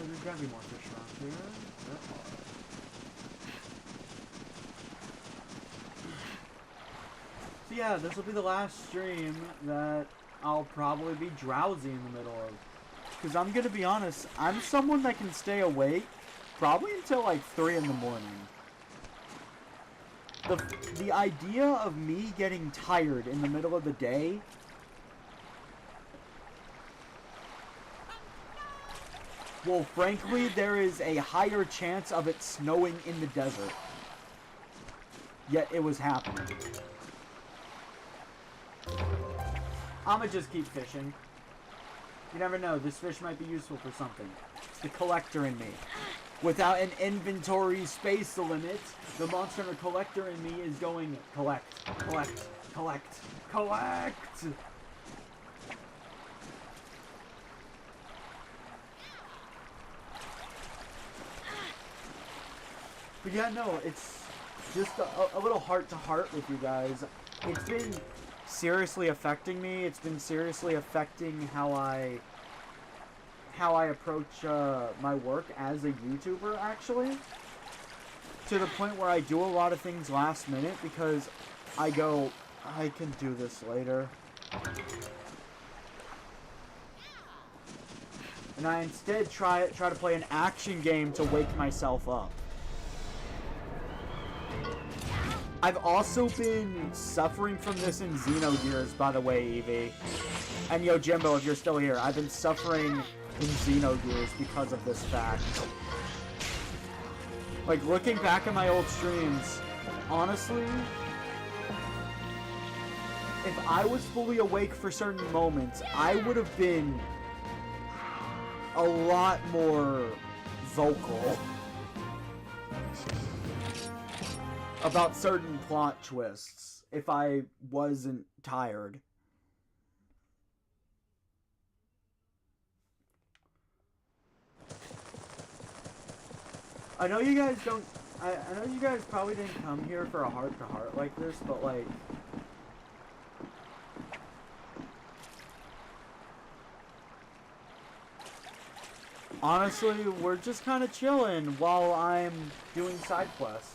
There's gotta be more fish around here. So yeah, this will be the last stream that I'll probably be drowsy in the middle of. Because I'm gonna be honest, I'm someone that can stay awake probably until like 3 in the morning. The idea of me getting tired in the middle of the day... Well, frankly, there is a higher chance of it snowing in the desert. Yet it was happening. I'ma just keep fishing. You never know. This fish might be useful for something. It's the collector in me. Without an inventory space limit, the Monster Hunter collector in me is going collect, collect, collect, collect! But yeah, no, it's just a little heart-to-heart with you guys. It's been seriously affecting me. It's been seriously affecting how I approach my work as a YouTuber, actually. To the point where I do a lot of things last minute because I go, I can do this later. And I instead try to play an action game to wake myself up. I've also been suffering from this in Xenogears, by the way, Evie. And Yo Jimbo, if you're still here, I've been suffering in Xenogears because of this fact. Like, looking back at my old streams, honestly, if I was fully awake for certain moments, I would have been a lot more vocal about certain plot twists if I wasn't tired. I know you guys don't... I know you guys probably didn't come here for a heart-to-heart like this, but like... honestly, we're just kind of chilling while I'm doing side quests.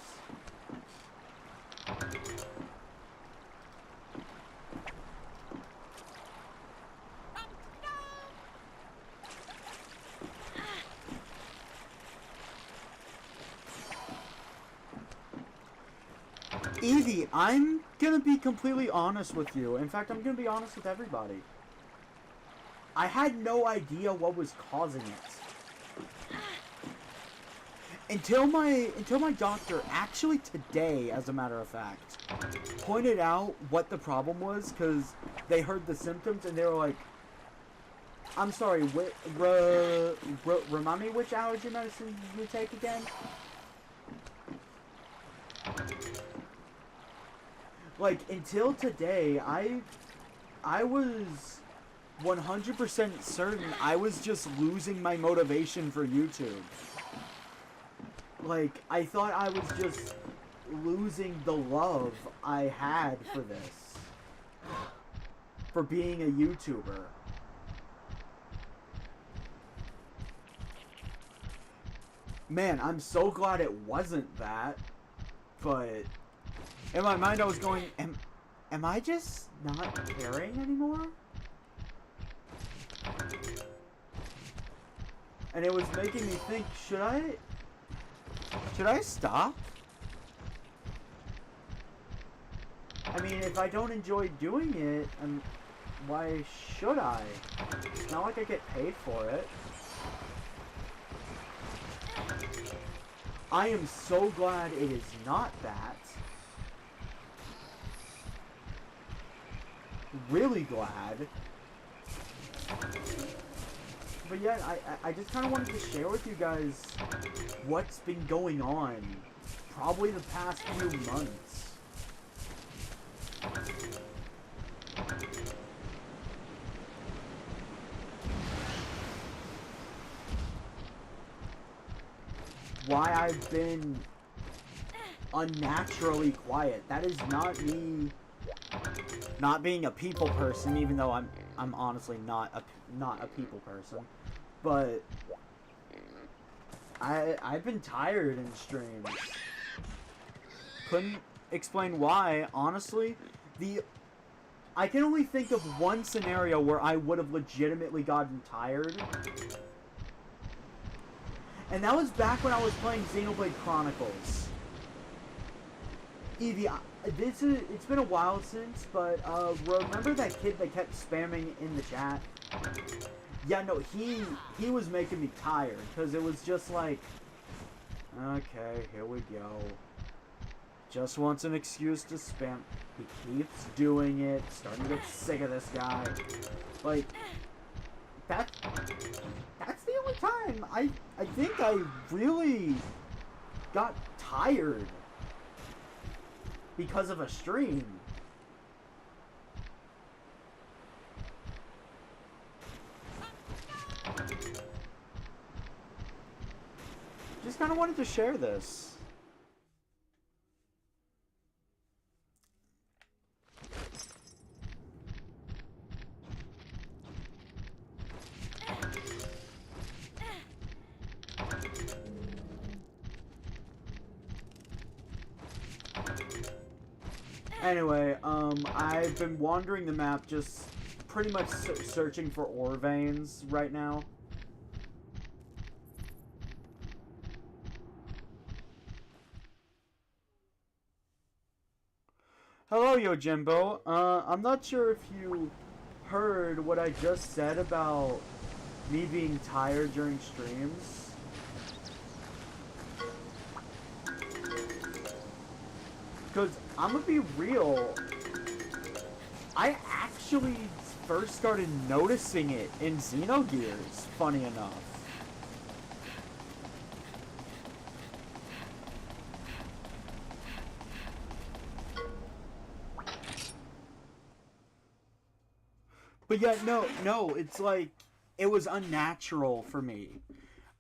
Evie, I'm gonna be completely honest with you. In fact, I'm gonna be honest with everybody. I had no idea what was causing it. Until my doctor, actually today, as a matter of fact, pointed out what the problem was, because they heard the symptoms and they were like, I'm sorry, remind me which allergy medicine you take again? Like, until today, I was 100% certain I was just losing my motivation for YouTube. Like, I thought I was just losing the love I had for this. For being a YouTuber. Man, I'm so glad it wasn't that. But in my mind I was going, am I just not caring anymore? And it was making me think, should I stop? I mean, if I don't enjoy doing it, why should I? It's not like I get paid for it. I am so glad it is not that. Really glad. But yeah, I just kind of wanted to share with you guys what's been going on probably the past few months. Why I've been unnaturally quiet. That is not me not being a people person, even though I'm honestly not a people person. But I've been tired in streams. Couldn't explain why, honestly. I can only think of one scenario where I would have legitimately gotten tired. And that was back when I was playing Xenoblade Chronicles. Evie, it's been a while since, but remember that kid that kept spamming in the chat? Yeah, no, he was making me tired, because it was just like, okay, here we go. Just wants an excuse to spam. He keeps doing it, starting to get sick of this guy. Like, that's the only time I think I really got tired because of a stream. Just kind of wanted to share this. Anyway, I've been wandering the map just pretty much searching for ore veins right now. Hello, Yojimbo. I'm not sure if you heard what I just said about me being tired during streams. Because, I'm gonna be real, I actually first started noticing it in Xenogears, funny enough. But yeah, no, it's like, it was unnatural for me.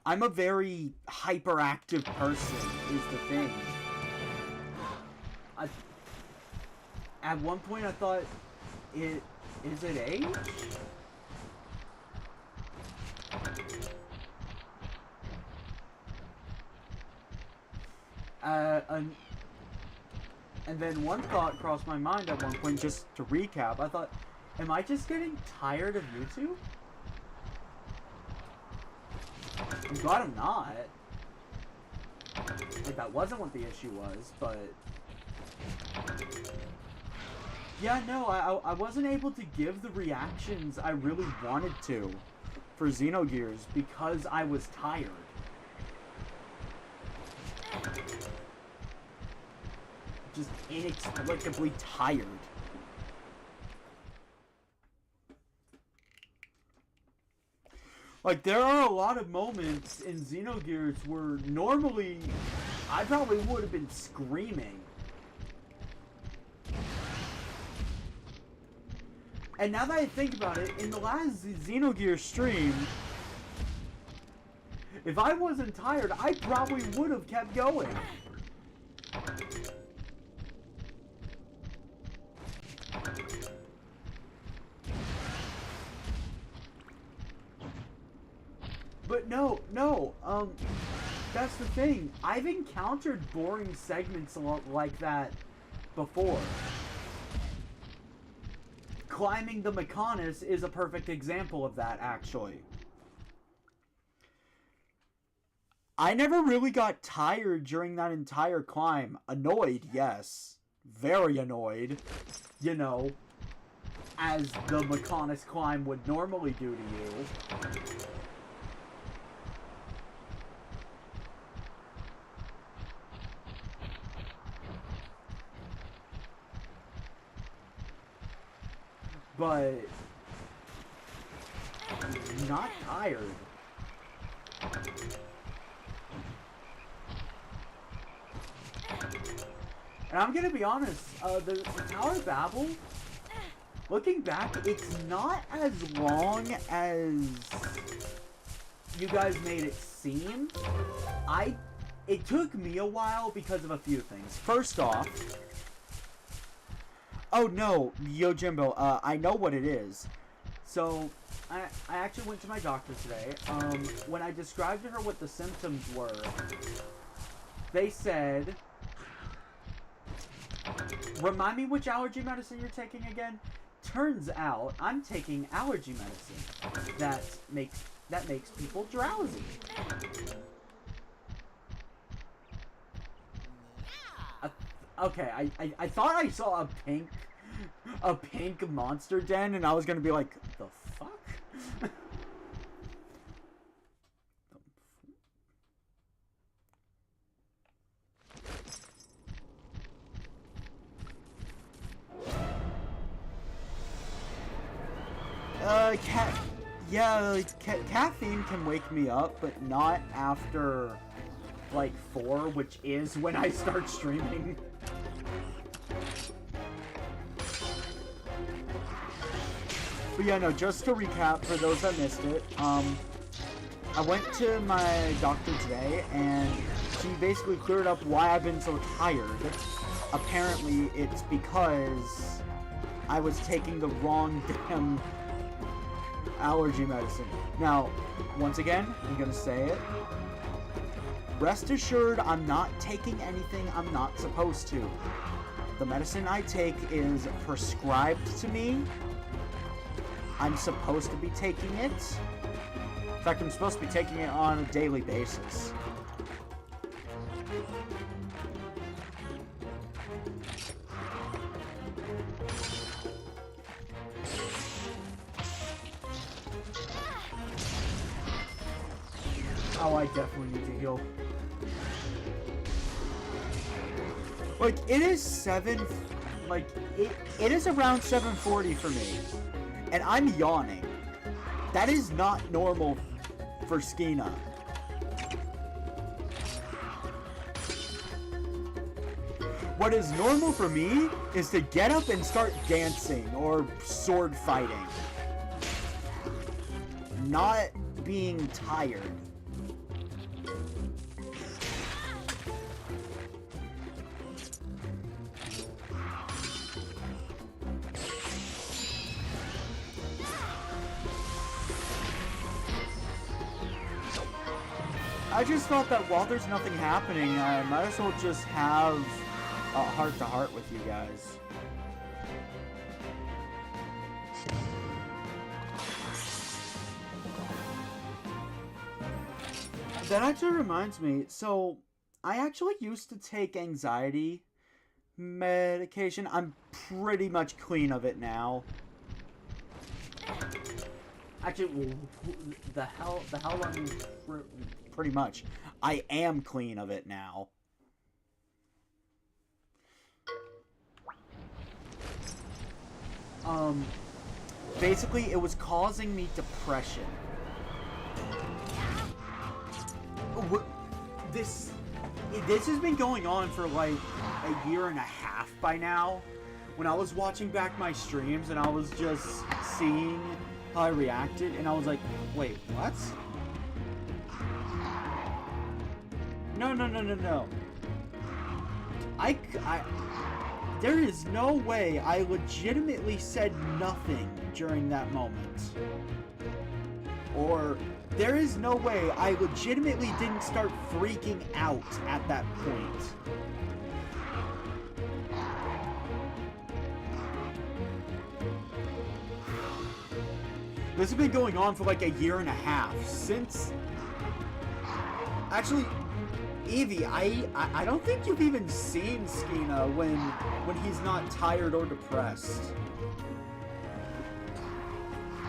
I'm a very hyperactive person, is the thing. At one point I thought, is it age? And then one thought crossed my mind at one point, just to recap. I thought, am I just getting tired of YouTube? I'm glad I'm not. Like, that wasn't what the issue was, but... yeah, no, I wasn't able to give the reactions I really wanted to for Xenogears because I was tired. Just inexplicably tired. Like, there are a lot of moments in Xenogears where normally I probably would have been screaming. And now that I think about it, in the last Xenogears stream, if I wasn't tired, I probably would have kept going. But no, that's the thing. I've encountered boring segments like that before. Climbing the Mechonis is a perfect example of that, actually. I never really got tired during that entire climb. Annoyed, yes. Very annoyed. You know, as the Mechonis climb would normally do to you. But not tired. And I'm gonna be honest, the Tower of Babel, looking back, it's not as long as you guys made it seem. It took me a while because of a few things. First off, oh no, Yojimbo, I know what it is. So, I actually went to my doctor today. When I described to her what the symptoms were, they said, remind me which allergy medicine you're taking again? Turns out, I'm taking allergy medicine that makes people drowsy. Okay, I thought I saw a pink monster den, and I was gonna be like, the fuck? Yeah, like, caffeine can wake me up, but not after, like, 4, which is when I start streaming. But yeah, no, just to recap, for those that missed it, I went to my doctor today, and she basically cleared up why I've been so tired. Apparently, it's because I was taking the wrong damn allergy medicine. Now, once again, I'm gonna say it. Rest assured, I'm not taking anything I'm not supposed to. The medicine I take is prescribed to me. I'm supposed to be taking it. In fact, I'm supposed to be taking it on a daily basis. Oh, I definitely need to heal. Like, it is 7... Like, it is around 7:40 for me. And I'm yawning. That is not normal for Skena. What is normal for me is to get up and start dancing or sword fighting. Not being tired. I just thought that while there's nothing happening, I might as well just have a heart-to-heart with you guys. That actually reminds me, so I actually used to take anxiety medication. I'm pretty much clean of it now. Actually, the hell I mean, pretty much. I am clean of it now. Basically, it was causing me depression. This has been going on for like a year and a half by now. When I was watching back my streams and I was just seeing how I reacted, and I was like, wait, what? No. There is no way I legitimately said nothing during that moment. Or, there is no way I legitimately didn't start freaking out at that point. This has been going on for like a year and a half since... Actually, Evie, I don't think you've even seen Skena when he's not tired or depressed.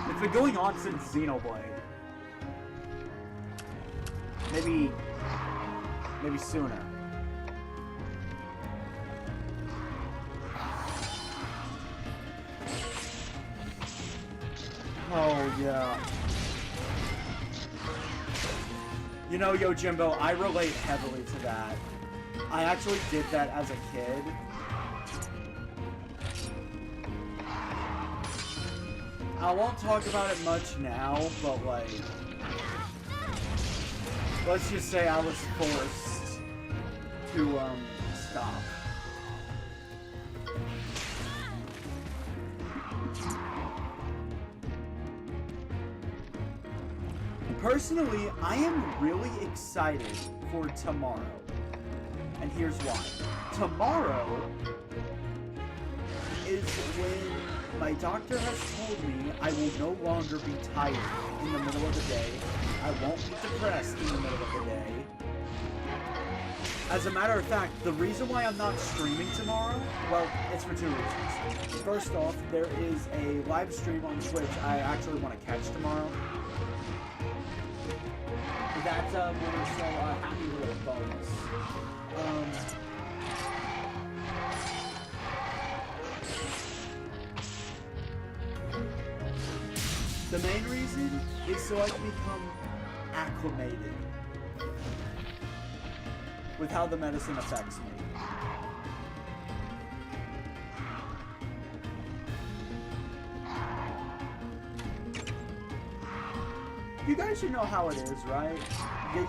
It's been going on since Xenoblade. Maybe sooner. Oh, yeah. You know, Yojimbo, I relate heavily to that. I actually did that as a kid. I won't talk about it much now, but like... let's just say I was forced to, stop. Personally, I am really excited for tomorrow. And here's why. Tomorrow is when my doctor has told me I will no longer be tired in the middle of the day. I won't be depressed in the middle of the day. As a matter of fact, the reason why I'm not streaming tomorrow, well, it's for 2 reasons. First off, there is a live stream on Twitch I actually want to catch tomorrow. That's when we're so happy with a bonus. The main reason is so I can become acclimated with how the medicine affects me. You guys should know how it is, right? You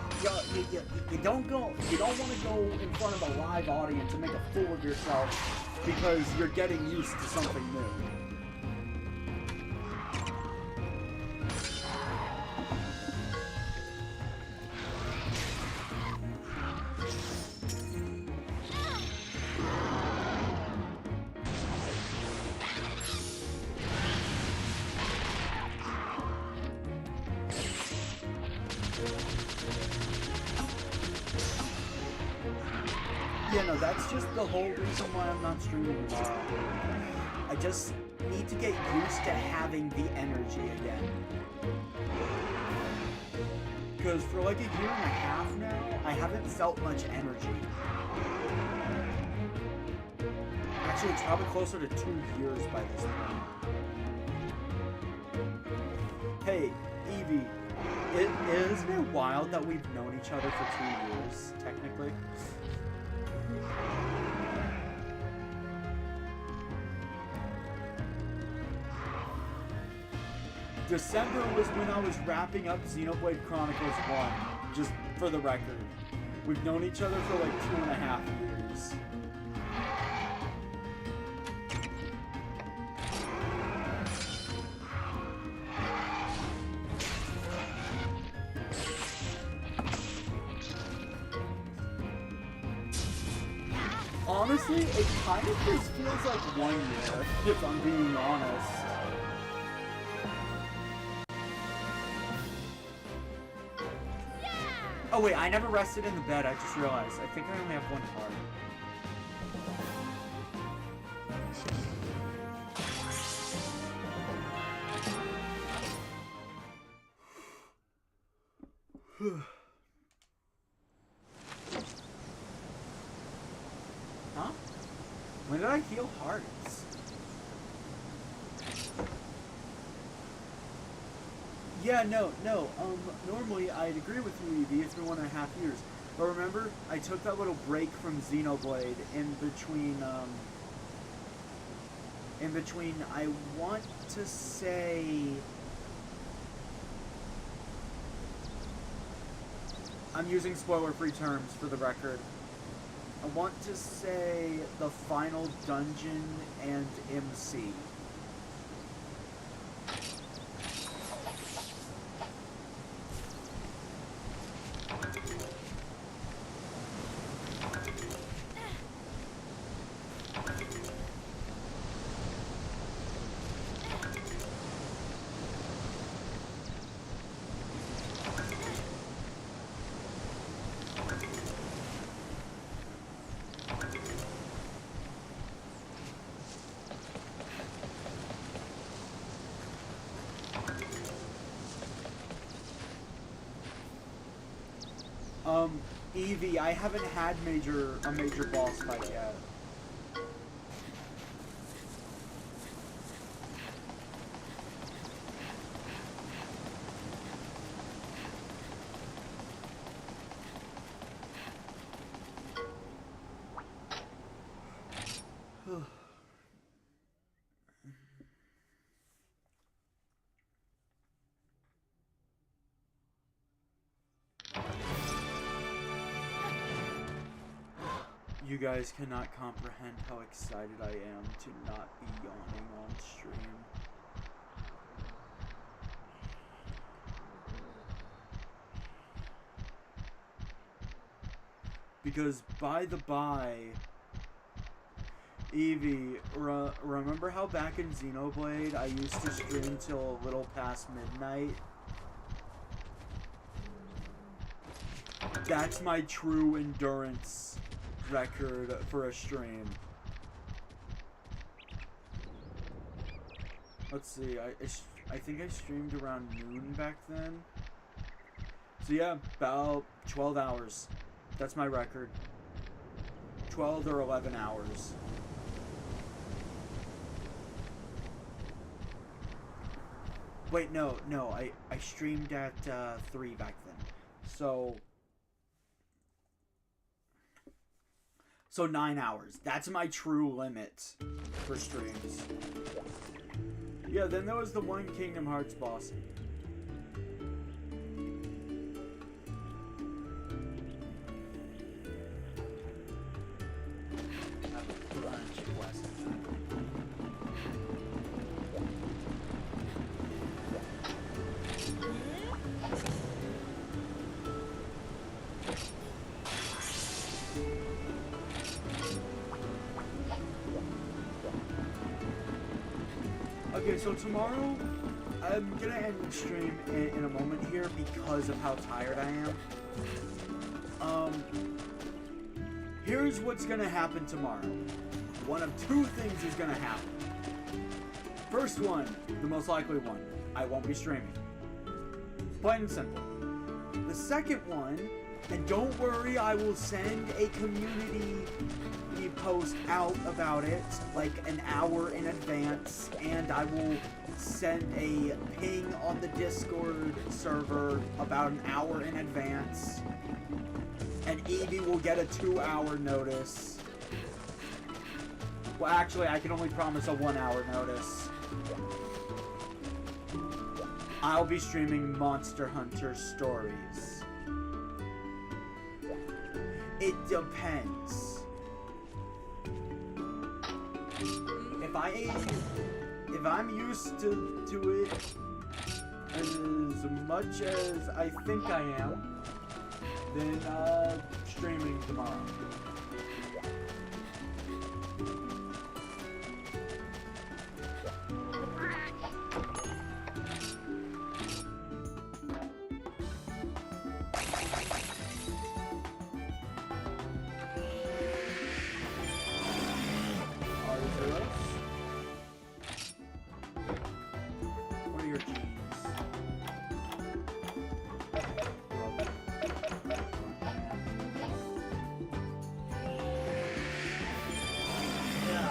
don't want to go in front of a live audience and make a fool of yourself because you're getting used to something new. Yeah, no, that's just the whole reason why I'm not streaming tomorrow. I just need to get used to having the energy again. Because for like a year and a half now, I haven't felt much energy. Actually, it's probably closer to 2 years by this point. Hey, Evie, isn't it wild that we've known each other for 2 years, technically? December was when I was wrapping up Xenoblade Chronicles 1, just for the record. We've known each other for like 2.5 years. Honestly, it kind of just feels like 1 year, if I'm being honest. Oh wait, I never rested in the bed, I just realized. I think I only have 1 card. Huh? When did I heal hearts? Yeah, no. Normally I'd agree with you, Evie. It's been 1.5 years. But remember, I took that little break from Xenoblade in between, I want to say... I'm using spoiler-free terms for the record. I want to say the final dungeon and MC. Evie, I haven't had a major boss fight yet. You guys cannot comprehend how excited I am to not be yawning on stream. Because, by the by, Evie, remember how back in Xenoblade I used to stream till a little past midnight? That's my true endurance record for a stream. Let's see, I think I streamed around noon back then. So yeah, about 12 hours. That's my record. 12 or 11 hours. Wait, no. I streamed at 3 back then. So 9 hours. That's my true limit for streams. Yeah, then there was the one Kingdom Hearts boss. Okay, so tomorrow, I'm gonna end the stream in a moment here because of how tired I am. Here's what's gonna happen tomorrow. One of 2 things is gonna happen. First one, the most likely one, I won't be streaming. Plain and simple. The second one, and don't worry, I will send a community post out about it like an hour in advance, and I will send a ping on the Discord server about an hour in advance, and Evie will get a 2-hour notice. Well, actually, I can only promise a 1-hour notice. I'll be streaming Monster Hunter Stories. It depends. If I'm used to it as much as I think I am, then streaming tomorrow.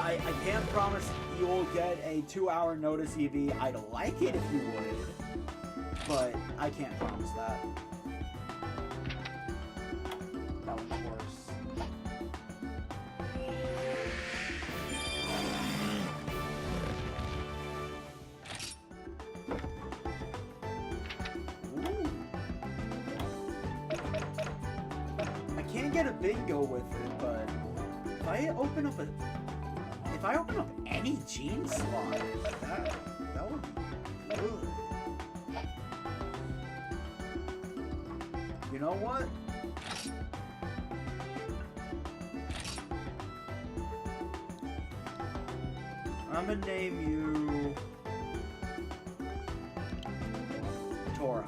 I can't promise you'll get a 2-hour notice, Evie. I'd like it if you would, but I can't promise that. That one's worse. Ooh. I can't get a bingo with it, but if I open up any gene slot, that would be good. You know what? I'm gonna name you Tora.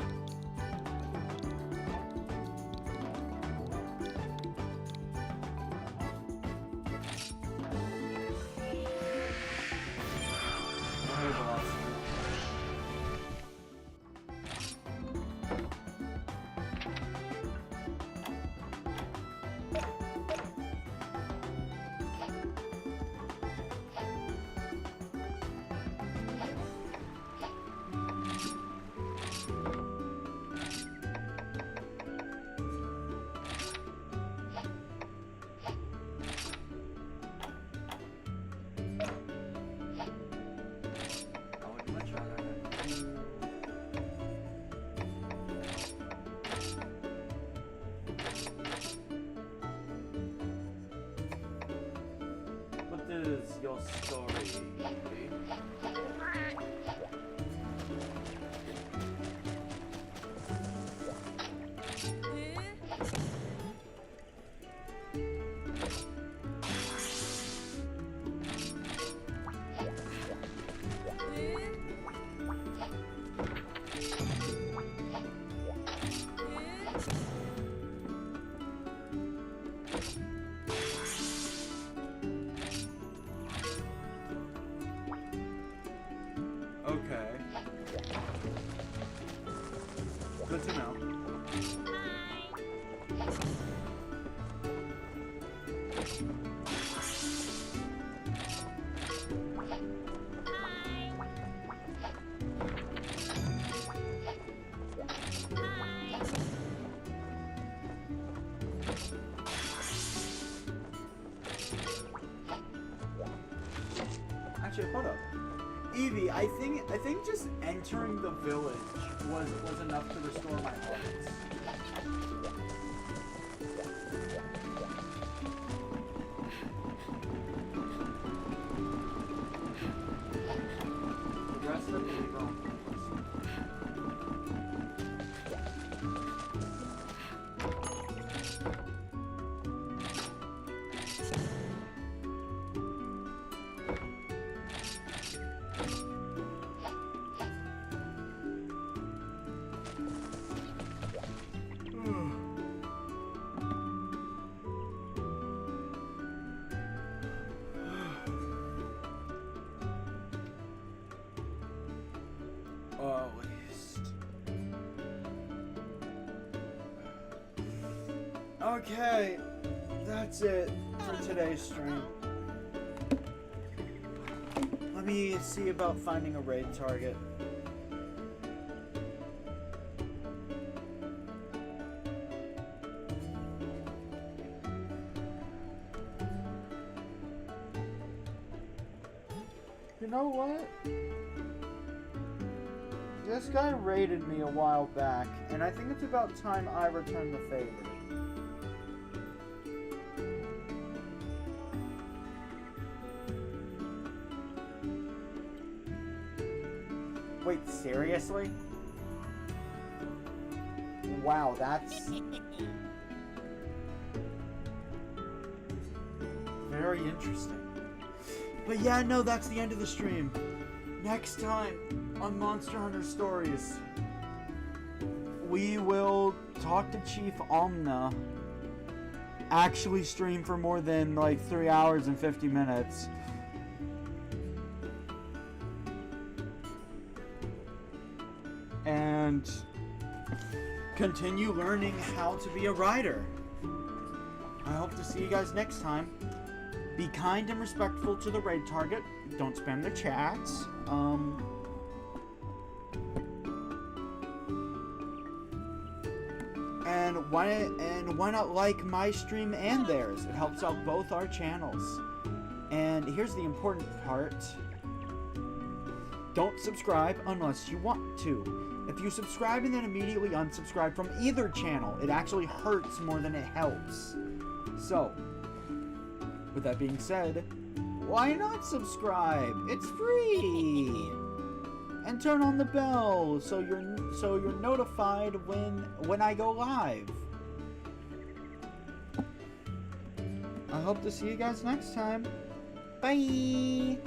Your story. Good to know. Hold up. Evie, I think just entering the village was enough to restore my hearts. The rest of it is wrong. Okay, that's it for today's stream. Let me see about finding a raid target. You know what? This guy raided me a while back, and I think it's about time I return the favor. Wait, seriously? Wow, that's very interesting. But yeah, no, that's the end of the stream. Next time on Monster Hunter Stories, we will talk to Chief Omna, actually stream for more than like 3 hours and 50 minutes. And continue learning how to be a rider. I hope to see you guys next time. Be kind and respectful to the raid target. Don't spam the chats. And why not like my stream and theirs? It helps out both our channels. And here's the important part. Don't subscribe unless you want to. If you subscribe and then immediately unsubscribe from either channel, it actually hurts more than it helps. So, with that being said, why not subscribe? It's free! And turn on the bell so you're notified when I go live. I hope to see you guys next time. Bye!